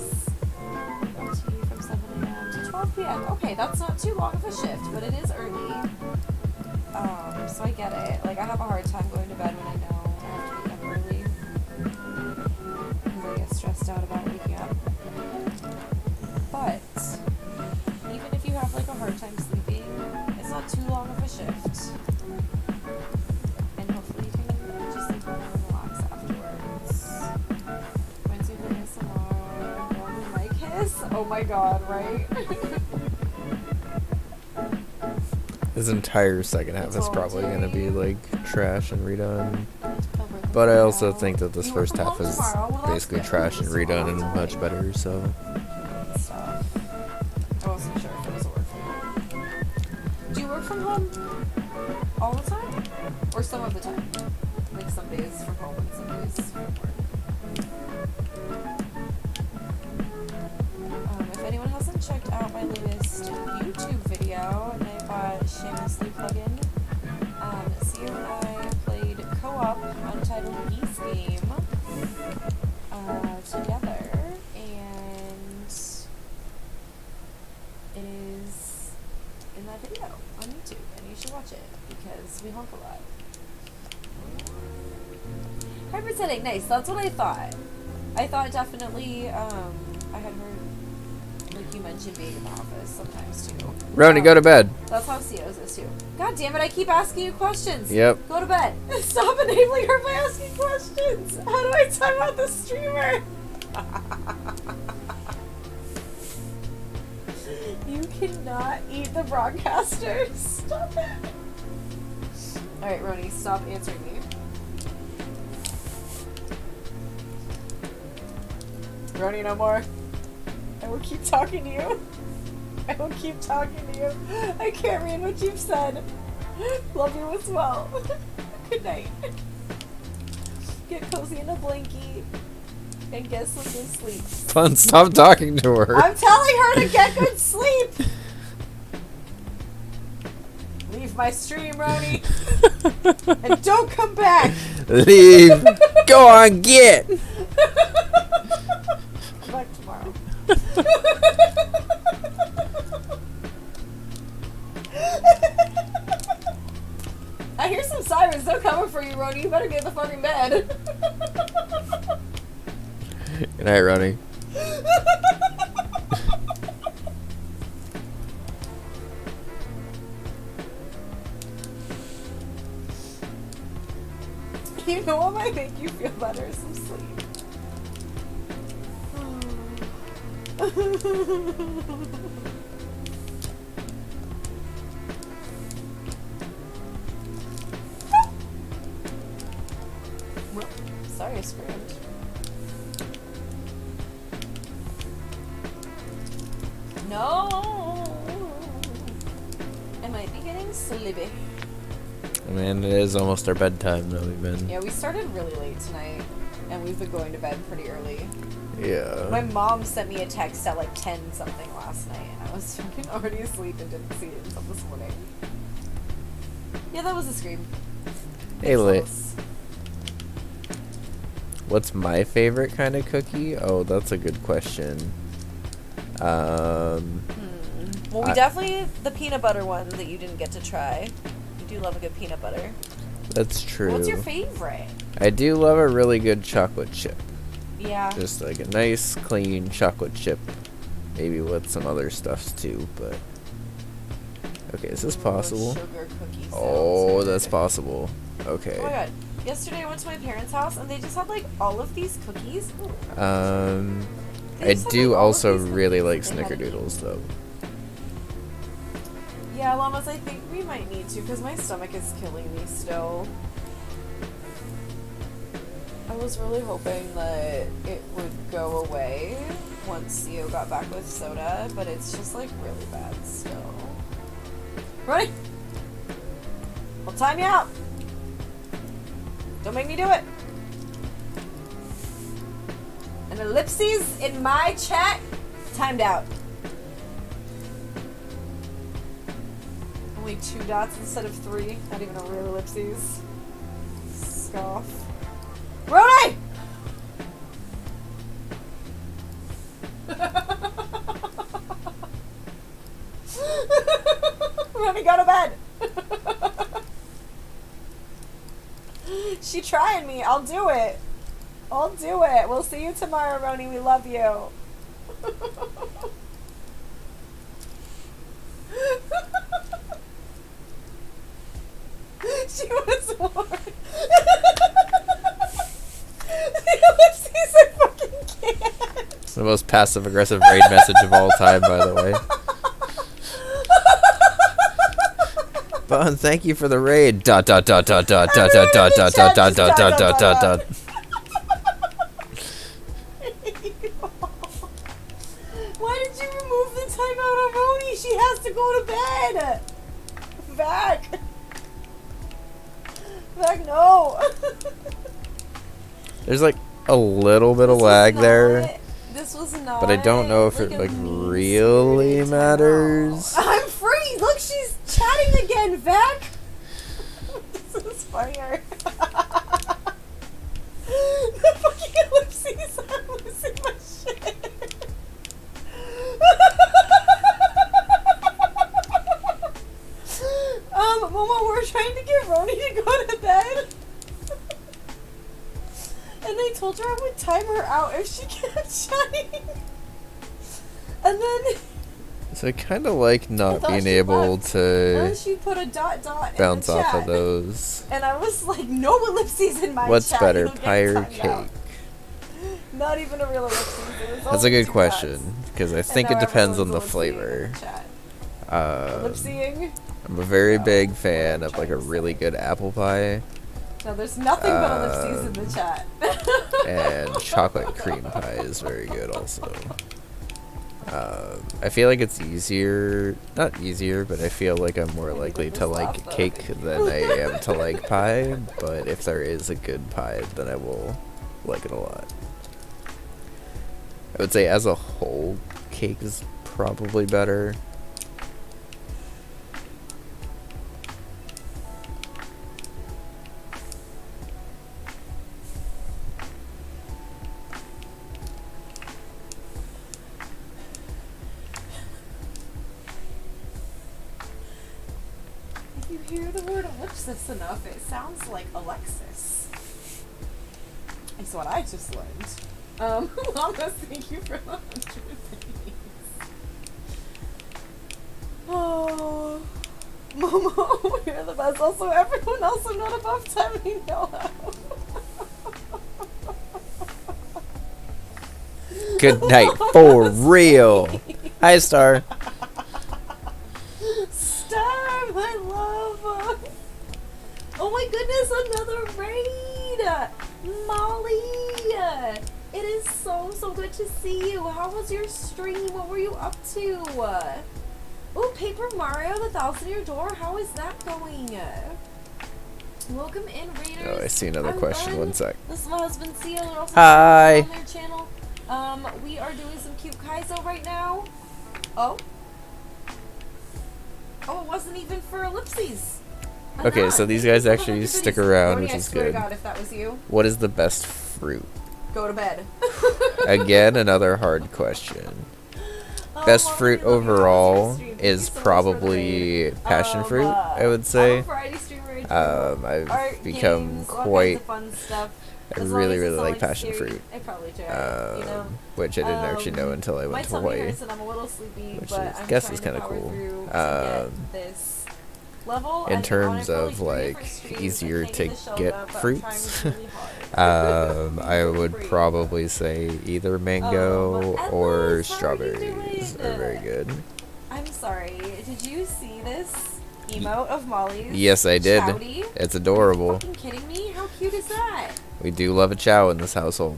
B: OT from 7 a.m. to 12 p.m. Okay, that's not too long of a shift, but it is early. So I get it. Like, I have a hard time going to bed when I know I have to wake up early. Because I get stressed out about waking up. But even if you have like a hard time sleeping, it's not too long of a shift. And hopefully you can just like relax afterwards. Reminds me of ASMR. My kiss? Oh my god, right?
A: This entire second half is probably going to be like trash and redone. But I also think that this first half is basically trash and redone and much better, so.
B: Stuff. I wasn't sure if it was a work from home. Do you work from home all the time? Or some of the time? Like some days from home and some days from work. If anyone hasn't checked out my latest YouTube video, and I got shamelessly plug-in, Sio and I played co-op Untitled Geese game together, and it is in that video on YouTube, and you should watch it because we honk a lot. Hypersetting, nice. That's what I thought. I thought definitely. I had heard, like you mentioned, being in the office sometimes too.
A: Roni, go to bed.
B: That's how CO's is too. God damn it! I keep asking you questions.
A: Yep.
B: Go to bed. Stop enabling her by asking questions. How do I time out the streamer? You cannot eat the broadcaster. Stop it. All right, Roni, stop answering me. Roni, no more. I will keep talking to you. I will keep talking to you. I can't read what you've said. Love you as well. Good night. Get cozy in a blankie and get some good sleep.
A: Fun, stop talking to her.
B: I'm telling her to get good sleep. Leave my stream, Roni. And don't come back.
A: Leave. Go on, get.
B: Come back tomorrow. I hear some sirens. They're coming for you, Roni. You better get in the fucking bed.
A: Good night, Roni.
B: You know what might make you feel better? Some sleep. Sorry, I screamed. No! I might be getting sleepy.
A: Man, it is almost our bedtime though. We've been.
B: Yeah, we started really late tonight, and we've been going to bed pretty early.
A: Yeah.
B: My mom sent me a text at like 10 something last night, and I was fucking already asleep and didn't see it until this morning. Yeah, that was a scream.
A: Hey, Lit.
B: Close.
A: What's my favorite kind of cookie? Oh, that's a good question.
B: Well, we definitely the peanut butter one that you didn't get to try. You do love a good peanut butter.
A: That's true.
B: What's your favorite?
A: I do love a really good chocolate chip.
B: Yeah.
A: Just like a nice, clean chocolate chip. Maybe with some other stuffs too, but... Okay, is this possible?
B: Sugar cookies.
A: Oh, that's possible. Okay.
B: Oh my god. Yesterday I went to my parents' house and they just had like all of these cookies. They
A: I
B: just had,
A: do
B: like, all of
A: also
B: these
A: really
B: cookies
A: like
B: that they had
A: snickerdoodles though.
B: Yeah, Llamas, I think we might need to because my stomach is killing me still. I was really hoping that it would go away once Theo got back with soda, but it's just like really bad still. Ready? I'll time you out. Don't make me do it. An ellipses in my chat, timed out. Only 2 dots instead of 3. Not even a real ellipses. Scoff. Roni! Roni, go to bed. She trying me. I'll do it. I'll do it. We'll see you tomorrow, Roni. We love you. She was warned. Ellipses, I fucking can't.
A: It's the most passive-aggressive raid message of all time, by the way. Bun, thank you for the raid. Dot dot dot dot dot dot dot dot dot dot dot dot dot dot dot dot.
B: Why did you remove the timeout on Roni? She has to go to bed. Back. Back, no.
A: There's like a little bit of
B: This was
A: lag
B: not-
A: there,
B: This was not.
A: but I don't know if it
B: a
A: like
B: mean-spirited
A: really
B: timeout.
A: matters.
B: I'm free. Look, she's chatting again, Vac. This is funnier. The fucking ellipses. I'm losing my shit. Momo, we're trying to get Roni to go to bed. And I told her I would time her out if she kept chatting. And then
A: So I kind of like
B: I
A: not
B: thought
A: being
B: she
A: able
B: left. And then
A: to
B: she put a dot
A: bounce
B: in the
A: off
B: chat.
A: of those.
B: And I was like, no ellipses in my
A: What's
B: chat.
A: better,
B: You'll get
A: pie or
B: timed
A: cake?
B: out. Not even a real ellipses. It was
A: That's a
B: only
A: good
B: 2
A: question,
B: dots.
A: because I
B: And
A: think
B: now
A: it depends on the
B: everyone's ellipsing in
A: flavor.
B: the chat.
A: Um,
B: Ellipsing?
A: I'm a very
B: No,
A: big
B: what
A: fan
B: I'm
A: of like
B: trying
A: a
B: to
A: really
B: say.
A: good apple pie
B: No, there's nothing but ellipses in the chat.
A: and chocolate cream pie is very good also. I feel like it's easier, not easier, but I feel like I'm more likely to like cake than I am to like pie, but if there is a good pie, then I will like it a lot. I would say as a whole, cake is probably better.
B: If you hear the word ellipsis enough, it sounds like Alexis. It's what I just learned. Llamas, thank you for the 100 pennies. Oh, Momo, you're the best. Also, everyone else I'm not above 10, we know how.
A: Good night, for real. Hi, Star.
B: Star, my love. Oh my goodness, another raid. Molly, it is so good to see you. How was your stream? What were you up to? Oh, Paper Mario, the 1,000-year door. How is that going? Welcome in, raiders.
A: Oh, I see another
B: I'm
A: question.
B: Glenn.
A: One sec.
B: This is my husband, Seal. They're also
A: Hi.
B: on their channel. We are doing some cute Kaizo right now. Oh. Oh, it wasn't even for ellipses. I'm
A: Okay,
B: not.
A: so these
B: Thank you
A: guys
B: for the
A: actually
B: 100
A: stick
B: pennies.
A: around,
B: Brody,
A: which
B: I
A: is
B: swear to
A: good.
B: God, if that was you,
A: What is the best fruit?
B: go to bed.
A: Again, another hard question.
B: Oh,
A: Best
B: Mama,
A: fruit
B: you love me. How was your
A: overall
B: stream? Thank
A: is
B: you so much for the
A: probably
B: raid.
A: passion fruit, I would
B: I'm
A: say.
B: a variety streamer too.
A: I've
B: Art,
A: become
B: games, all kinds
A: quite.
B: of fun stuff.
A: I
B: As long
A: really,
B: as
A: really
B: it's not
A: like passion
B: scary,
A: fruit.
B: I probably try it, you know?
A: Which I didn't actually know until I
B: My
A: went to
B: tummy
A: Hawaii.
B: hurts and I'm a little sleepy,
A: which
B: but
A: is-
B: I'm
A: guess
B: trying
A: is
B: to
A: kinda
B: power
A: cool.
B: through to get this level.
A: In
B: I've been on it
A: terms
B: for,
A: of
B: three
A: like
B: different streams.
A: easier
B: I can't
A: to
B: the shell
A: get
B: done, but I'm
A: fruits,
B: trying really hard.
A: I would
B: Free.
A: probably say either mango
B: Emma,
A: or
B: how are you
A: strawberries
B: doing?
A: are very good.
B: I'm sorry, did you see this emote of Molly's?
A: Yes, I did.
B: Chowdy?
A: It's
B: Are you
A: adorable.
B: fucking kidding me? How cute is that?
A: We do love a chow in this household.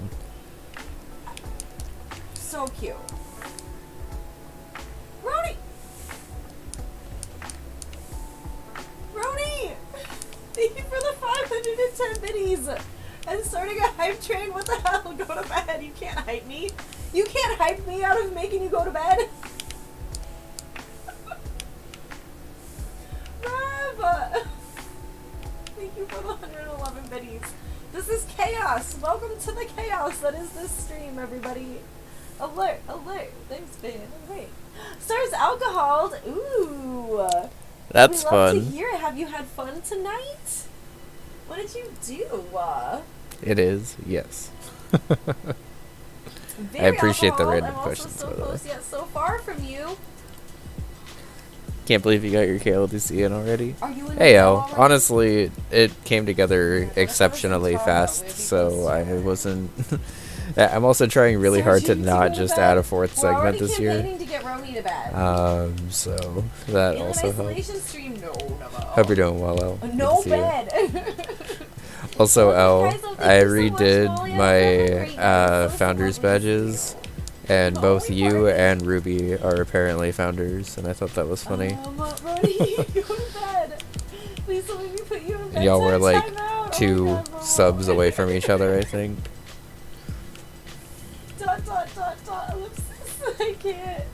B: So cute. Roni! Roni! Thank you for the 510 biddies! And starting a hype train, what the hell? Go to bed. You can't hype me. You can't hype me out of making you go to bed. Rev! Thank you for the 111 biddies. This is chaos. Welcome to the chaos that is this stream, everybody. Alert, alert. Thanks, Ben. Alert. Stars alcohol. Ooh.
A: That's
B: we love to
A: fun.
B: hear it. Have you had fun tonight? What did you do?
A: It is, yes.
B: Very
A: appreciate the
B: alcohol.
A: random
B: I'm
A: questions,
B: also
A: by
B: so
A: the way.
B: close yet so far from you.
A: Can't believe you got your KLDC in already.
B: Are you in
A: Hey,
B: the
A: El.
B: already?
A: Honestly, it came together
B: Yeah,
A: exceptionally
B: that's what I was
A: fast,
B: talking
A: so
B: about.
A: I wasn't. I'm also trying really hard to
B: Sergeant, you
A: not
B: go to
A: just
B: bed?
A: add a fourth
B: We're
A: segment
B: already
A: this year.
B: campaigning to get Roni to bed.
A: So that
B: In
A: also
B: an
A: helped.
B: isolation stream? No, never.
A: Hope you're doing well, El. Good to
B: No
A: see you.
B: bed.
A: Also, El,
B: Guys, thank
A: I
B: you so much,
A: redid
B: Molly. I love
A: my
B: it. Great. It's so
A: founders
B: lovely to see
A: badges,
B: you.
A: and
B: Oh,
A: both
B: we
A: you
B: party.
A: and Ruby are apparently founders, and I thought that was funny.
B: Roni, go to bed. Please don't make me put you in bed.
A: And y'all were like,
B: Time out.
A: 2 subs away from each other, I think.
B: Ellipsis. I can't.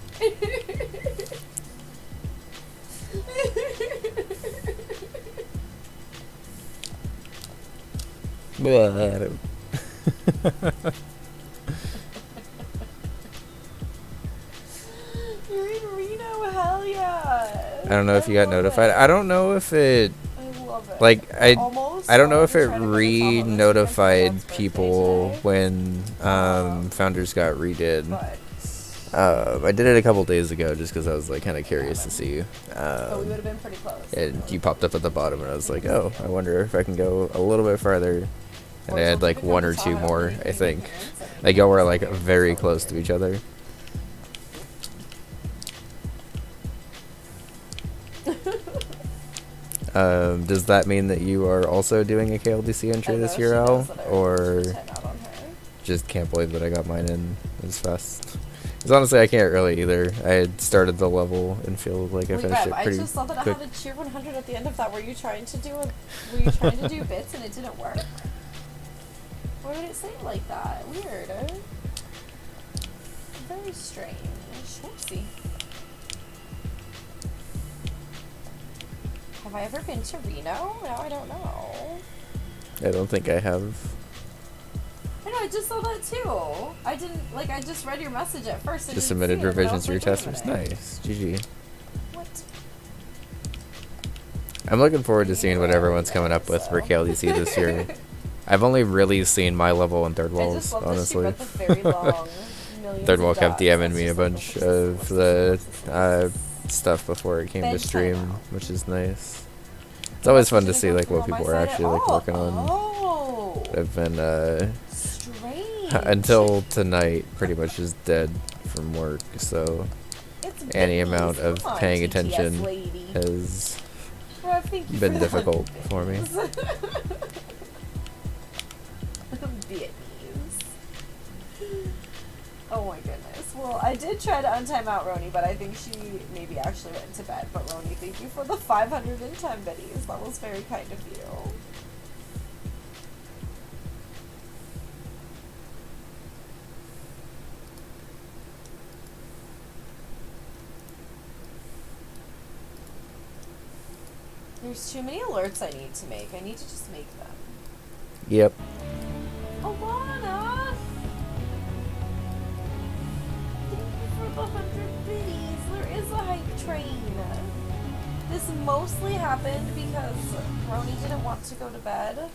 B: You're in Reno, hell yeah.
A: I don't know if you got notified. I don't know if it,
B: I love it.
A: like, I
B: Almost.
A: don't know if it
B: I'm trying to get a follow this
A: re-notified
B: against my
A: people
B: birthday
A: when Founders got redid.
B: today,
A: I did it a couple days ago just because I was like kind of curious to see.
B: but we would have been pretty close.
A: And you popped up at the bottom, and I was like, oh, I wonder if I can go a little bit farther. And I had like 1 or 2 more, I think. Like y'all were like very close to each other. Does that mean that you are also doing a KLDC entry this year, Al? Or just can't believe that I got mine in as fast? Because honestly, I can't really either. I had started the level and feel like I finished it
B: I
A: pretty
B: just saw that
A: quick.
B: I had a cheer 100 at the end of that. Were you trying to do bits and it didn't work? Why would it say it like that? Weird. Very strange. Whoopsie. Have I ever been to Reno? No, I don't know.
A: I don't think I have.
B: I know, I just saw that too. I didn't, like, I just read your message at first. I
A: Just
B: didn't
A: submitted
B: see it, but I
A: revisions
B: was
A: to your
B: like, wait a
A: testers.
B: minute.
A: Nice. GG.
B: What?
A: I'm looking forward to seeing what everyone's coming up with for KLDC this year. I've only really seen my level in Third
B: I
A: Walls,
B: just love that she
A: honestly.
B: read the very long millions
A: Third
B: of
A: Wall kept
B: dots.
A: DMing
B: That's
A: me a
B: just like,
A: bunch
B: what
A: of the stuff before it came to
B: Bedtime
A: stream,
B: now.
A: which is nice. It's always fun to see like what people are actually like working on.
B: Oh,
A: I've been
B: strange.
A: until tonight pretty much just dead from work, so
B: It's
A: any
B: Britney's.
A: amount of
B: Come on,
A: paying
B: TTS
A: attention
B: lady.
A: has
B: Rob, thank you
A: been
B: for the
A: difficult
B: 100
A: for me.
B: Vietnamese. Oh my goodness. Well, I did try to untime out Roni, but I think she maybe actually went to bed. But Roni, thank you for the 500 in time biddies. That was very kind of you. There's too many alerts I need to make. I need to just make them.
A: Yep.
B: Alana! Thank you for the 100 biddies. There is a hype train. This mostly happened because Roni didn't want to go to bed,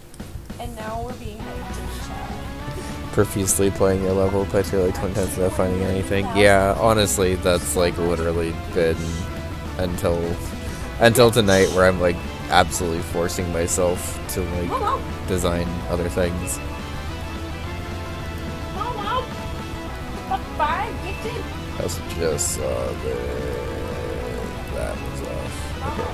B: and now we're being hyped in the chat.
A: Profusely playing your level, but you're like 20 times without finding anything. Yeah, honestly, that's like literally been until tonight, where I'm like absolutely forcing myself to like
B: Momo!
A: design other things.
B: Momo! Bye, gifted!
A: I also just saw that was off. Okay.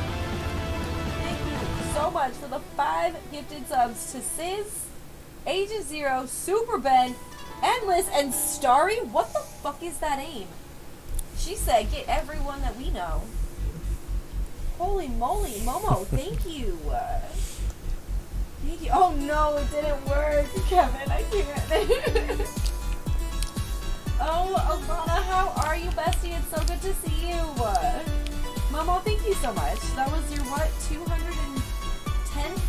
B: Thank you so much for the 5 gifted subs to Sizz, Agent Zero, Super Ben, Endless, and Starry. What the fuck is that aim? She said, get everyone that we know. Holy moly, Momo, thank you. Thank you. Oh no, it didn't work. Kevin, I can't. Oh, Alana, how are you, bestie? It's so good to see you. Momo, thank you so much. That was your what, 210?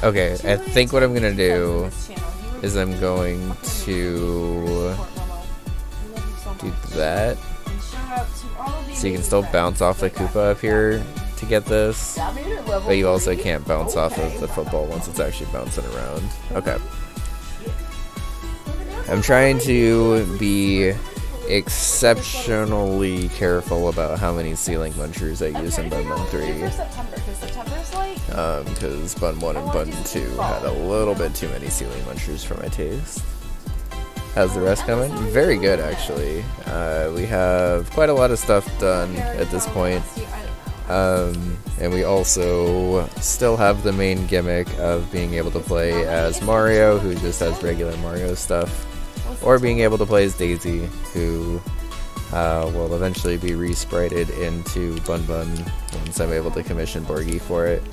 A: Okay, I think what I'm gonna do is I'm going
B: to
A: to do that, so you can still bounce off the Koopa up here to get this, but you also can't bounce off of the football once it's actually bouncing around. Okay. I'm trying to be exceptionally careful about how many ceiling munchers I use in Bunbun 3. Because Bun 1 and Bun 2 had a little bit too many ceiling munchers for my taste. How's the rest coming? Very good, actually. We have quite a lot of stuff done at this point. And we also still have the main gimmick of being able to play as Mario, who just has regular Mario stuff, or being able to play as Daisy, who will eventually be resprited into Bunbun once I'm able to commission Borgie for it.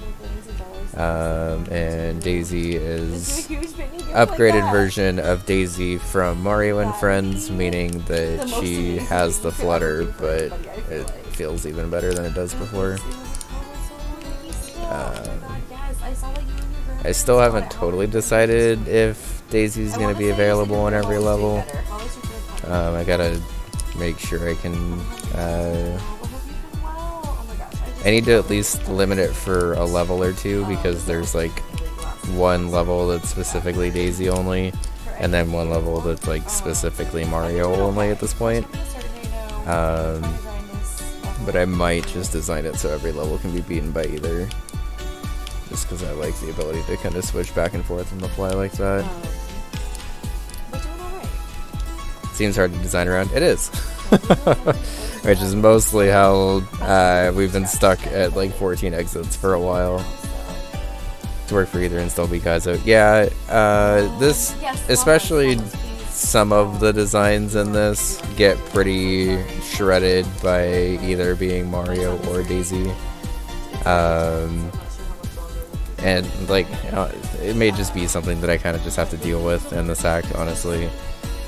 A: And Daisy is
B: Huge mini games like
A: upgraded
B: that.
A: version of Daisy from Mario and Friends, meaning that
B: The most
A: she
B: amazing
A: has the
B: thing you could
A: flutter,
B: ever do for
A: but
B: anybody, I feel
A: it
B: like.
A: feels even better than it does before. I still haven't totally decided if Daisy's gonna be available on every level. I gotta make sure I can. I need to at least limit it for a level or two because there's like one level that's specifically Daisy only, and then one level that's like specifically Mario only at this point. But I might just design it so every level can be beaten by either. Just because I like the ability to kind of switch back and forth on the fly like that. Seems hard to design around. It is. Which is mostly how we've been stuck at like 14 exits for a while. To work for either install Picasso. Yeah, this, especially some of the designs in this, get pretty shredded by either being Mario or Daisy. And like, it may just be something that I kind of just have to deal with in this act, honestly.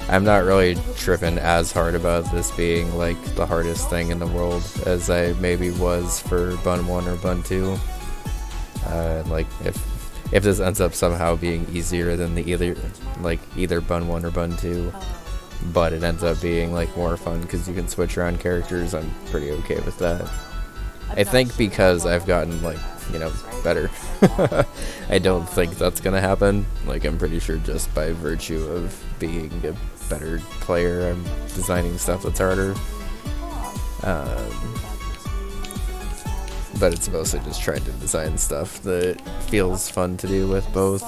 A: I'm not really tripping as hard about this being like the hardest thing in the world as I maybe was for Bun 1 or Bun 2. Like if this ends up somehow being easier than the either Bun 1 or Bun 2, but it ends up being like more fun because you can switch around characters, I'm pretty okay with that. I think because I've gotten like, you know, better. I don't think that's gonna happen. Like, I'm pretty sure just by virtue of being a better player, I'm designing stuff that's harder. But it's mostly just trying to design stuff that feels fun to do with both.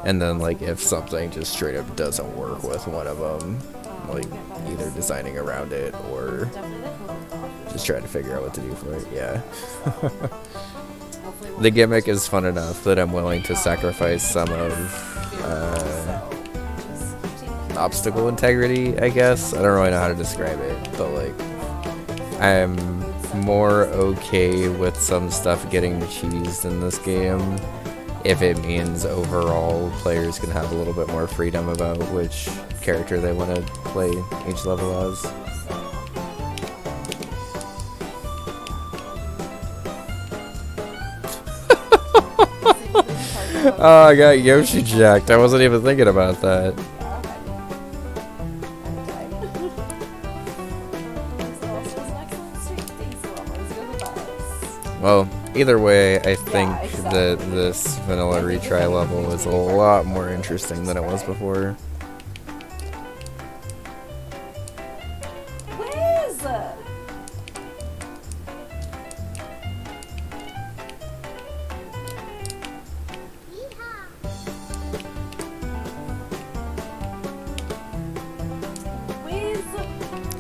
A: And then, like, if something just straight up doesn't work with one of them, like, either designing around it or just trying to figure out what to do for it. Yeah. The gimmick is fun enough that I'm willing to sacrifice some of obstacle integrity, I guess. I don't really know how to describe it, but like, I'm more okay with some stuff getting cheesed in this game if it means overall players can have a little bit more freedom about which character they want to play each level as. Oh, I got Yoshi jacked. I wasn't even thinking about that. Well, either way, I think that this vanilla retry level is a lot more interesting than it was before.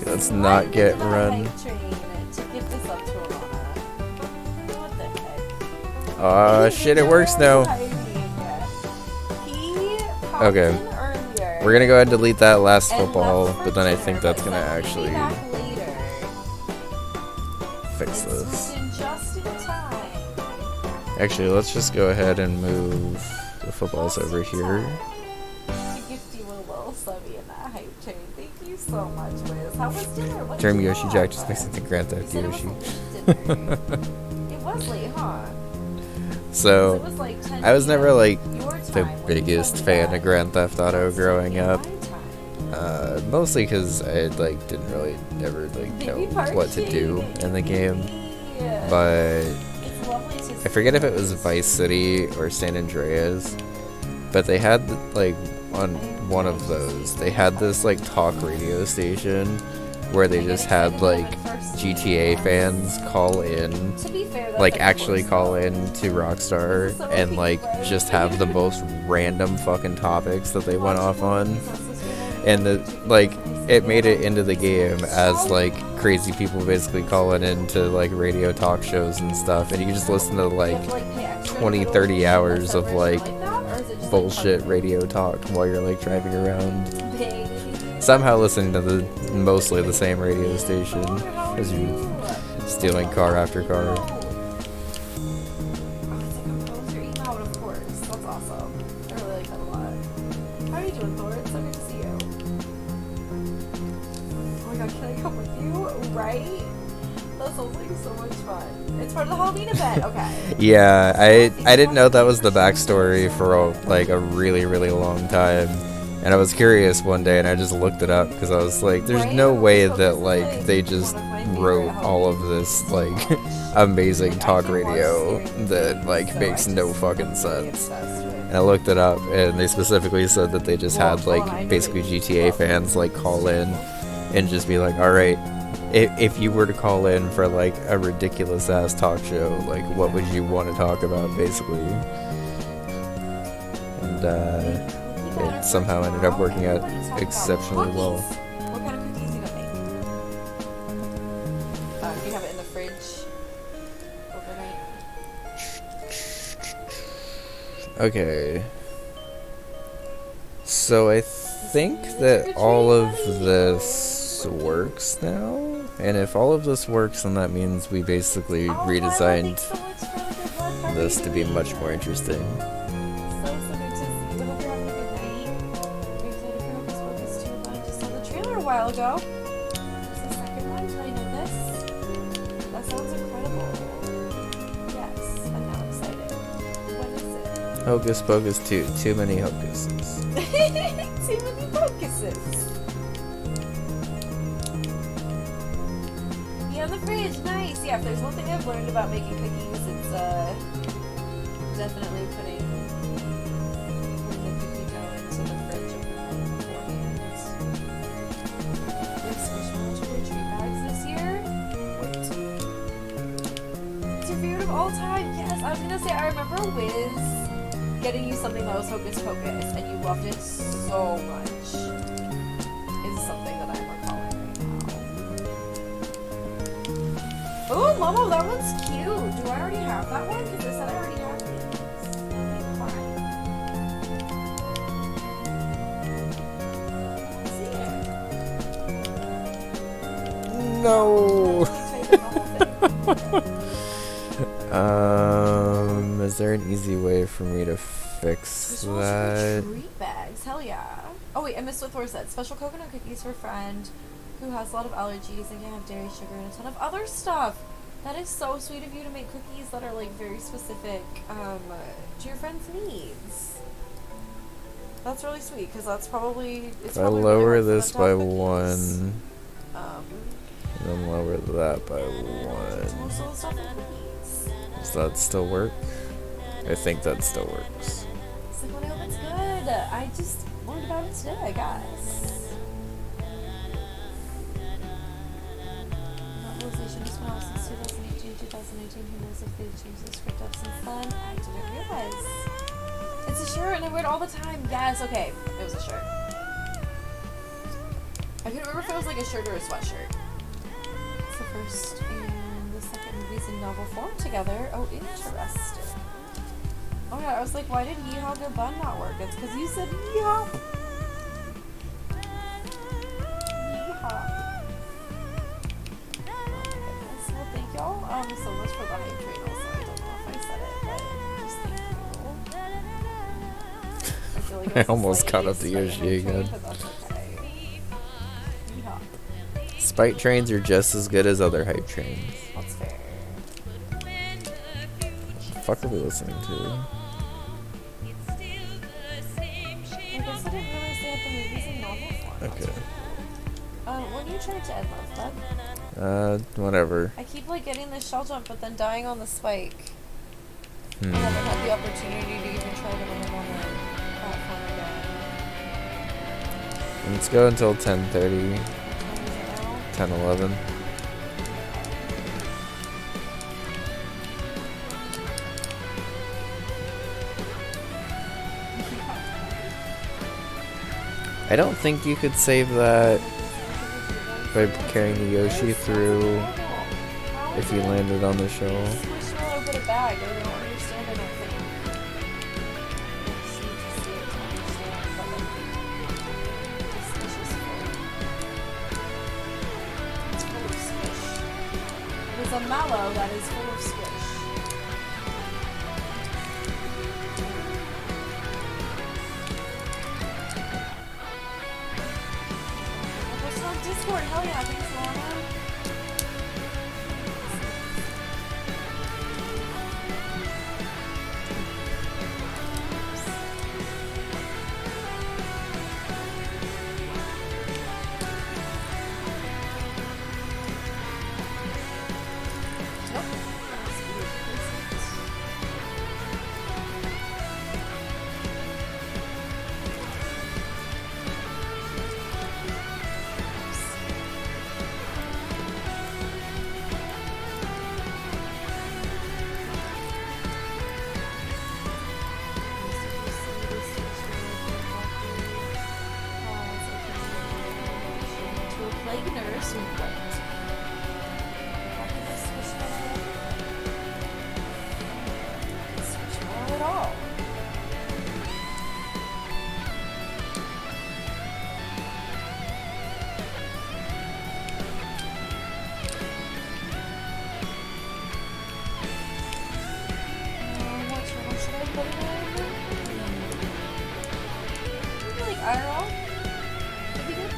A: Let's not get run. Aw, shit, it works now. Okay. We're gonna go ahead and delete that last football, but then I think that's gonna actually fix this. Actually, let's just go ahead and move the footballs over here.
B: So much, Liz. How was dinner? What
A: Term
B: did you
A: Yoshi
B: have?
A: Jack just makes it to Grand Theft
B: You said it
A: Yoshi.
B: was a late dinner. It was late, huh?
A: So,
B: It was like 10
A: I was never like
B: your
A: the
B: time when you
A: biggest
B: told me
A: fan
B: that.
A: of Grand Theft Auto growing up.
B: My time.
A: Mostly because I like didn't really ever like know what to do in the game.
B: Yeah.
A: But
B: It's lovely to
A: I forget if it was Vice City or San Andreas, but they had like on one of those they had this like talk radio station where they just had like GTA fans call in,
B: To be fair, that's
A: like actually
B: worse,
A: call
B: though.
A: in to Rockstar and like just have the most random fucking topics that they went off on. And like it made it into the game as like crazy people basically calling into like radio talk shows and stuff, and you just listen to like 20-30 hours of like bullshit radio talk while you're like driving around, somehow listening to the mostly the same radio station as you're stealing car after car.
B: That's awesome. I really like that a lot. How are you doing, Thor? It's so good to see you. Oh my god, can I come with you? Right? That sounds like so much fun. It's part of the Halloween event. Okay.
A: Yeah, I didn't know that was the backstory for like a really, really long time. And I was curious one day, and I just looked it up because I was like, "There's no way that like they just wrote all of this like amazing talk radio that like makes no fucking sense." And I looked it up, and they specifically said that they just had like basically GTA fans like call in and just be like, "All right, if you were to call in for like a ridiculous ass talk show, like what would you want to talk about, basically?" And it somehow ended up working out exceptionally well.
B: What kind of cookies you gonna make? Do you have it in the fridge overnight?
A: Okay. So I think that all of this works now. And if all of this works, then that means we basically redesigned this to be much more interesting.
B: So good to see you. I hope you're having a good night. You're excited for Hocus Pocus 2, but I just saw the trailer a while ago. It's the second one. Did I know this? That sounds incredible. Yes, I'm now excited. What is it?
A: Hocus Pocus 2. Too many hocuses.
B: Too many focuses. Yeah, in the fridge. Nice. Yeah, if there's one thing I've learned about making cookies, it's definitely putting the cookie dough into the fridge beforehand. There's special Retry bags this year. Wait. It's your favorite of all time. Yes, I was gonna say I remember Wiz getting you something that was Hocus Pocus, and you loved it so much. Is something that I'm recalling right now. Oh, Momo, that one's cute. Do I already have that one? Because I said I already have these. Fine. See it.
A: No. Is there an easy way for me to fix
B: Special
A: that?
B: treat bags. Hell yeah. Oh wait, I missed what Thor said. Special coconut cookies for a friend who has a lot of allergies and can have dairy, sugar, and a ton of other stuff. That is so sweet of you to make cookies that are like very specific to your friend's needs. That's really sweet because that's probably. It's
A: If I
B: probably
A: lower
B: really hard for
A: this
B: them to
A: by
B: have cookies.
A: 1, and then lower that by 1,
B: Most of the stuff in cookies.
A: does that still work? I think that still works.
B: It's like, well, I hope it's good. I just learned about it today, I guess. Novelization just went out since 2018, 2019. Who knows if they've changed the script up since then? I didn't realize. It's a shirt and I wear it all the time. Yes, okay. It was a shirt. I couldn't remember if it was like a shirt or a sweatshirt. It's the first and the second movies in novel form together. Oh, interesting. Oh yeah, I was like, why did Yeehaw Your Bun not work? It's because you said yeehaw. Yeehaw. Oh my goodness. Well, thank y'all so much for the hype train also. I don't know if I said it, but just thank you. I feel like
A: I almost caught up to Yoshi again.
B: But that's okay. Yeehaw.
A: Spike trains are just as good as other hype trains.
B: That's fair.
A: What the fuck are we listening to?
B: I guess I didn't realize they had the movies in novel form. That's
A: Okay.
B: cool. When you try to end love, bud?
A: Whatever.
B: I keep like getting the shell jump, but then dying on the spike.
A: Hmm.
B: I haven't had the opportunity to even try to land on the platform again.
A: Let's go until 10:30,
B: What time is it now?
A: 10:11. I don't think you could save that by carrying the Yoshi through if you landed on the shell.
B: Squish roll over the bag. I don't understand. I don't think. Just need to see it to understand, but, like, this is just full. It's full of squish. It is a mallow that is full of squish. Discord. Hell yeah, thanks, Lana. Plague nurse who what? Switch at all. What channel should I put it in? Maybe like IRL? That'd be good.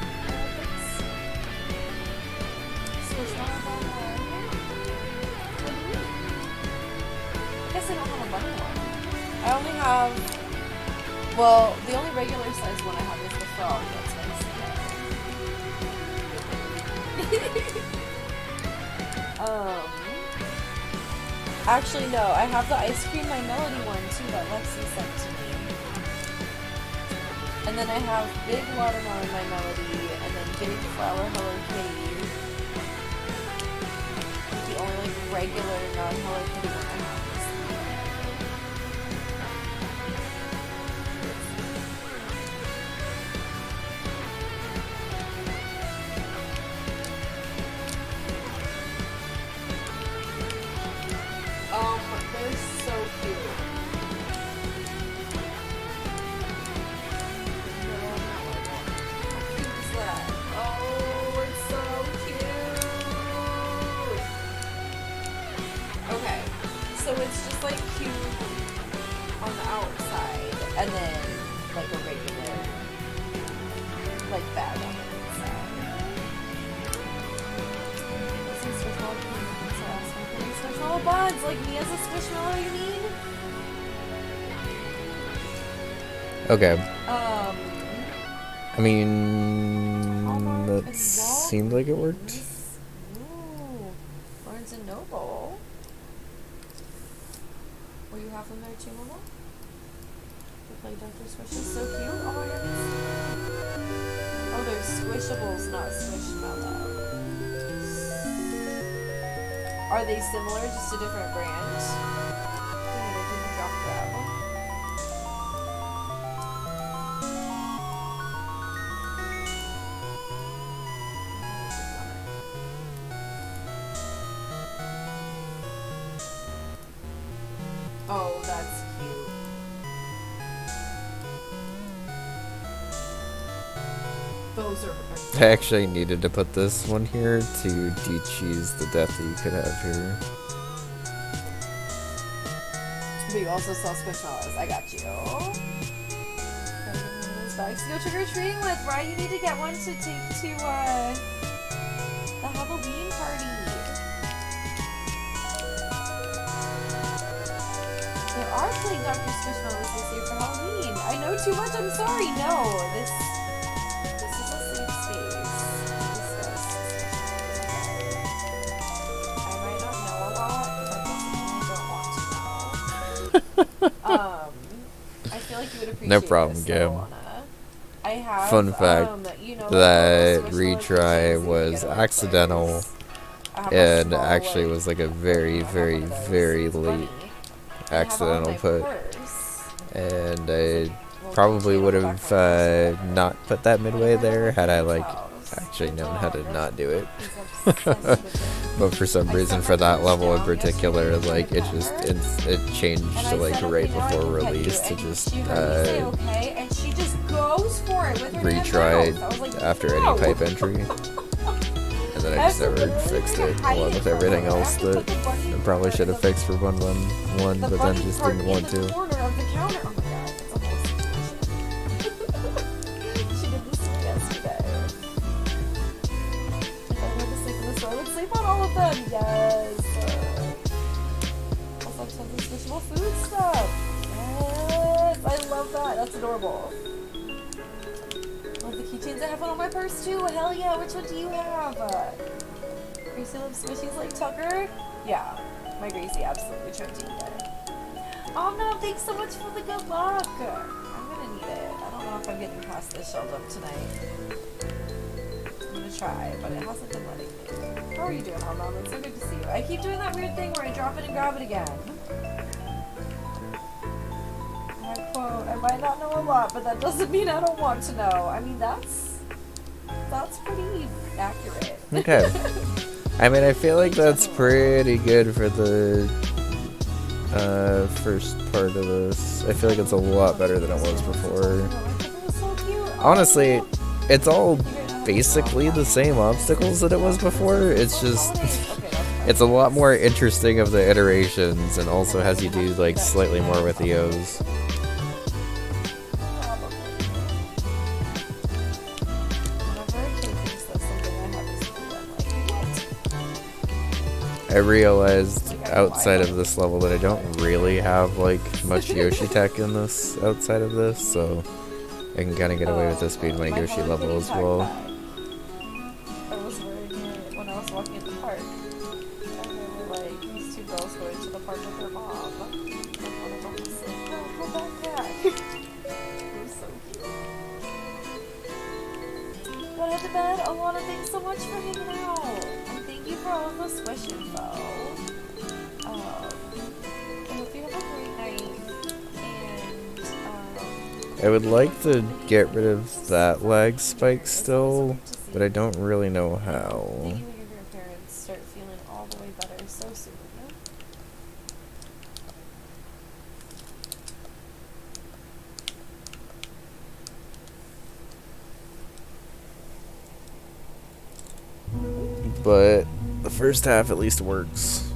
B: I guess I don't have a button one. I only have, well, the only regular size one I have is the frog. That's my actually no, I have the ice cream my melody one too that Lexi sent to me. And then I have big watermelon my melody, and then big flower Hello Kitty. The only like regular non-Hello Kitty one I have is they're so cute. Oh, it's so cute. Okay, so it's just like cute on the outside, and then like a regular like bag on the inside. This is Squishmallow princess. I'm putting Squishmallow buds, like me as a Squishmallow, you mean?
A: Okay. I mean, that seemed like it worked.
B: Ooh, Barnes and Noble. Were you have them there too, Mama? Look like Dr. Squish is so cute. Oh my goodness. Oh, they're Squishables, not Squishmallows. Are they similar, just a different brand? Dang it, I didn't drop grab. Oh, that's cute. Those are
A: I actually needed to put this one here to de-cheese the death that you could have here.
B: But you also sell Squishmallows. I got you. Bags to go trick-or-treating with, right? You need to get one to take to, the Halloween party. There are Plague Dr. Squishmallows this year for Halloween. I know too much, I'm sorry. No, this is a safe space to discuss. I might not know a lot, but that doesn't mean I don't want to know. I feel like you would appreciate
A: No problem,
B: this,
A: Gab.
B: Lana. I have,
A: Fun fact,
B: you know,
A: that
B: like little Squishmallow
A: retry
B: cushions
A: was
B: that you get at, like,
A: accidental
B: Claire's. I have a
A: and
B: small,
A: actually
B: like,
A: was like a very,
B: I have
A: very,
B: one of those.
A: very
B: It's
A: late
B: funny. I have it on
A: accidental
B: my
A: put.
B: purse.
A: And I
B: Little
A: probably
B: keychain
A: would
B: on the
A: have
B: back of my purse.
A: not put that midway
B: Whenever I
A: there
B: go
A: had
B: to
A: I
B: his
A: like
B: house,
A: actually
B: my
A: known how to
B: dog
A: not do it.
B: is obsessed with it.
A: But for some
B: I
A: reason,
B: set
A: for
B: my
A: that
B: purse
A: level in
B: down
A: particular,
B: yesterday
A: like
B: to
A: it
B: pet
A: just
B: her.
A: it changed
B: And
A: to
B: I
A: like
B: said, okay,
A: right
B: now I
A: before
B: can pet you.
A: release to
B: And
A: just
B: she heard me say okay, and she just goes for it with her damn
A: retry
B: mouth. I was like,
A: after
B: no.
A: any pipe entry. And then I just
B: have to
A: never
B: literally
A: fixed
B: like
A: it
B: hide
A: along
B: it
A: with
B: from
A: everything
B: her. I
A: else
B: have to
A: that
B: put the bunny
A: I probably
B: part
A: should have
B: in the-
A: fixed for Bunbun 1,
B: the
A: but then
B: bunny
A: just
B: part
A: didn't
B: in
A: want
B: the
A: to.
B: corner of the counter. Oh my god, it's a whole situation. She did this to me yesterday. that's adorable. Love the keychains. I have one on my purse too. Hell yeah, which one do you have? Gracie loves squishies like Tucker? Yeah, my Gracie absolutely tried to eat it. Oh no, thanks so much for the good luck. I'm gonna need it. I don't know if I'm getting past this shell dump tonight. I'm gonna try, but it hasn't been letting me. How are you doing, Mom? It's so good to see you. I keep doing that weird thing where I drop it and grab it again. I quote, I might not know a lot, but that doesn't mean I don't want to know. I mean, that's pretty accurate.
A: Okay. I mean, I feel like that's pretty good for the first part of this. I feel like it's a lot better than it was before. Honestly, it's all basically the same obstacles that it was before. It's just, it's a lot more interesting of the iterations, and also has you do like slightly more with the O's. I realized outside of this level that I don't really have like much Yoshi tech in this outside of this, so I can kind of get away with this being my Yoshi level as well.
B: I was wearing it when I was walking in the park, and they were like these two girls going to the park with their mom, and one of them was like, "Oh, go backpack." It was so cute. Got out to bed. Alana, thanks so much for hanging out. Thank you for all of the squish info. I hope you have a great night. And,
A: I would like to get rid of that lag spike still, but I don't really know how.
B: you and your grandparents start feeling all the way better so soon.
A: But the first half at least works.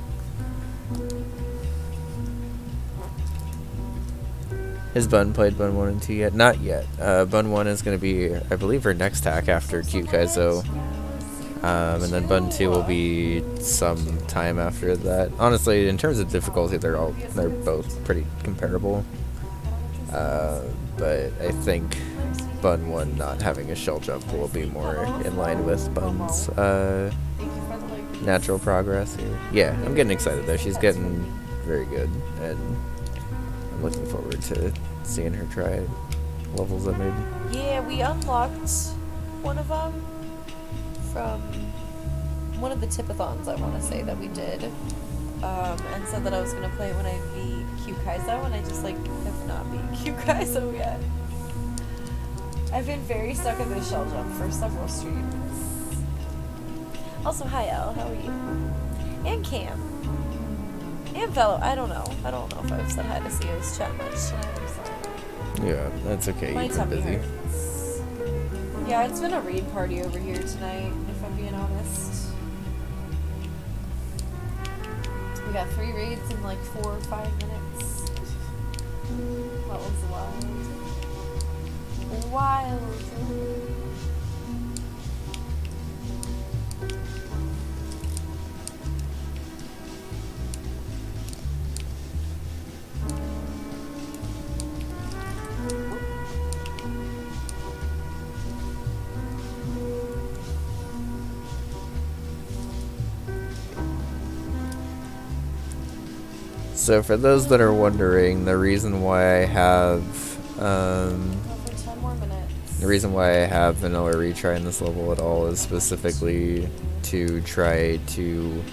A: Has Bun played Bun 1 and 2 yet? Not yet. Bun 1 is going to be, I believe, her next hack after Cute Kaizo. And then Bun 2 will be some time after that. Honestly, in terms of difficulty, they're both pretty comparable. But I think Bun 1 not having a shell jump will be more in line with Bun's natural progress here. Yeah, I'm getting excited though. She's getting very good, and I'm looking forward to seeing her try levels I made.
B: Yeah, we unlocked one of them from one of the tipathons, I want to say, that we did. And said that I was going to play it when I beat Cute Kaizo, and I just, like, have not beat Cute Kaizo yet. I've been very stuck in this shell jump for several streams. Also, hi, Elle. How are you? And Cam. And Velo. I don't know. I don't know if I've said hi to CO's chat much tonight. I'm sorry.
A: Yeah, that's okay.
B: My
A: You've been
B: tummy
A: busy.
B: hurts. Yeah, it's been a raid party over here tonight, if I'm being honest. We got 3 raids in like 4 or 5 minutes. That was wild. Wild.
A: So for those that are wondering, the reason why I have
B: For 10 more minutes.
A: the reason why I have vanilla retry in this level at all is specifically to try to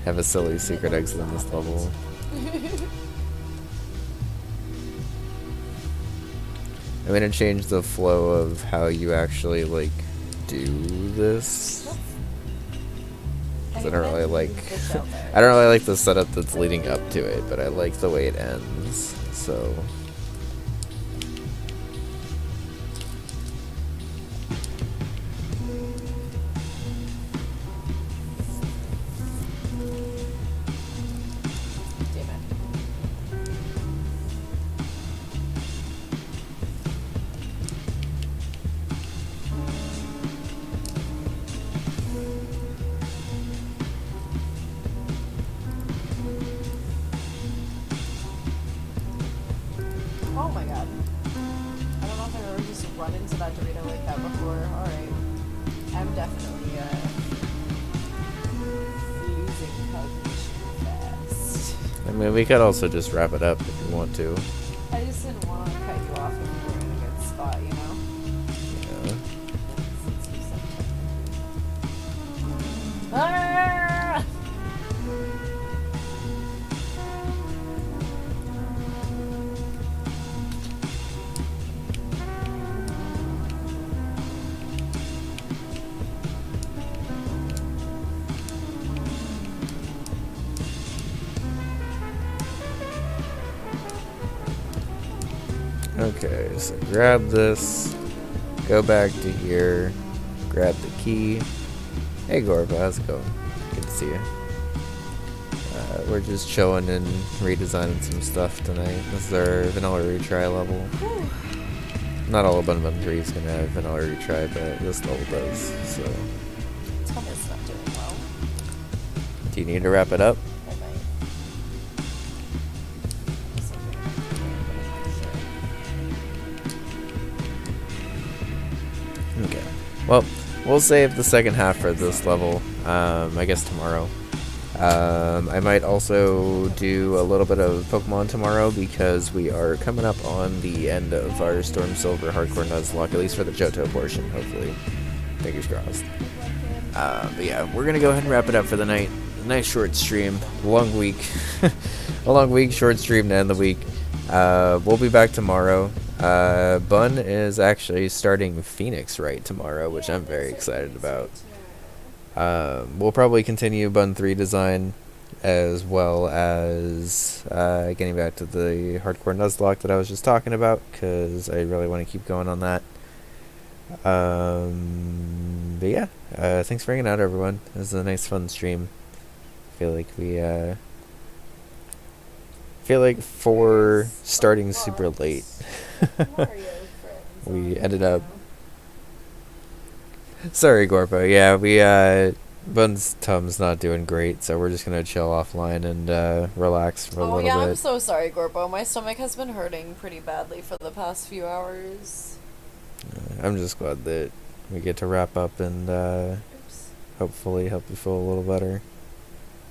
A: have a silly secret exit in this level. I'm gonna change the flow of how you actually like do this. 'Cause I don't really like I don't really like the setup that's leading up to it, but I like the way it ends. So
B: Oh my god. just run into that Dorito like that before. Alright. I'm definitely losing cognition fast.
A: I mean, we could also just wrap it up if you want to.
B: I just didn't want to cut you off if you were in a good spot, you know?
A: Yeah.
B: Since you said ah!
A: Okay, so grab this, go back to here, grab the key. Hey Gorba, how's it going? Good to see you. We're just chilling and redesigning some stuff tonight. This is our vanilla retry level. Not all of Bunbun 3 is going to have vanilla retry, but this level does, so.
B: Tell me it's not doing well.
A: Do you need to wrap it up?
B: I might.
A: Okay. Well, we'll save the second half for this level, I guess tomorrow. I might also do a little bit of Pokemon tomorrow because we are coming up on the end of our Storm Silver Hardcore Nuzlocke, at least for the Johto portion, hopefully. Fingers crossed. But yeah, we're gonna go ahead and wrap it up for the night. Nice short stream, long week. A long week, short stream to end the week. We'll be back tomorrow. Bun is actually starting Phoenix right tomorrow, which I'm very excited about. We'll probably continue Bun 3 design as well as getting back to the Hardcore Nuzlocke that I was just talking about because I really want to keep going on that. But yeah, thanks for hanging out, everyone. This is a nice fun stream. I feel like for starting super late, we ended up. Sorry, Gorpo. Yeah, Bun's Tum's not doing great, so we're just gonna chill offline and relax for a little bit.
B: I'm so sorry, Gorpo. My stomach has been hurting pretty badly for the past few hours.
A: I'm just glad that we get to wrap up and hopefully help you feel a little better.